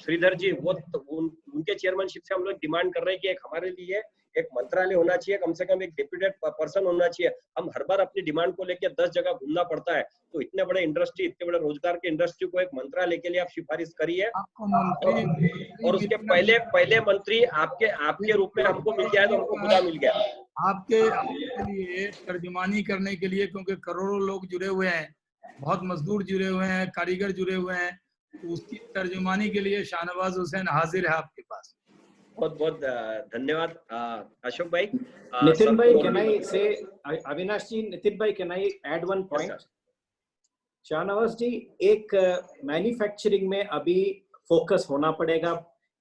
श्रीधर जी, वो उनके चेयरमैनशिप से हम लोग डिमांड कर रहे हैं कि एक हमारे लिए एक मंत्रालय होना चाहिए, कम से कम एक डेप्यूटेड पर्सन होना चाहिए। हम हर बार अपनी डिमांड को लेकर 10 जगह घूमना पड़ता है, तो इतने बड़े इंडस्ट्री, इतने बड़े रोजगार के इंडस्ट्री को एक मंत्रालय के लिए आप सिफारिश करिए। और उसके पहले मंत्री आपके रूप में हमको मिल गया, तो हमको खुदा मिल गया। आपके लिए तर्जुमानी करने के लिए, क्योंकि करोड़ों लोग जुड़े हुए हैं, बहुत मजदूर जुड़े हुए हैं, कारीगर जुड़े हुए हैं, तो उसकी तर्जुमानी के लिए शाहनवाज हुसैन हाजिर है आपके पास। बहुत बहुत धन्यवाद अशोक भाई। नितिन भाई, कैन आई से अविनाश जी, नितिन भाई can I add one point? Shahnawaz ji, एक मैन्युफैक्चरिंग में अभी फोकस होना पड़ेगा।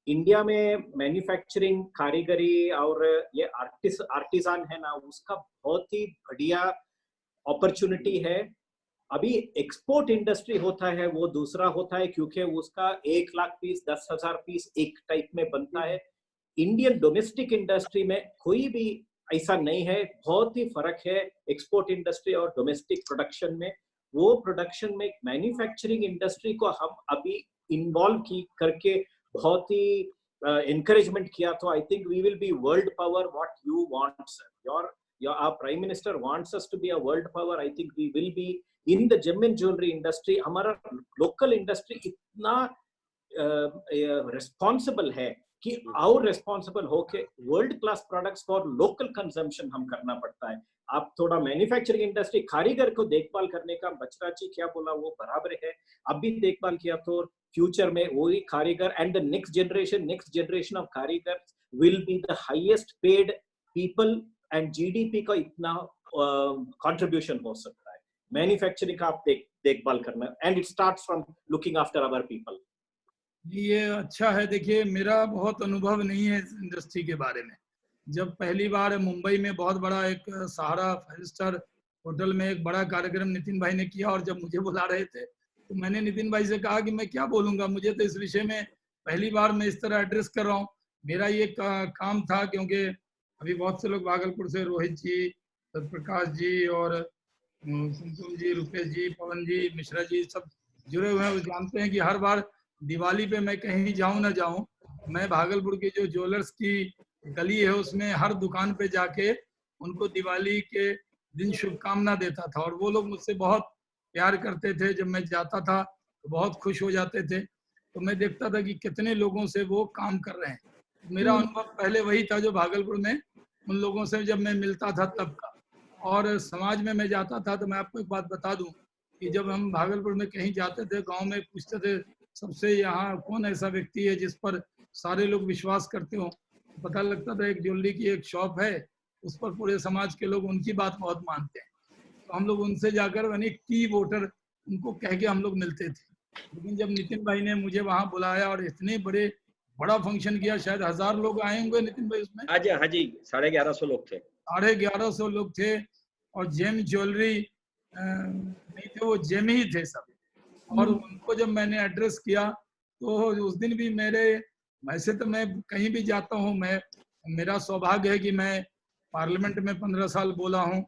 इंडिया में मैन्युफैक्चरिंग, कारीगरी और ये आर्टिसान है ना, उसका बहुत ही बढ़िया अपॉर्चुनिटी है। अभी एक्सपोर्ट इंडस्ट्री होता है वो दूसरा होता है, क्योंकि उसका 1 लाख पीस, 10,000 पीस एक टाइप में बनता है। इंडियन डोमेस्टिक इंडस्ट्री में कोई भी ऐसा नहीं है, बहुत ही फर्क है एक्सपोर्ट इंडस्ट्री और डोमेस्टिक प्रोडक्शन में। वो प्रोडक्शन में मैन्युफैक्चरिंग इंडस्ट्री को हम अभी इन्वॉल्व करके बहुत ही encouragement किया, तो I think we will be world power what you want, sir. Our Prime Minister wants us to be a world power. I think we will be in the gem and jewelry industry. हमारा local industry इतना responsible है कि और responsible होके world class products for local consumption हम करना पड़ता है। आप थोड़ा मैन्युफैक्चरिंग इंडस्ट्री, कारीगर को देखभाल करने का, बचरा जी क्या बोला वो बराबर है, अब भी देखभाल किया तो फ्यूचर में वही कारीगर and the next generation of कारीगर will be the highest paid people and GDP का इतना कंट्रीब्यूशन हो सकता है। मैन्युफैक्चरिंग का आप देखभाल करना, and it starts from looking after our people. ये अच्छा है। देखिए मेरा बहुत अनुभव नहीं है इस इंडस्ट्री के बारे में। जब पहली बार मुंबई में बहुत बड़ा एक सहारा 5 स्टार होटल में एक बड़ा कार्यक्रम नितिन भाई ने किया, और जब मुझे बुला रहे थे तो मैंने नितिन भाई से कहा कि मैं क्या बोलूंगा, मुझे तो इस विषय में पहली बार मैं इस तरह एड्रेस कर रहा हूँ। मेरा ये काम था, क्योंकि अभी बहुत से लोग भागलपुर से, रोहित जी, सत्यप्रकाश जी और कुमकुम जी, रुपेश जी, पवन जी, मिश्रा जी, सब जुड़े हुए हैं। वो जानते हैं कि हर बार दिवाली पे मैं कहीं जाऊं ना जाऊं, मैं भागलपुर की जो ज्वेलर्स की गली है उसमें हर दुकान पे जाके उनको दिवाली के दिन शुभकामना देता था, और वो लोग मुझसे बहुत प्यार करते थे। जब मैं जाता था तो बहुत खुश हो जाते थे। तो मैं देखता था कि कितने लोगों से वो काम कर रहे हैं। मेरा अनुभव पहले वही था जो भागलपुर में उन लोगों से जब मैं मिलता था तब का। और समाज में मैं जाता था तो मैं आपको एक बात बता दूं कि जब हम भागलपुर में कहीं जाते थे, गांव में पूछते थे सबसे यहाँ कौन ऐसा व्यक्ति है जिस पर सारे लोग विश्वास करते हो, पता लगता था एक ज्वेलरी की एक शॉप है, उस पर पूरे समाज के लोग उनकी बात बहुत मानते हैं। तो हम लोग उनसे जाकर यानी की वोटर उनको कह के हम लोग मिलते थे। लेकिन जब नितिन भाई ने मुझे वहाँ बुलाया और इतने बड़ा फंक्शन किया, शायद 1000 लोग आए होंगे नितिन भाई उसमें। हाँ जी 1150 लोग थे। 1150 लोग थे और जेम ज्वेलरी नहीं थे, वो जेम ही थे सब। और उनको जब मैंने एड्रेस किया तो उस दिन भी वैसे तो मैं कहीं भी जाता हूँ, मेरा सौभाग्य है कि मैं पार्लियामेंट में 15 साल बोला हूँ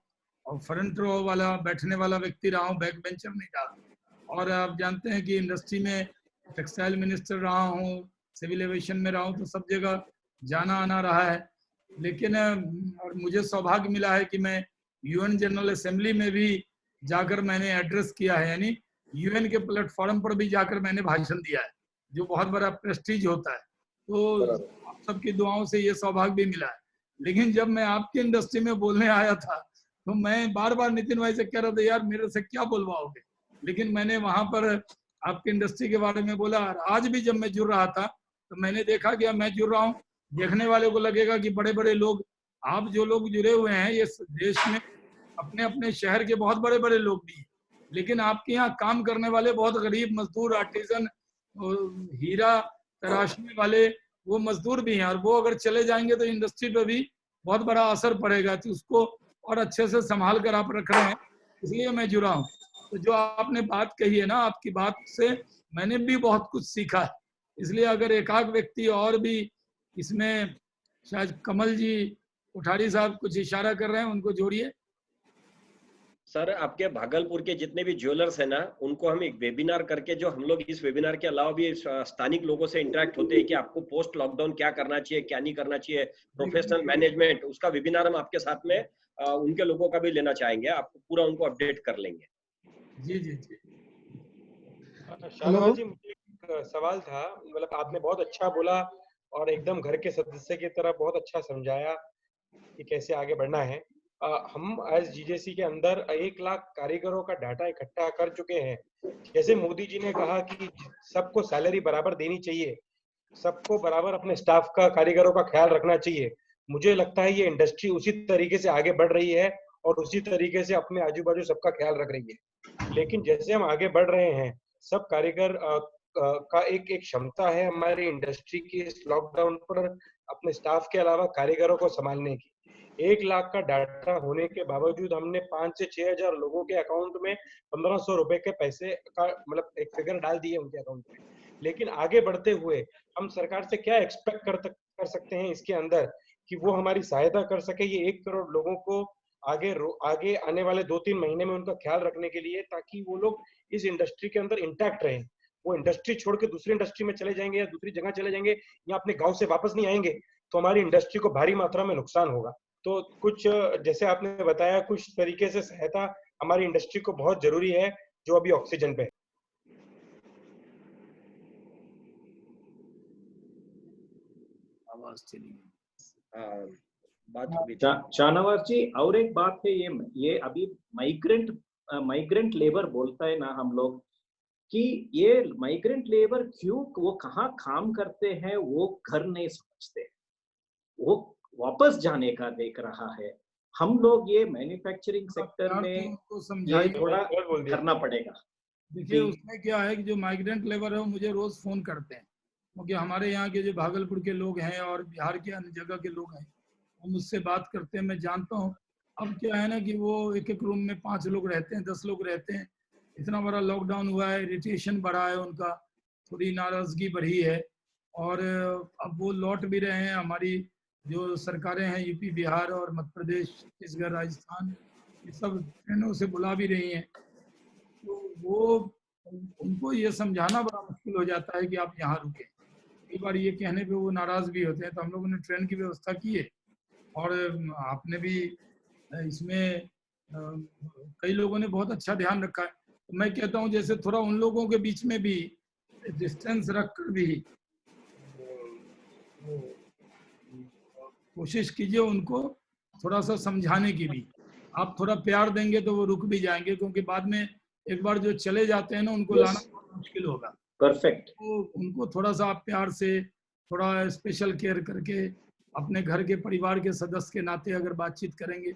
और फ्रंट रो वाला बैठने वाला व्यक्ति रहा हूँ, बैक बेंचर नहीं रहा। और आप जानते हैं कि इंडस्ट्री में टेक्सटाइल मिनिस्टर रहा हूँ, सिविल एविएशन में रहा हूँ, तो सब जगह जाना आना रहा है। लेकिन और मुझे सौभाग्य मिला है कि मैं यूएन जनरल असेंबली में भी जाकर मैंने एड्रेस किया है, यानी यूएन के प्लेटफॉर्म पर भी जाकर मैंने भाषण दिया है, जो बहुत बड़ा प्रेस्टीज होता है। तो आप सबकी दुआओं से ये सौभाग्य भी मिला है। लेकिन जब मैं आपकी इंडस्ट्री में बोलने आया था तो मैं बार बार नितिन भाई से कह रहा था, यार मेरे से क्या बोलवाओगे। लेकिन मैंने वहां पर आपकी इंडस्ट्री के बारे में बोला। आज भी जब मैं जुड़ रहा था तो मैंने देखा कि मैं जुड़ रहा हूँ, देखने वाले को लगेगा कि बड़े बड़े लोग, आप जो लोग जुड़े हुए हैं, ये देश में अपने अपने शहर के बहुत बड़े बड़े लोग भी हैं, लेकिन आपके यहाँ काम करने वाले बहुत गरीब मजदूर, आर्टिजन, हीरा तराशने वाले वो मजदूर भी हैं, और वो अगर चले जाएंगे तो इंडस्ट्री पे भी बहुत बड़ा असर पड़ेगा। तो उसको और अच्छे से संभाल कर आप रख रहे हैं, इसलिए मैं जुड़ा हूँ। तो जो आपने बात कही है ना, आपकी बात से मैंने भी बहुत कुछ सीखा है। इसलिए अगर एकाक व्यक्ति और भी इसमें, शायद कमल जी कोठारी साहब कुछ इशारा कर रहे हैं, उनको जोड़िए। सर, आपके भागलपुर के जितने भी ज्वेलर्स हैं ना, उनको हम एक वेबिनार करके, जो हम लोग इस वेबिनार के अलावा भी स्थानिक लोगों से इंटरेक्ट होते हैं कि आपको पोस्ट लॉकडाउन क्या करना चाहिए, क्या नहीं करना चाहिए, प्रोफेशनल मैनेजमेंट, उसका वेबिनार हम आपके साथ में उनके लोगों का भी लेना चाहेंगे, आपको पूरा उनको अपडेट कर लेंगे। जी जी जी। शाहनवाज जी, मुझे एक सवाल था। मतलब आपने बहुत अच्छा बोला और एकदम घर के सदस्य की तरह बहुत अच्छा समझाया कि कैसे आगे बढ़ना है। हम एज जीजेसी के अंदर 1 लाख कारीगरों का डाटा इकट्ठा कर चुके हैं। जैसे मोदी जी ने कहा कि सबको सैलरी बराबर देनी चाहिए, सबको बराबर अपने स्टाफ का, कारीगरों का ख्याल रखना चाहिए। मुझे लगता है ये इंडस्ट्री उसी तरीके से आगे बढ़ रही है और उसी तरीके से अपने आजू बाजू सबका ख्याल रख रही है। लेकिन जैसे हम आगे बढ़ रहे हैं, सब कारीगर का एक क्षमता है हमारी इंडस्ट्री की इस लॉकडाउन पर अपने स्टाफ के अलावा कारीगरों को संभालने की। 1 लाख का डाटा होने के बावजूद हमने 5 से 6 हजार लोगों के अकाउंट में 1500 रुपए के पैसे का मतलब एक फिगर डाल दिए उनके अकाउंट में। लेकिन आगे बढ़ते हुए हम सरकार से क्या एक्सपेक्ट कर सकते हैं इसके अंदर कि वो हमारी सहायता कर सके ये 1 करोड़ लोगों को आगे आने वाले 2-3 महीने में उनका ख्याल रखने के लिए, ताकि वो लोग इस इंडस्ट्री के अंदर इंटैक्ट रहें। वो इंडस्ट्री छोड़ के दूसरी इंडस्ट्री में चले जाएंगे या दूसरी जगह चले जाएंगे या अपने गांव से वापस नहीं आएंगे तो हमारी इंडस्ट्री को भारी मात्रा में नुकसान होगा। तो कुछ जैसे आपने बताया, कुछ तरीके से सहायता हमारी इंडस्ट्री को बहुत जरूरी है जो अभी ऑक्सीजन पे है। आवाज चली बात। शाहनवाज जी, और एक बात है, ये अभी माइग्रेंट लेबर बोलता है ना हम लोग, कि ये माइग्रेंट लेबर क्यों, वो कहाँ काम करते हैं, वो घर नहीं समझते, वो वापस जाने का देख रहा है। हम लोग ये मैन्युफैक्चरिंग सेक्टर में ये थोड़ा करना पड़ेगा। देखिए उसमें क्या है कि जो माइग्रेंट लेबर है वो मुझे रोज फोन करते हैं, क्योंकि हमारे यहाँ के जो भागलपुर के लोग हैं और बिहार के अन्य जगह के लोग हैं वो मुझसे बात करते हैं, मैं जानता हूँ। अब क्या है ना कि वो एक रूम में 5 लोग रहते हैं, 10 लोग रहते हैं। इतना बड़ा लॉकडाउन हुआ है, इरिटेशन बढ़ा है उनका, थोड़ी नाराजगी बढ़ी है, और अब वो लौट भी रहे हैं। हमारी जो सरकारें हैं यूपी, बिहार और मध्य प्रदेश, छत्तीसगढ़, राजस्थान, ये सब ट्रेनों से बुला भी रही हैं। तो वो उनको ये समझाना बड़ा मुश्किल हो जाता है कि आप यहाँ रुके। कई बार ये कहने पे वो नाराज भी होते हैं। तो हम लोगों ने ट्रेन की व्यवस्था की है, और आपने भी इसमें कई लोगों ने बहुत अच्छा ध्यान रखा है। तो मैं कहता हूँ जैसे थोड़ा उन लोगों के बीच में भी डिस्टेंस रखकर भी कोशिश कीजिए उनको थोड़ा सा समझाने की भी। आप थोड़ा प्यार देंगे तो वो रुक भी जाएंगे, क्योंकि बाद में एक बार जो चले जाते हैं ना उनको लाना बहुत मुश्किल होगा। परफेक्ट। तो उनको थोड़ा सा आप प्यार से, थोड़ा स्पेशल केयर करके, अपने घर के परिवार के सदस्य के नाते अगर बातचीत करेंगे,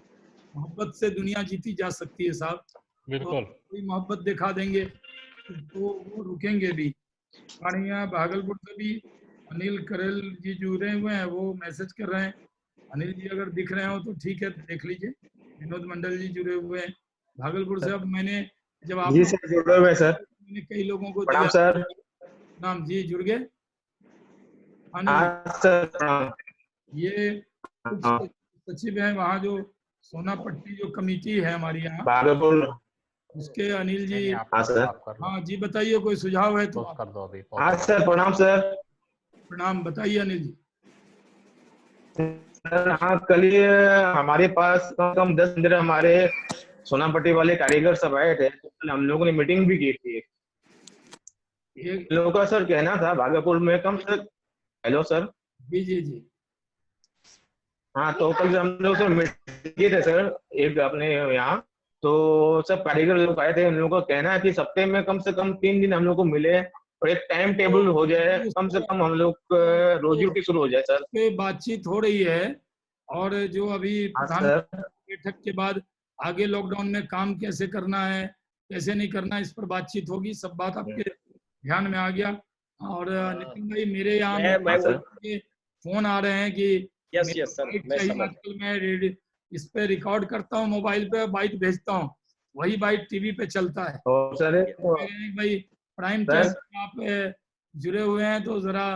मोहब्बत से दुनिया जीती जा सकती है साहब। बिल्कुल। तो कोई मोहब्बत दिखा देंगे तो वो रुकेंगे भी। बढ़िया भागलपुर से भी अनिल करेल जी जुड़े हुए हैं, वो मैसेज कर रहे हैं। अनिल जी अगर दिख रहे हो तो ठीक है, देख लीजिए। विनोद मंडल जी जुड़े हुए हैं भागलपुर से। अब मैंने जब आप जी लोग सर, जुड़े हुए सर। मैंने कई लोगों को प्रणाम दिया। सर। नाम जी जुड़ गए। अनिल हाँ सर, प्रणाम। ये उप हाँ, सचिव हैं वहाँ जो सोनापट्टी जो कमेटी है हमारी यहाँ, भागलपुर। उसके अनिल जी। नहीं, आप हाँ कर लो, सर। आप कर लो, हाँ जी, बताइए कोई सुझाव है तो पोस्ट आप। कर दो अभी, हाँ पोस्ट सर, प्रणाम सर। प्रणाम, बताइए अनिल जी। सर हाँ, कल ही हमारे पास कम से कम 10-15 हमारे सोनापट्टी वाले कारीगर सब आए थे, तो कल हम लोगों ने मीटिंग भी की थी। ये इन लोगों का सर कहना था भागलपुर में कम से। Hello sir. जी जी जी। हाँ, तो कल हम लोग सर मीटिंग किए थे सर, एक अपने यहाँ। तो सब कारीगर लोग आए थे, उन लोगों का कहना है कि सप्ताह में कम से कम 3 दिन हम लोग को मिले और एक टाइम टेबल हो जाए, कम से कम हम लोग रोजी रोटी शुरू हो जाए सर। पे बातचीत हो रही है, और जो अभी हाँ प्रधानमंत्री सर। की बैठक के बाद आगे लॉकडाउन में काम कैसे करना है, कैसे नहीं करना, इस पर बातचीत होगी। सब बात आपके ध्यान में आ गया। और नितिन भाई, मेरे यहाँ मैं मोबाइल पे फोन आ रहे हैं कि यस मेरे यस को सर, बाइट मैं चाहिए। समझ। आजकल मैं इस पे रिकॉर्ड करता हूँ, मोबाइल पे बाइट भेजता हूँ, वही बाइट टीवी पे चलता है। तो सर कह रहे हैं भाई प्राइम सर टाइम में आप जुड़े हुए हैं, तो जरा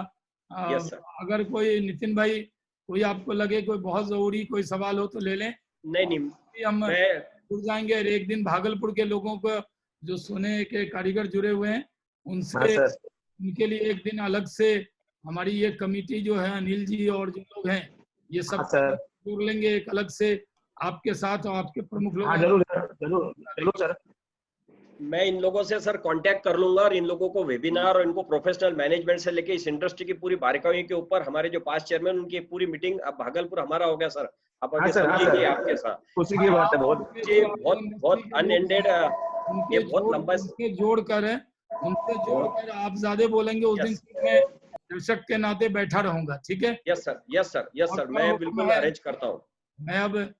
यस सर। अगर कोई नितिन भाई कोई आपको लगे कोई बहुत जरूरी कोई सवाल हो तो ले लें, नहीं नहीं, फिर हम मैं जुड़ जाएंगे। और एक दिन भागलपुर के लोगों को, जो सोने के कारीगर जुड़े हुए हैं, हाँ उनसे सर। उनके लिए एक दिन अलग से हमारी ये कमेटी जो है, अनिल जी और जो लोग हैं, ये हाँ सब सर। जोड़ लेंगे एक अलग से आपके साथ, और आपके प्रमुख लोग हाँ हैं। जरूर सर, जरूर जरूर सर। मैं इन लोगों से सर कांटेक्ट कर लूंगा और इन लोगों को वेबिनार और इनको प्रोफेशनल मैनेजमेंट से लेके इस इंडस्ट्री की पूरी बारीकियों के ऊपर, हमारे जो पास चेयरमैन उनकी पूरी मीटिंग, अब भागलपुर हमारा हो गया सर, आप हाँ आगे सर, हाँ समझेंगे सर, आपके साथ। खुशी की बात है बहुत। आपके ये जो बहुत इंडस्ट्री बहुत के लोग अनएंडेड, हैं, ये बहुत लंबा। उनसे जोड़कर आप ज्यादा बोलेंगे उस दिन, यस फिर मैं दर्शक के नाते बैठा रहूंगा, ठीक है। Yes sir, yes sir, yes sir, आपका मैं हुक्म बिल्कुल है। अरेंज करता हूँ। मैं अब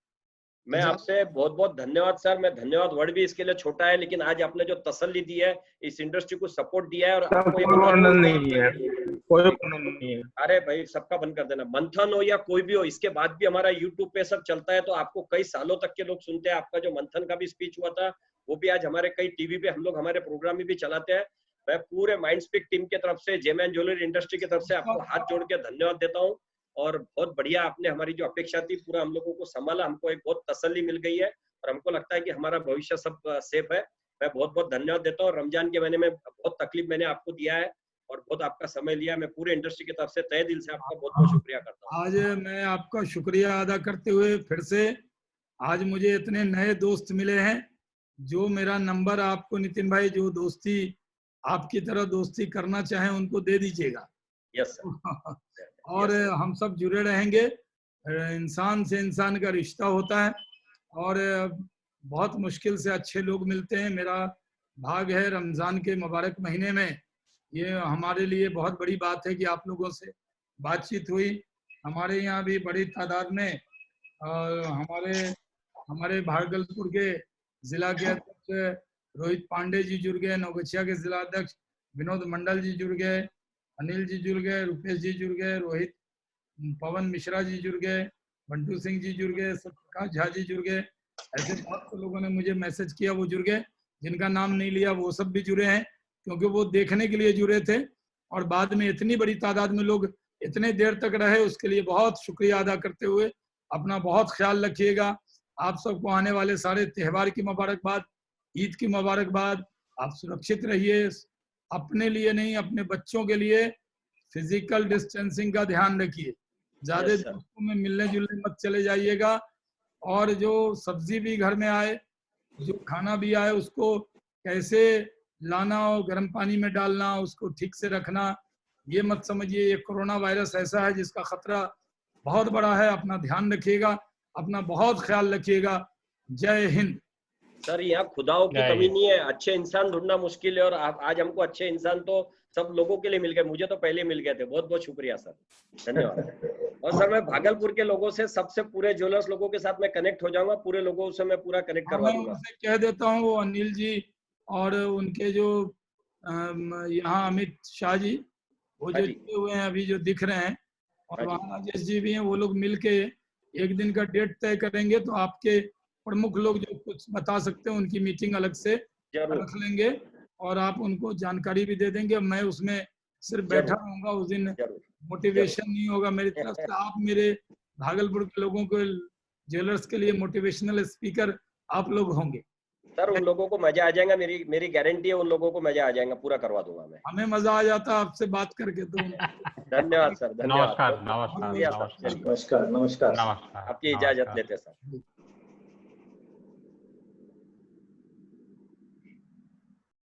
मैं आपसे बहुत बहुत धन्यवाद सर, मैं धन्यवाद वर्ड भी इसके लिए छोटा है, लेकिन आज आपने जो तसल्ली दी है, इस इंडस्ट्री को सपोर्ट दिया है, और सर आपको ये कोई बता वर्णन दूं, नहीं है, कोई वर्णन नहीं है। अरे भाई सबका बंद कर देना, मंथन हो या कोई भी हो, इसके बाद भी हमारा यूट्यूब पे सब चलता है, तो आपको कई सालों तक के लोग सुनते हैं। आपका जो मंथन का भी स्पीच हुआ था, वो भी आज हमारे कई टीवी पे हम लोग हमारे प्रोग्राम में भी चलाते हैं। मैं पूरे माइंडस्पीक टीम की तरफ से, जेमैन ज्वेलरी इंडस्ट्री की तरफ से आपको हाथ जोड़ के धन्यवाद देता हूँ। और बहुत बढ़िया, आपने हमारी जो अपेक्षा थी पूरा हम लोगों को संभाला, हमको एक बहुत तसल्ली मिल गई है, और हमको लगता है कि हमारा भविष्य सब सेफ है। मैं बहुत बहुत धन्यवाद देता हूँ। रमजान के महीने में बहुत तकलीफ मैंने आपको दिया है और बहुत आपका समय लिया, मैं पूरे इंडस्ट्री की तरफ से तहे दिल से आपका बहुत बहुत शुक्रिया करता हूँ। आज मैं आपका शुक्रिया अदा करते हुए फिर से, आज मुझे इतने नए दोस्त मिले हैं, जो मेरा नंबर आपको नितिन भाई, जो दोस्ती आपकी तरह दोस्ती करना चाहें उनको दे दीजिएगा। Yes sir. और हम सब जुड़े रहेंगे। इंसान से इंसान का रिश्ता होता है, और बहुत मुश्किल से अच्छे लोग मिलते हैं। मेरा भाग है रमजान के मुबारक महीने में, ये हमारे लिए बहुत बड़ी बात है कि आप लोगों से बातचीत हुई। हमारे यहाँ भी बड़ी तादाद में हमारे भागलपुर के जिला के अध्यक्ष रोहित पांडे जी जुड़ गए, नौगछिया के जिला अध्यक्ष विनोद मंडल जी जुड़ गए, अनिल जी जुड़ गए, रुपेश जी जुड़ गए, रोहित पवन मिश्रा जी जुड़ गए, बंटू सिंह जी जुड़ गए, सत्यप्रकाश झा जी जुड़ गए। ऐसे बहुत से लोगों ने मुझे मैसेज किया, वो जुड़ गए। जिनका नाम नहीं लिया वो सब भी जुड़े हैं, क्योंकि वो देखने के लिए जुड़े थे। और बाद में इतनी बड़ी तादाद में लोग इतने देर तक रहे, उसके लिए बहुत शुक्रिया अदा करते हुए अपना बहुत ख्याल रखिएगा। आप सबको आने वाले सारे त्यौहार की मुबारकबाद, ईद की मुबारकबाद। आप सुरक्षित रहिए, अपने लिए नहीं अपने बच्चों के लिए फिजिकल डिस्टेंसिंग का ध्यान रखिए। ज्यादा दोस्तों में मिलने जुलने मत चले जाइएगा। और जो सब्जी भी घर में आए, जो खाना भी आए, उसको कैसे लाना हो, गर्म पानी में डालना, उसको ठीक से रखना। ये मत समझिए ये कोरोना वायरस ऐसा है जिसका खतरा बहुत बड़ा है। अपना ध्यान रखिएगा, अपना बहुत ख्याल रखिएगा। जय हिंद। सर यहाँ खुदाओं की कमी नहीं है, अच्छे इंसान ढूंढना मुश्किल है, और आज हमको अच्छे इंसान तो सब लोगों के लिए मिल गए, मुझे तो पहले मिल गए थे। बहुत बहुत शुक्रिया सर, धन्यवाद। और सर मैं भागलपुर के लोगों से, सबसे पूरे ज्वेलर्स लोगों के साथ मैं कनेक्ट हो जाऊंगा, पूरे लोगों से मैं पूरा कनेक्ट करवा दूंगा। मैं उनसे कह देता हूँ, वो अनिल जी और उनके जो यहाँ अमित शाह जी, वो हाँ जो जी। जुड़े हुए हैं अभी जो दिख रहे हैं, और हाँ जी। वहाँ राजेश जी भी हैं, वो लोग मिलके एक दिन का डेट तय करेंगे, तो आपके प्रमुख लोग जो कुछ बता सकते हैं उनकी मीटिंग अलग से जरूर रख लेंगे और आप उनको जानकारी भी दे देंगे। मैं उसमें सिर्फ बैठा जरूर रहूंगा उस दिन, जरूर मोटिवेशन नहीं होगा मेरी तरफ से। आप मेरे भागलपुर के लोगों को, ज्वेलर्स के लिए मोटिवेशनल स्पीकर आप लोग होंगे। सर उन लोगों को मजा आ जाएगा, मेरी गारंटी है, उन लोगों को मजा आ जाएगा, पूरा करवा दूंगा मैं। हमें मजा आ जाता आपसे बात करके तो। धन्यवाद सर, धन्यवाद। नमस्कार नमस्कार शुक्रिया सर, नमस्कार चलिए नमस्कार नमस्कार नमस्कार आपकी इजाजत नमस्कार। लेते हैं सर।